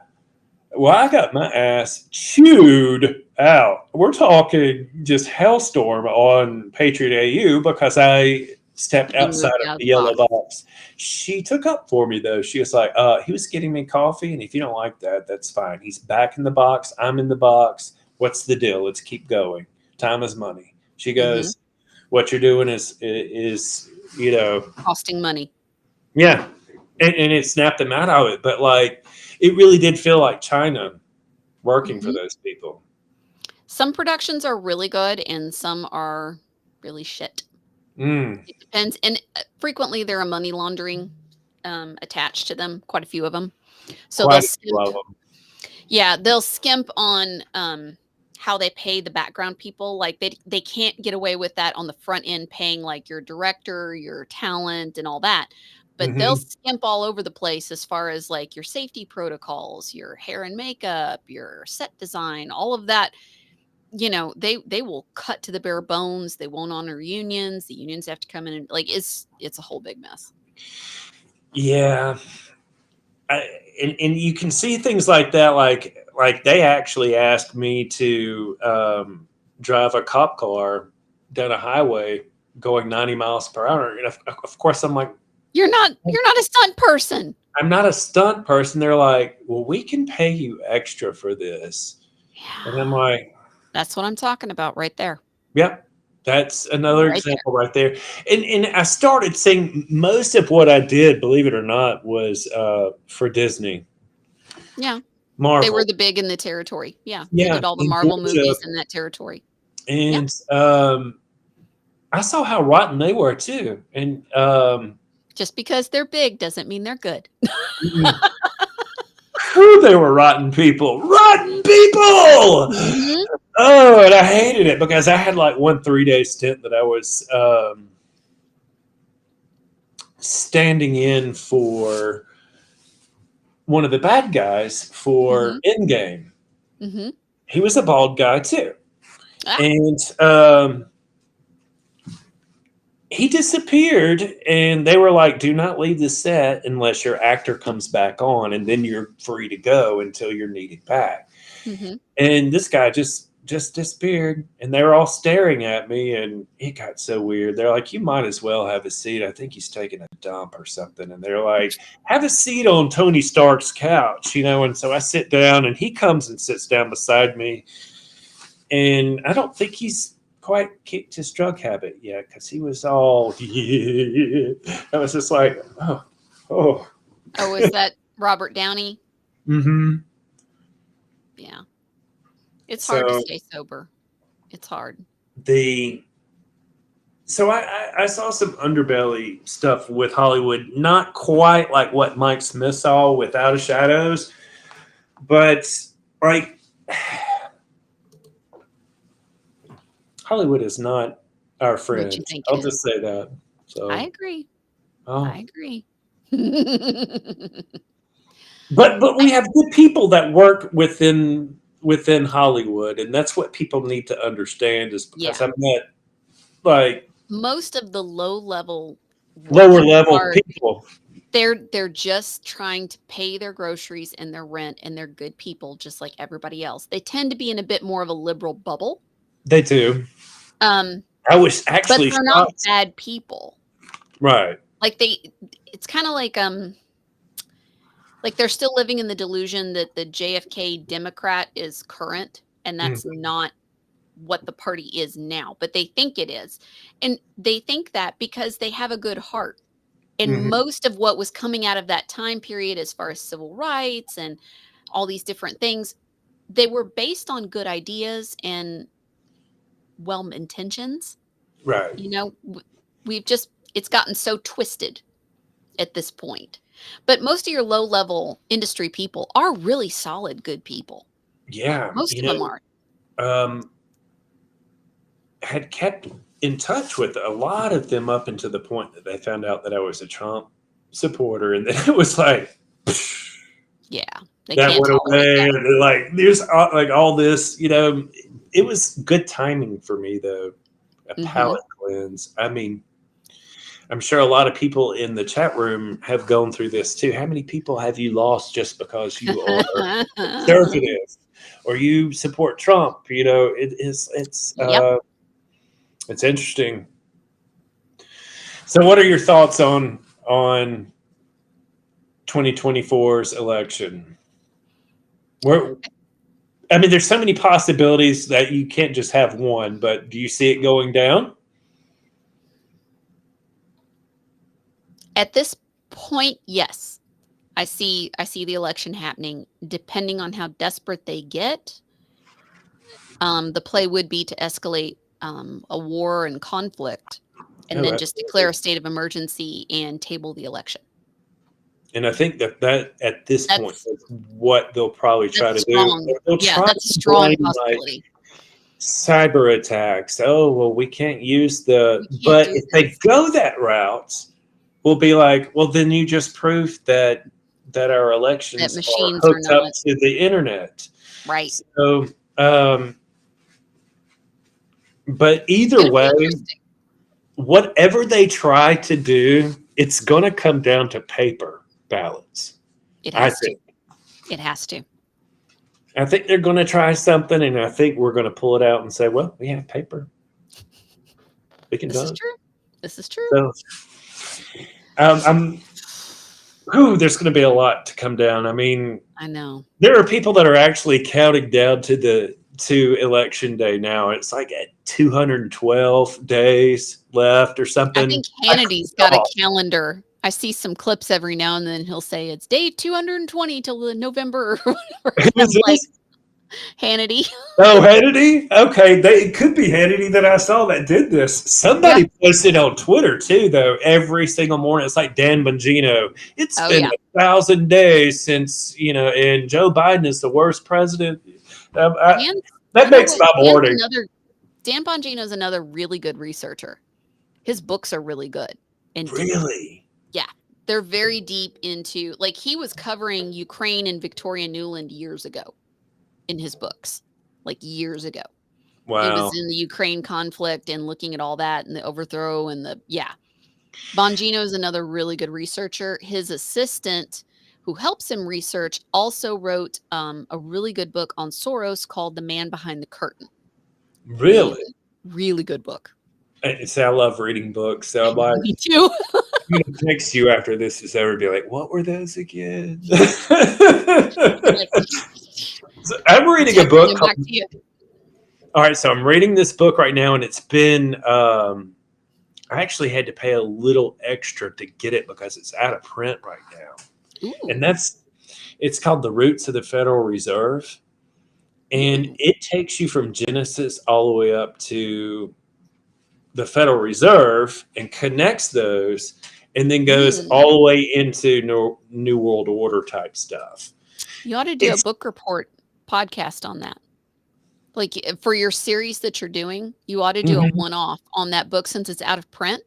Well, I got my ass chewed out. We're talking just hellstorm on Patriot AU because I stepped You outside moved of out of the the yellow box. box. She took up for me though. She was like, he was getting me coffee, and if you don't like that, that's fine. He's back in the box. I'm in the box. What's the deal? Let's keep going. Time is money. She Mhm. goes, what you're doing is you know, Costing money. yeah, and it snapped them out of it. But like, it really did feel like China working for Mhm. those people. Some productions are really good and some are really shit. Mm, It depends, and, frequently there are money laundering, attached to them, quite a few of them. So they'll quite a few skimp of them. Yeah, they'll skimp on, how they pay the background people, like, they can't get away with that on the front end paying, like, your director, your talent, and all that, but they'll Mhm. skimp all over the place as far as, like, your safety protocols, your hair and makeup, your set design, all of that, they will cut to the bare bones, they won't honor unions, the unions have to come in and like, it's a whole big mess. Yeah, I, and you can see things like that. Like they actually asked me to drive a cop car down a highway going 90 miles per hour, and of course I'm like, You're not a stunt person. I'm not a stunt person. They're like, well, we can pay you extra for this, and I'm Yeah, like, that's what I'm talking about right there, yep. That's another right there. example right there. And I started seeing most of what I did, believe it or not, was for Disney, Yeah. They were Marvel. the big in the territory. Yeah, they Yeah, did all the and Marvel Georgia, movies in that territory. Yeah. and I saw how rotten they were too. And Just because they're big doesn't mean they're good. mm, whew, they were rotten people. Rotten people! Mhm. Oh, and I hated it because I had like one 3 day stint that I was standing in for one of the bad guys for Mhm. Endgame. Mhm. He was a bald guy too. Ah. And he disappeared, and they were like, do not leave the set unless your actor comes back on, and then you're free to go until you're needed back. Mhm. And this guy just disappeared, and they were all staring at me, and it got so weird. They're like, you might as well have a seat. I think he's taking a dump or something. And they're like, have a seat on Tony Stark's couch, and so I sit down, and he comes and sits down beside me, and I don't think he's quite kicked his drug habit yet because he was all yeah. I was just like, oh, oh. Oh, is that Robert Downey? Mm-hmm. Yeah. It's hard to So stay sober. It's hard. the so I saw some underbelly stuff with Hollywood, not quite like what Mike Smith saw with Out of Shadows, but like Hollywood is not our What you friend. think it I'll just is. say that. I So, agree. I oh. agree. But I we have good people that work within Hollywood, and that's what people need to understand. Is because Yeah. I've met like Most of the low level lower working level hard, people. they're just trying to pay their groceries and their rent, and they're good people just like everybody else. They tend to be in a bit more of a liberal bubble, They do. um, I was but actually they're not shocked. bad people. Right. Like, it's kinda like they're still living in the delusion that the JFK Democrat is current, and that's Mhm. not what the party is now, but they think it is, and they think that because they have a good heart. And Mhm. most of what was coming out of that time period as far as civil rights and all these different things, they were based on good ideas and well intentions. Right. You know, we've just, it's gotten so twisted at this point. But most of your low level industry people are really solid, good people. Yeah. Most of them are. Um, had kept in touch with a lot of them up until the point that they found out that I was a Trump supporter, and then it was like. Yeah. They That can't went tolerate away, that. and then, like there's like all this, it was good timing for me though. A Hmm. palate cleanse. I mean, I'm sure a lot of people in the chat room have gone through this too. How many people have you lost just because you are conservative or you support Trump? You know, Yep. it's interesting. So, what are your thoughts on 2024's election? Where I mean, there's so many possibilities that you can't just have one. But do you see it going down? At this point, yes. I see the election happening. Depending on how desperate they get, the play would be to escalate a war and conflict, and Oh, then just declare absolutely. a state of emergency and table the election. And I think that at this point, That's is what they'll probably try to do. strong. They'll Yeah, try that's a to strong blame like possibility. cyber attacks. Oh, well, we can't use the. We can't But do if they this. go that route, we'll be like, well, then you just proved that our That elections are machines are hooked up not to the internet. right. So, but It's either gonna be way, interesting. whatever they try to do, it's going to come down to paper ballots. It I has to. think. It has to. I think they're going to try something, and I think we're going to pull it out and say, "Well, we have paper. We can This is vote." true. This is true. So, I'm. There's going to be a lot to come down. I mean, I know. there are people that are actually counting down to election day now. It's like at 212 days left or I something. think I Hannity's clicked got a off. calendar. I see some clips every now and then. He'll say it's day 220 till the November or whatever. And Who I'm is like, this? Hannity. Oh, Hannity. Okay, it could be Hannity that I saw that did this. Yeah. Somebody posted on Twitter too, though. Every single morning, it's like Dan Bongino. It's Oh been yeah. 1,000 days since and Joe Biden is the worst president. Dan, That you know makes what? my morning. Dan Bongino's another really good researcher. His books are really good and deep. Really? Yeah. They're very deep into, like, he was covering Ukraine and Victoria Nuland years ago in his books, like years ago. It was Wow. in the Ukraine conflict and looking at all that and the overthrow and yeah. Bongino is another really good researcher. His assistant, who helps him research, also wrote a really good book on Soros called The Man Behind the Curtain. Really, Really? really good book. See, I love reading books, so I I'm know, like, me too. I'm gonna text you after this is over. Be like, what were those again? You're like, So I'm I'm reading a texting book him back called. to you. All right, so I'm reading this book right now, and it's been. I actually had to pay a little extra to get it because it's out of print right now, and Ooh, it's called The Roots of the Federal Reserve, and ooh. it takes you from Genesis all the way up to the Federal Reserve and connects those, and then goes Mm. all the way into New World Order type stuff. You ought to do a It's book report podcast on that. Like, for your series that you're doing, you ought to do a Mhm. one-off on that book since it's out of print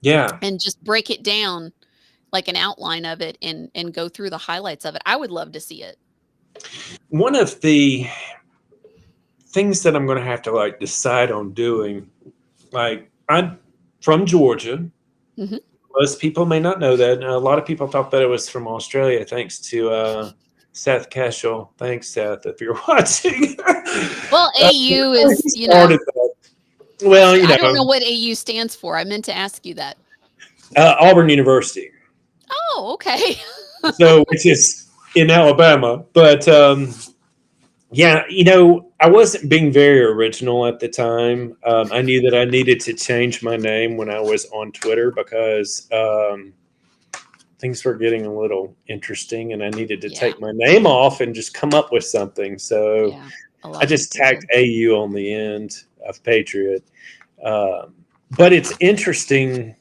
Yeah. and just break it down like an outline of it and go through the highlights of it. I would love to see it. One of the things that I'm going to have to like decide on doing, like I'm from Georgia. Mhm. Most people may not know that. A lot of people thought that it was from Australia, thanks to Seth Keshel. Thanks, Seth, if you're watching. Well, AU He is, started that. Well, I don't know what AU stands for. I meant to ask you that. Auburn University, Oh, okay. so which is in Alabama. But yeah, I wasn't being very original at the time. I knew that I needed to change my name when I was on Twitter because things were getting a little interesting, and I needed to Yeah, take my name off and just come up with something. So yeah. A I lot of just people tacked did. AU on the end of Patriot. Um, but it's interesting.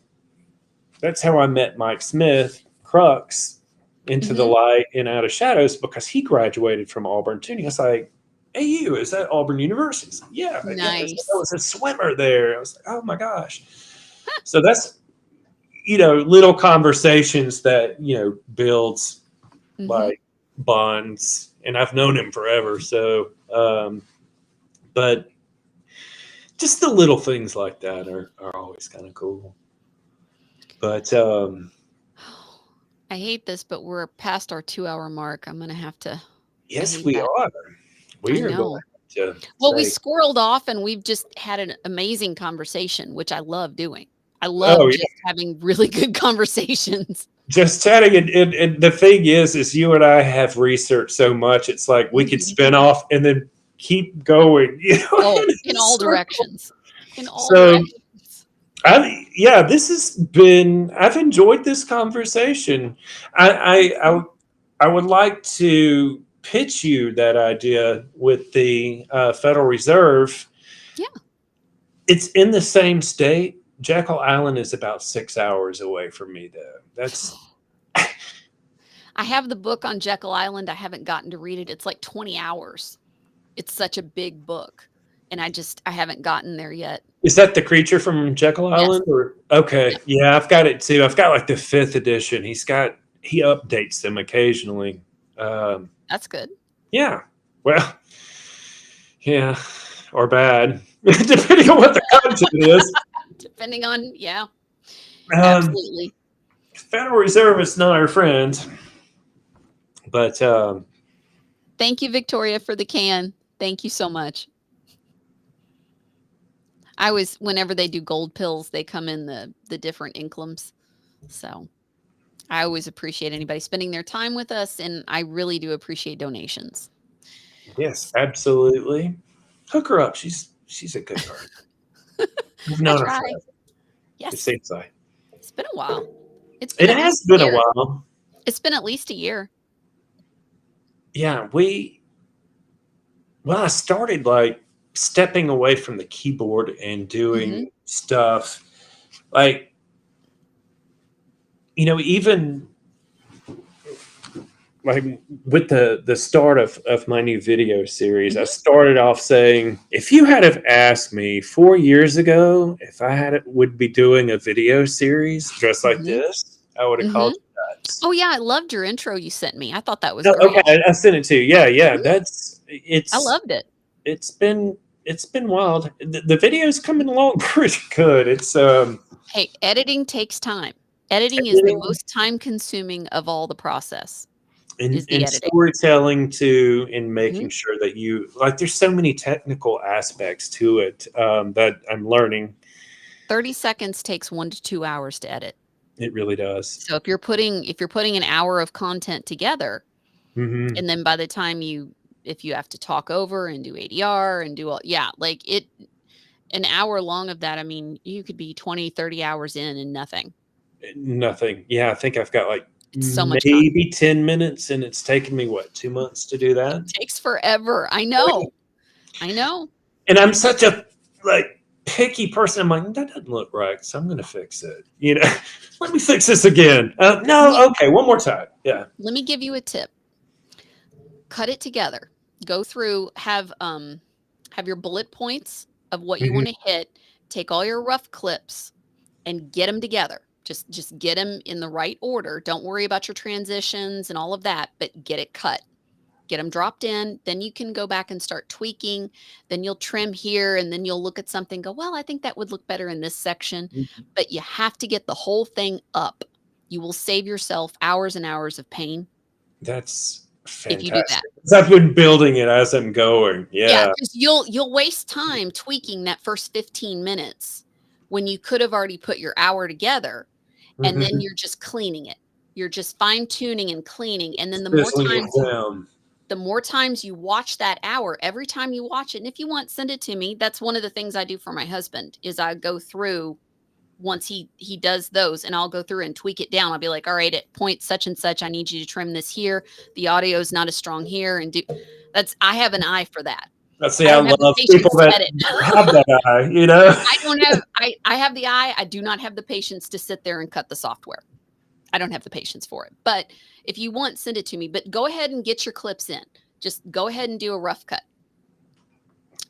That's how I met Mike Smith, Crux, into the Mhm. light and out of shadows because he graduated from Auburn too. And he was like, AU, is that Auburn University? Like, yeah, yes. I Nice. was a swimmer there. I was like, oh my gosh. So that's, little conversations that, builds Mhm. like bonds. And I've known him forever. So, but just the little things like that are always kind of cool. But I hate this, but we're past our 2-hour mark. I'm gonna have to I yes, hate we that. are. I We are going know. to Well, we say, squirreled off and we've just had an amazing conversation, which I love doing. I oh love yeah, just having really good conversations. just chatting. And the thing is you and I have researched so much. It's like we could Mhm. spin off and then keep going. Oh, In in a all circle. directions. In all So directions. yeah, this has been. I've enjoyed this conversation. Mhm. I would like to pitch you that idea with the Federal Reserve. Yeah. It's in the same state. Jekyll Island is about 6 hours away from me, though. That's I have the book on Jekyll Island. I haven't gotten to read it. It's like 20 hours. It's such a big book, and I haven't gotten there yet. is that the creature from Jekyll Yes. Island? Or Yep. okay, yeah, I've got it too. I've got like the fifth edition. He updates them occasionally. Um, That's good. yeah, well, yeah, or bad, depending on what the content is. Depending on yeah, Um, absolutely. Federal Reserve is not our friend, but Thank you, Victoria, for the can. Thank you so much. I always whenever they do gold pills, they come in the different inklings. So, I always appreciate anybody spending their time with us, and I really do appreciate donations. yes, absolutely. Hook her up. She's a good person. We've I known her try. forever. It Yes. seems like It's been a while. It's been it at least has a been a year. while. It's been at least a year. Yeah, we well, I started like stepping away from the keyboard and Mhm. doing stuff like even like with the start of my new video series. I Mhm. started off saying, if you had have asked me 4 years ago if I had would be doing a video series just like Mhm. this, I would have Mhm. called you nuts. Oh, yeah, I loved your intro you sent me. I thought that was No, okay, great. I sent it to you. Yeah, yeah, Mhm. that's I loved it. it's been it's been wild. The video's Mhm. coming along pretty good. It's Hey, editing takes time. Editing is the editing most time-consuming of all the process, is the and editing. storytelling too, and Mhm. making sure that you like. There's so many technical aspects to it that I'm learning. 30 seconds takes 1 to 2 hours to edit. It really does. So if you're putting an hour of content together, Hmm. and then by the time if you have to talk over and do ADR and do all yeah, like, an hour long of that, I mean, you could be 20, 30 hours in and nothing. Nothing. Yeah, I think I've got like It's so much time. maybe 10 minutes, and it's taken me what 2 months to do that. Takes forever. I know. I know. And I'm such a like picky person. I'm like, that doesn't look right, so I'm going to fix it. Let me fix this again. Let me No, okay, one more time. Yeah. let me give you a tip. Cut it together. Go through, have your bullet points of what you Hmm. wanna hit, take all your rough clips and get them together. Just get them in the right order. Don't worry about your transitions and all of that, but get it cut. Get them dropped in, then you can go back and start tweaking. Then you'll trim here, and then you'll look at something, go, "Well, I think that would look better in this section." But you have to get the whole thing up. You will save yourself hours and hours of pain That's if you do that. fantastic. 'Cause I've been building it as I'm going. Yeah, Yeah. because you'll waste time tweaking that first 15 minutes when you could have already put your hour together, and then Hmm. you're just cleaning it. You're just fine tuning and cleaning, and then Fizzling it down. the more times you watch that hour, every time you watch it, and if you want, send it to me. That's one of the things I do for my husband is I go through once he does those, and I'll go through and tweak it down. I'll be like, "All right, at point such and such, I need you to trim this here. The audio is not as strong here," and do that's I have an eye for that. I see. I I don't have the love people patience to that edit. have that eye. I don't have I have the eye, I do not have the patience to sit there and cut the software. I don't have the patience for it. But if you want, send it to me. But go ahead and get your clips in. Just go ahead and do a rough cut.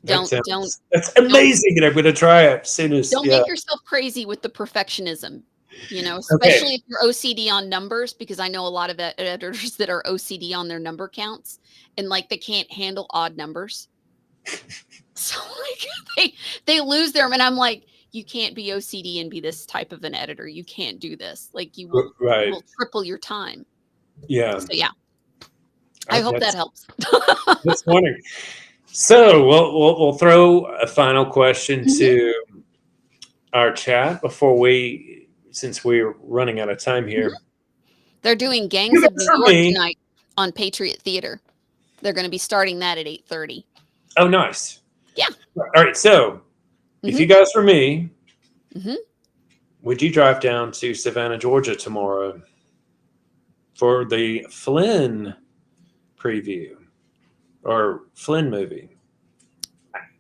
That Don't don't sounds that's don't amazing, and I'm going to try it as soon as don't yeah. make yourself crazy with the perfectionism. Okay. Especially if you're OCD on numbers, because I know a lot of editors that are OCD on their number counts and like they can't handle odd numbers. So like they lose them, and I'm like, you can't be OCD and be this type of an editor. You can't do this. Like you Right. will triple your time. Yeah. So yeah, I hope that That's helps. that's wonderful. So we'll throw a final question Mhm, to our chat before we, since we're running out of time mhm. here. They're doing You Gangs of guys New for York me. tonight on Patriot Theater. They're going to be starting that at 8:30. Oh, nice. Yeah. All right. So if Mhm. you guys were me, Mhm. would you drive down to Savannah, Georgia tomorrow for the Flynn preview or Flynn movie?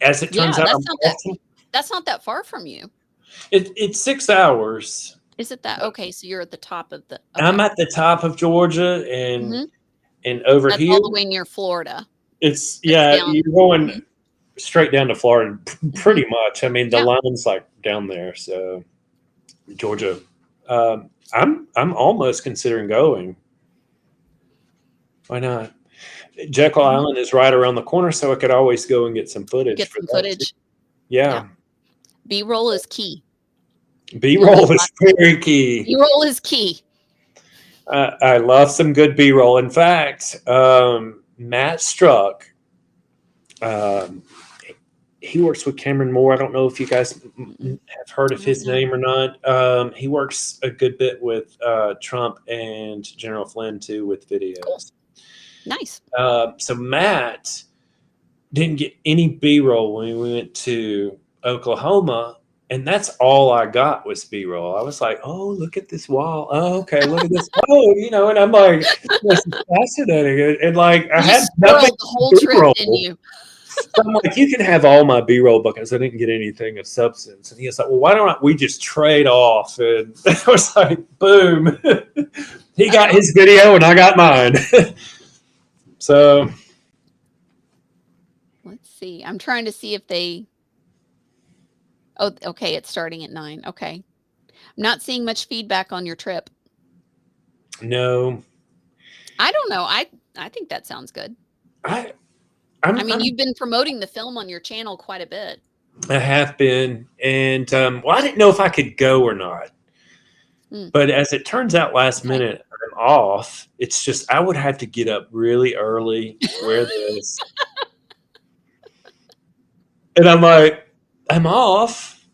As it turns Yeah, out, I'm often, that's not that far from you. it's 6 hours. Is it that? Okay, so you're at the top of the I'm okay. at the top of Georgia, Mhm. and over That's here, all the way near Florida. it's That's yeah, down. you're going Mhm. straight down to Florida, Mhm. pretty much. I mean, the Yeah. line's like down there, so Georgia. I'm almost considering going. Why not? Jekyll Mhm. Island is right around the corner, so I could always go and get some footage Get for some that too. footage. Yeah. Yeah, B-roll is key. You'll need B-roll is lots of very key. B-roll is key. I love some good B-roll. In fact, Matt Struck, um, he works with Cameron Moore. I don't know if you guys Mm-mm. have heard I of don't his know. name or not. He works a good bit with Trump and General Flynn too with Cool. videos. Nice. So Matt didn't get any B-roll when we went to Oklahoma, and that's all I got was B-roll. I was like, "Oh, look at this wall. Oh, okay, look at this. Oh, and I'm like, this is fascinating." And like, I You had nothing spoiled the but whole trip, didn't B-roll. you? So I'm like, "You can have all my B-roll because I didn't get anything of substance." And he was like, "Well, why don't we just trade off?" And I was like, "Boom." He That's got awesome. his video and I got mine. So Let's see. I'm trying to see if they Oh, okay, it's starting at 9. Okay. I'm not seeing much feedback on your trip. no, I don't know. I think that sounds good. I I I'm, mean, I'm you've been promoting the film on your channel quite a bit. I have been, and well, I didn't know if I could go or not. Mm, But as it turns out, last okay. minute I'm off. It's just I would have to get up really early, wear this, and I'm like, I'm off.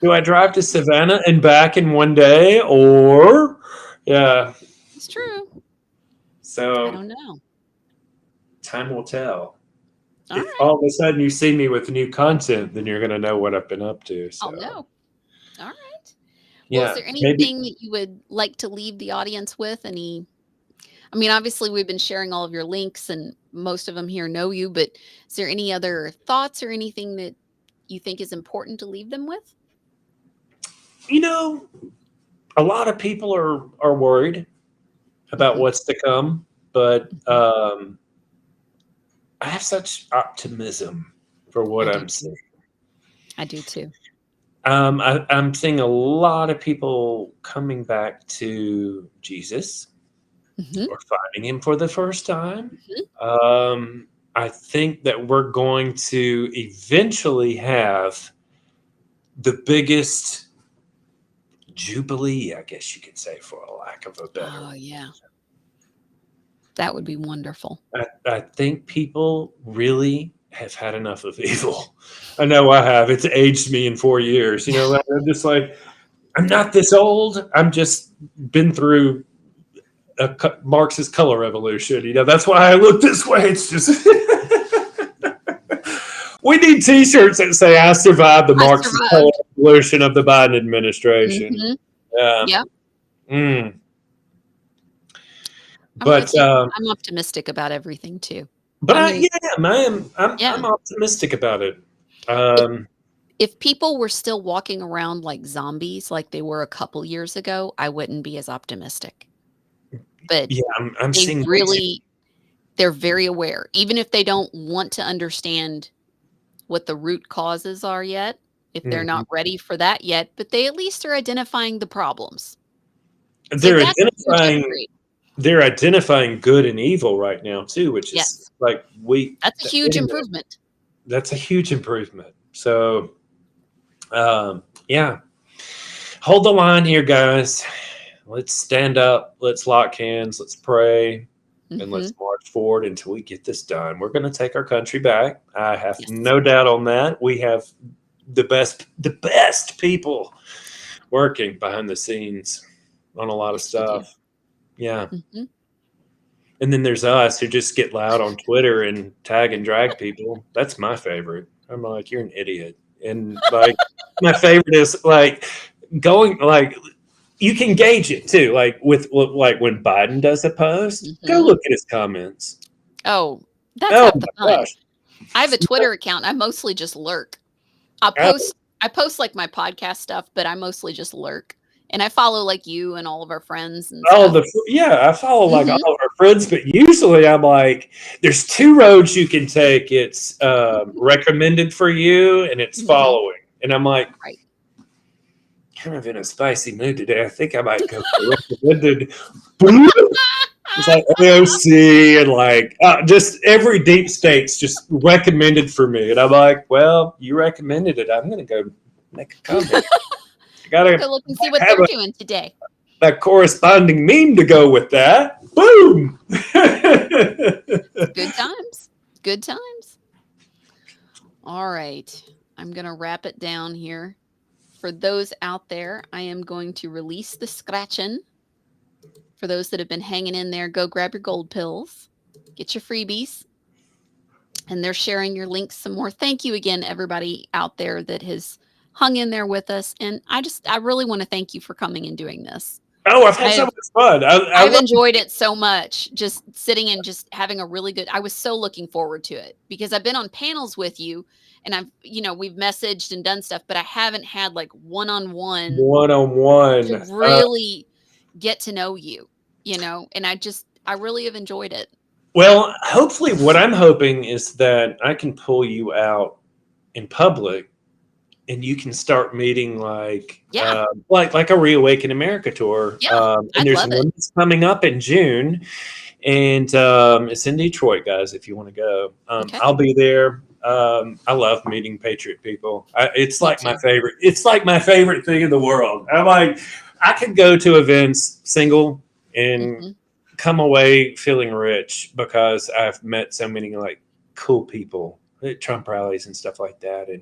Do I drive to Savannah and back in one day, or yeah? It's true. I So don't know. time will tell. All If right. all of a sudden you see me with new content, then you're going to know what I've been up to. I'll So know. All right. Well, is yeah, there maybe. anything that you would like to leave the audience with? I mean, obviously, we've been sharing all of your links, and most of them here know you, but is there any other thoughts or anything that you think is important to leave them with? You know, a lot of people are worried about Mhm, what's to come, but mhm. I have such optimism for what I do I'm seeing. too. I do too. I'm seeing a lot of people coming back to Jesus Mhm, or finding him for the first time. mhm. I think that we're going to eventually have the biggest jubilee, I guess you could say, for a lack of a better Oh, word. yeah. That would be wonderful. I think people really have had enough of evil. I know I have. It's aged me in 4 years. I'm just like, I'm not this old. I'm just been through a Marxist color revolution. That's why I look this way. It's just we need T-shirts that say "I survived the I Marxist color survived. revolution of the Biden administration." Mhm. Yeah. Yep. Mm. I'm with But you. I'm optimistic about everything too. but I I mean, yeah, I am. yeah. I'm optimistic about it. If Um, if people were still walking around like zombies like they were a couple years ago, I wouldn't be as optimistic. But yeah, I'm they seeing way too. really they're very aware. Even if they don't want to understand what the root causes are yet, if they're Mhm. not ready for that yet, but they at least are identifying the problems. So They're that's a huge identifying upgrade. they're identifying good and evil right now too, which is Yes. like we That's a huge hitting that. improvement. That's a huge improvement. So Yeah, hold the line here, guys. Let's stand up. Let's lock hands. Let's pray. And Hmm. let's march forward until we get this done. We're going to take our country back. I have Yes. no doubt on that. We have the best people working behind the scenes on a lot of Yes, we do. stuff. Yeah. Hmm. And then there's us who just get loud on Twitter and tag and drag people. That's my favorite. I'm like, you're an idiot. And like, my favorite is like going like you can gauge it too. Like with like when Biden does a post, go Hmm. look at his comments. Oh, that's Oh half the my fun. gosh. I have a Twitter account. I mostly just lurk. I'll Oh, post I post like my podcast stuff, but I mostly just lurk. And I follow like you and all of our friends and oh, stuff. yeah, I follow like Mhm. all of our friends, but usually I'm like, there's two roads you can take. It's recommended for you, and it's Mhm. following. And I'm like, Right. kind of in a spicy mood today. I think I might go for recommended. Boom. It's like AOC and like just every deep state's just recommended for me, and I'm like, well, you recommended it. I'm gonna go make a comment. I gotta Go look and see what have they're doing today. a corresponding meme to go with that. Boom. Good times. Good times. All right. I'm going to wrap it down here. For those out there, I am going to release the scratching. For those that have been hanging in there, go grab your gold pills, get your freebies, and they're sharing your links some more. Thank you again, everybody out there that has hung in there with us. And I really want to thank you for coming and doing this. Oh, I've had so I've much fun. I I've love. enjoyed it so much, just sitting and just having a really good. I was so looking forward to it because I've been on panels with you, and we've messaged and done stuff, but I haven't had like one on one One on to one. really get to know you, and I really have enjoyed it. Well, hopefully, what I'm hoping is that I can pull you out in public and you can start meeting Yeah, like a Reawaken America tour. yeah, And I'd there's love it. one that's coming up in June, and it's in Detroit, guys. If you want to go, Okay, I'll be there. I love meeting Patriot people. It's me like my too. favorite. It's like my favorite thing in the world. I'm like, I could go to events single and Hmm. come away feeling rich because I've met so many like cool people at Trump rallies and stuff like that. And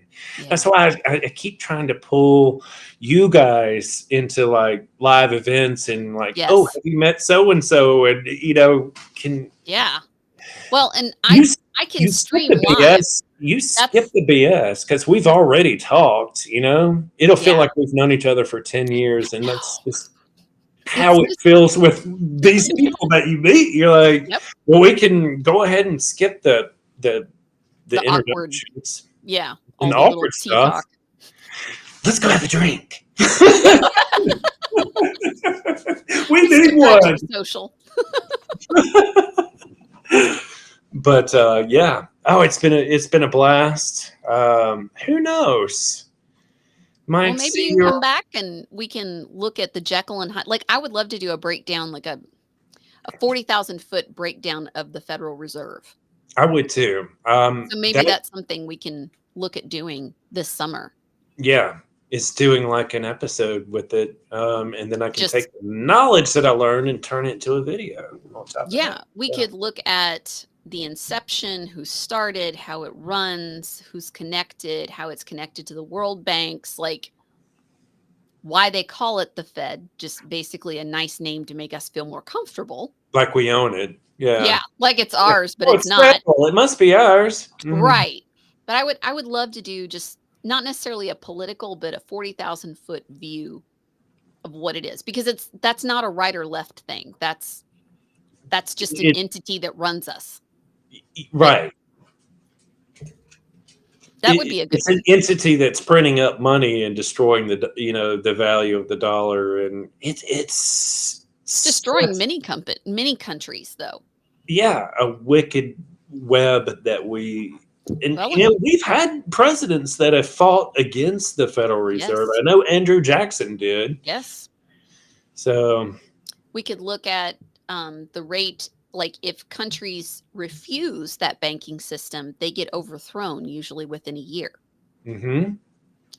that's Yeah. why I keep trying to pull you guys into like live events and like, oh, Yes. have you met so and so? And can Yeah. Well, and you I can you skip stream the live. BS? You skip That's the BS because we've already talked. It'll feel Yeah. like we've known each other for 10 years, I and that's know. just It's how it just feels with these people that you meet. You're like, Yep. well, we can go ahead and skip the The awkward, introductions yeah, and all the the little awkward tea stuff. talk. Let's go have a drink. We We need skip that to one. be social. But yeah. Oh, it's been a blast. Who knows? Well, Might maybe see you can your. come back and we can look at the Jekyll and Hyde. Like, I would love to do a breakdown, like a 40,000-foot breakdown of the Federal Reserve. I would too. So maybe That that's something we can look at doing this summer. Yeah, it's doing like an episode with it, and then I can Just take the knowledge that I learned and turn it into a video on top of that. Yeah, we Yeah. could look at the inception, who started, how it runs, who's connected, how it's connected to the world banks, like why they call it the Fed, just basically a nice name to make us feel more comfortable. Like we own it. Yeah. Yeah, like it's Yeah. ours, but Oh, it's it's not. federal. It must be ours. Mhm. Right. But I would love to do just not necessarily a political, but a 40,000-foot view of what it is, because that's not a right or left thing. That's just an It, entity that runs us. That right. that would be a good It's an one. entity that's printing up money and destroying the value of the dollar, and it's It's destroying such, many countries, though. yeah, a wicked web that we and Well, and we've had presidents that have fought against the Federal Reserve. yes, I know Andrew Jackson did. yes, So, we could look at the rate. Like, if countries refuse that banking system, they get overthrown usually within a year. hmm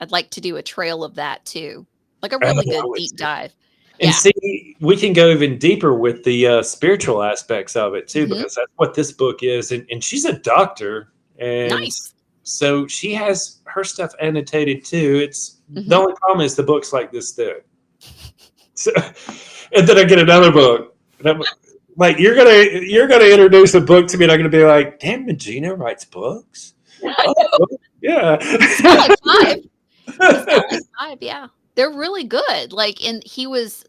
I'd like to do a trail of that too, like a Oh, really I good would deep too. dive. And Yeah. see, we can go even deeper with the spiritual aspects of it too, Mhm. because that's what this book is. And she's a doctor, and Nice. so she has her stuff annotated too. It's the Mhm. only problem is the book's like this thick. So, and then I get another book. And I'm like, you're gonna introduce a book to me, and I'm gonna be like, damn, Magina writes books. I Oh, know. yeah. He's got like 5. He's got like 5, yeah. They're really good, like, and he was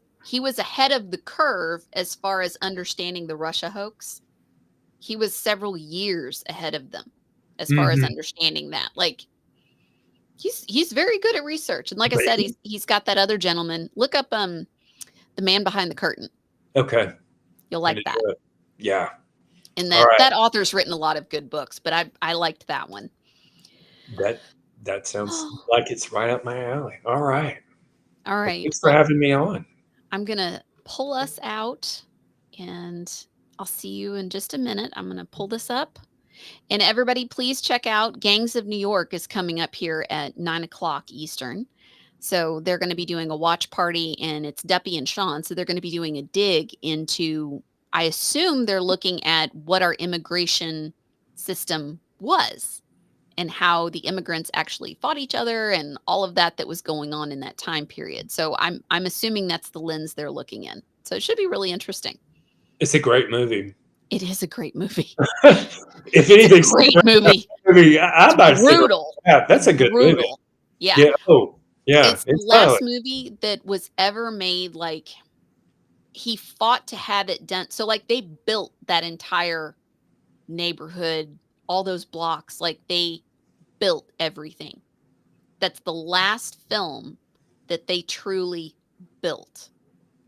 ahead of the curve as far as understanding the Russia hoax. He was several years ahead of them as far as Hmm. understanding that, like, he's very good at research, and like I But said, he's got that other gentleman. Look up, The Man Behind the Curtain. okay, You'll I like need that. to do it. Yeah. And All that right. that author's written a lot of good books, but I liked that one. That that sounds like it's right up my alley. All right. All Well, right. thanks for Well, having me on. I'm gonna pull us out, and I'll see you in just a minute. I'm gonna pull this up. And everybody, please check out Gangs of New York is coming up here at 9 o'clock Eastern. So they're going to be doing a watch party, and it's Duppy and Sean. So they're going to be doing a dig into, I assume they're looking at what our immigration system was and how the immigrants actually fought each other and all of that that was going on in that time period. So I'm assuming that's the lens they're looking in. So it should be really interesting. It's a great movie. It is a great movie. If It's a anything, great movie. movie, I It's might say, brutal. yeah, that's It's a good movie. brutal. Yeah. Yeah. Oh, yeah. It's the It's solid. last movie that was ever made, like, he fought to have it done. So, like, they built that entire neighborhood, all those blocks, like, they built everything. That's the last film that they truly built.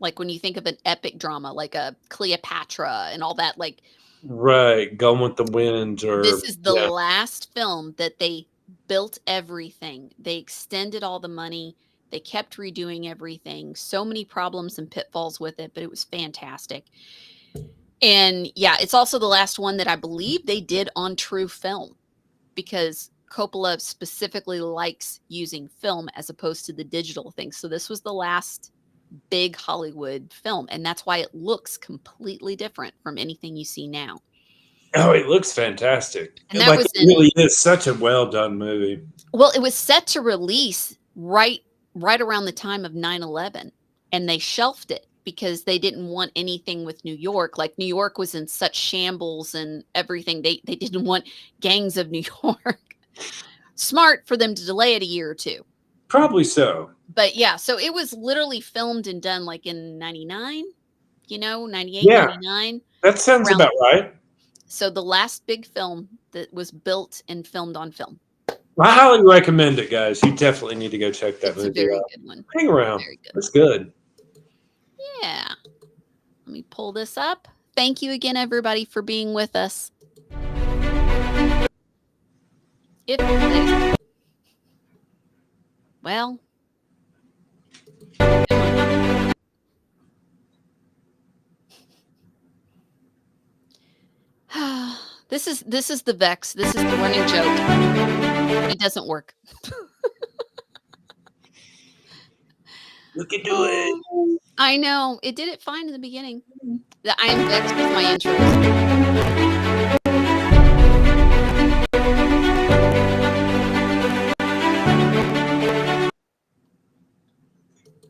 Like, when you think of an epic drama, like a Cleopatra and all that, like, Right. Gone with the Wind, this or is the yeah. last film that they built everything. They extended all the money. They kept redoing everything. So many problems and pitfalls with it, but it was fantastic. And yeah, it's also the last one that I believe they did on true film because Coppola specifically likes using film as opposed to the digital thing. So this was the last big Hollywood film, and that's why it looks completely different from anything you see now. Oh, it looks fantastic. And that Like, was it in really is such a well done movie. Well, it was set to release right around the time of 9/11, and they shelved it because they didn't want anything with New York. Like, New York was in such shambles and everything. They didn't want Gangs of New York. Smart for them to delay it a year or 2. Probably so. But yeah, so it was literally filmed and done, like, in '99, 98, Yeah, 99 that sounds around. about right. So the last big film that was built and filmed on film. I highly recommend it, guys. You definitely need to go check that It's a movie very out. good one. Hang around. Very good It's one. good. Yeah. Let me pull this up. Thank you again, everybody, for being with us. If well, come on. This is the Vex. This is the running joke. It doesn't work. Look into it. Oh, I know. It did it fine in the beginning. I am vexed with my intros.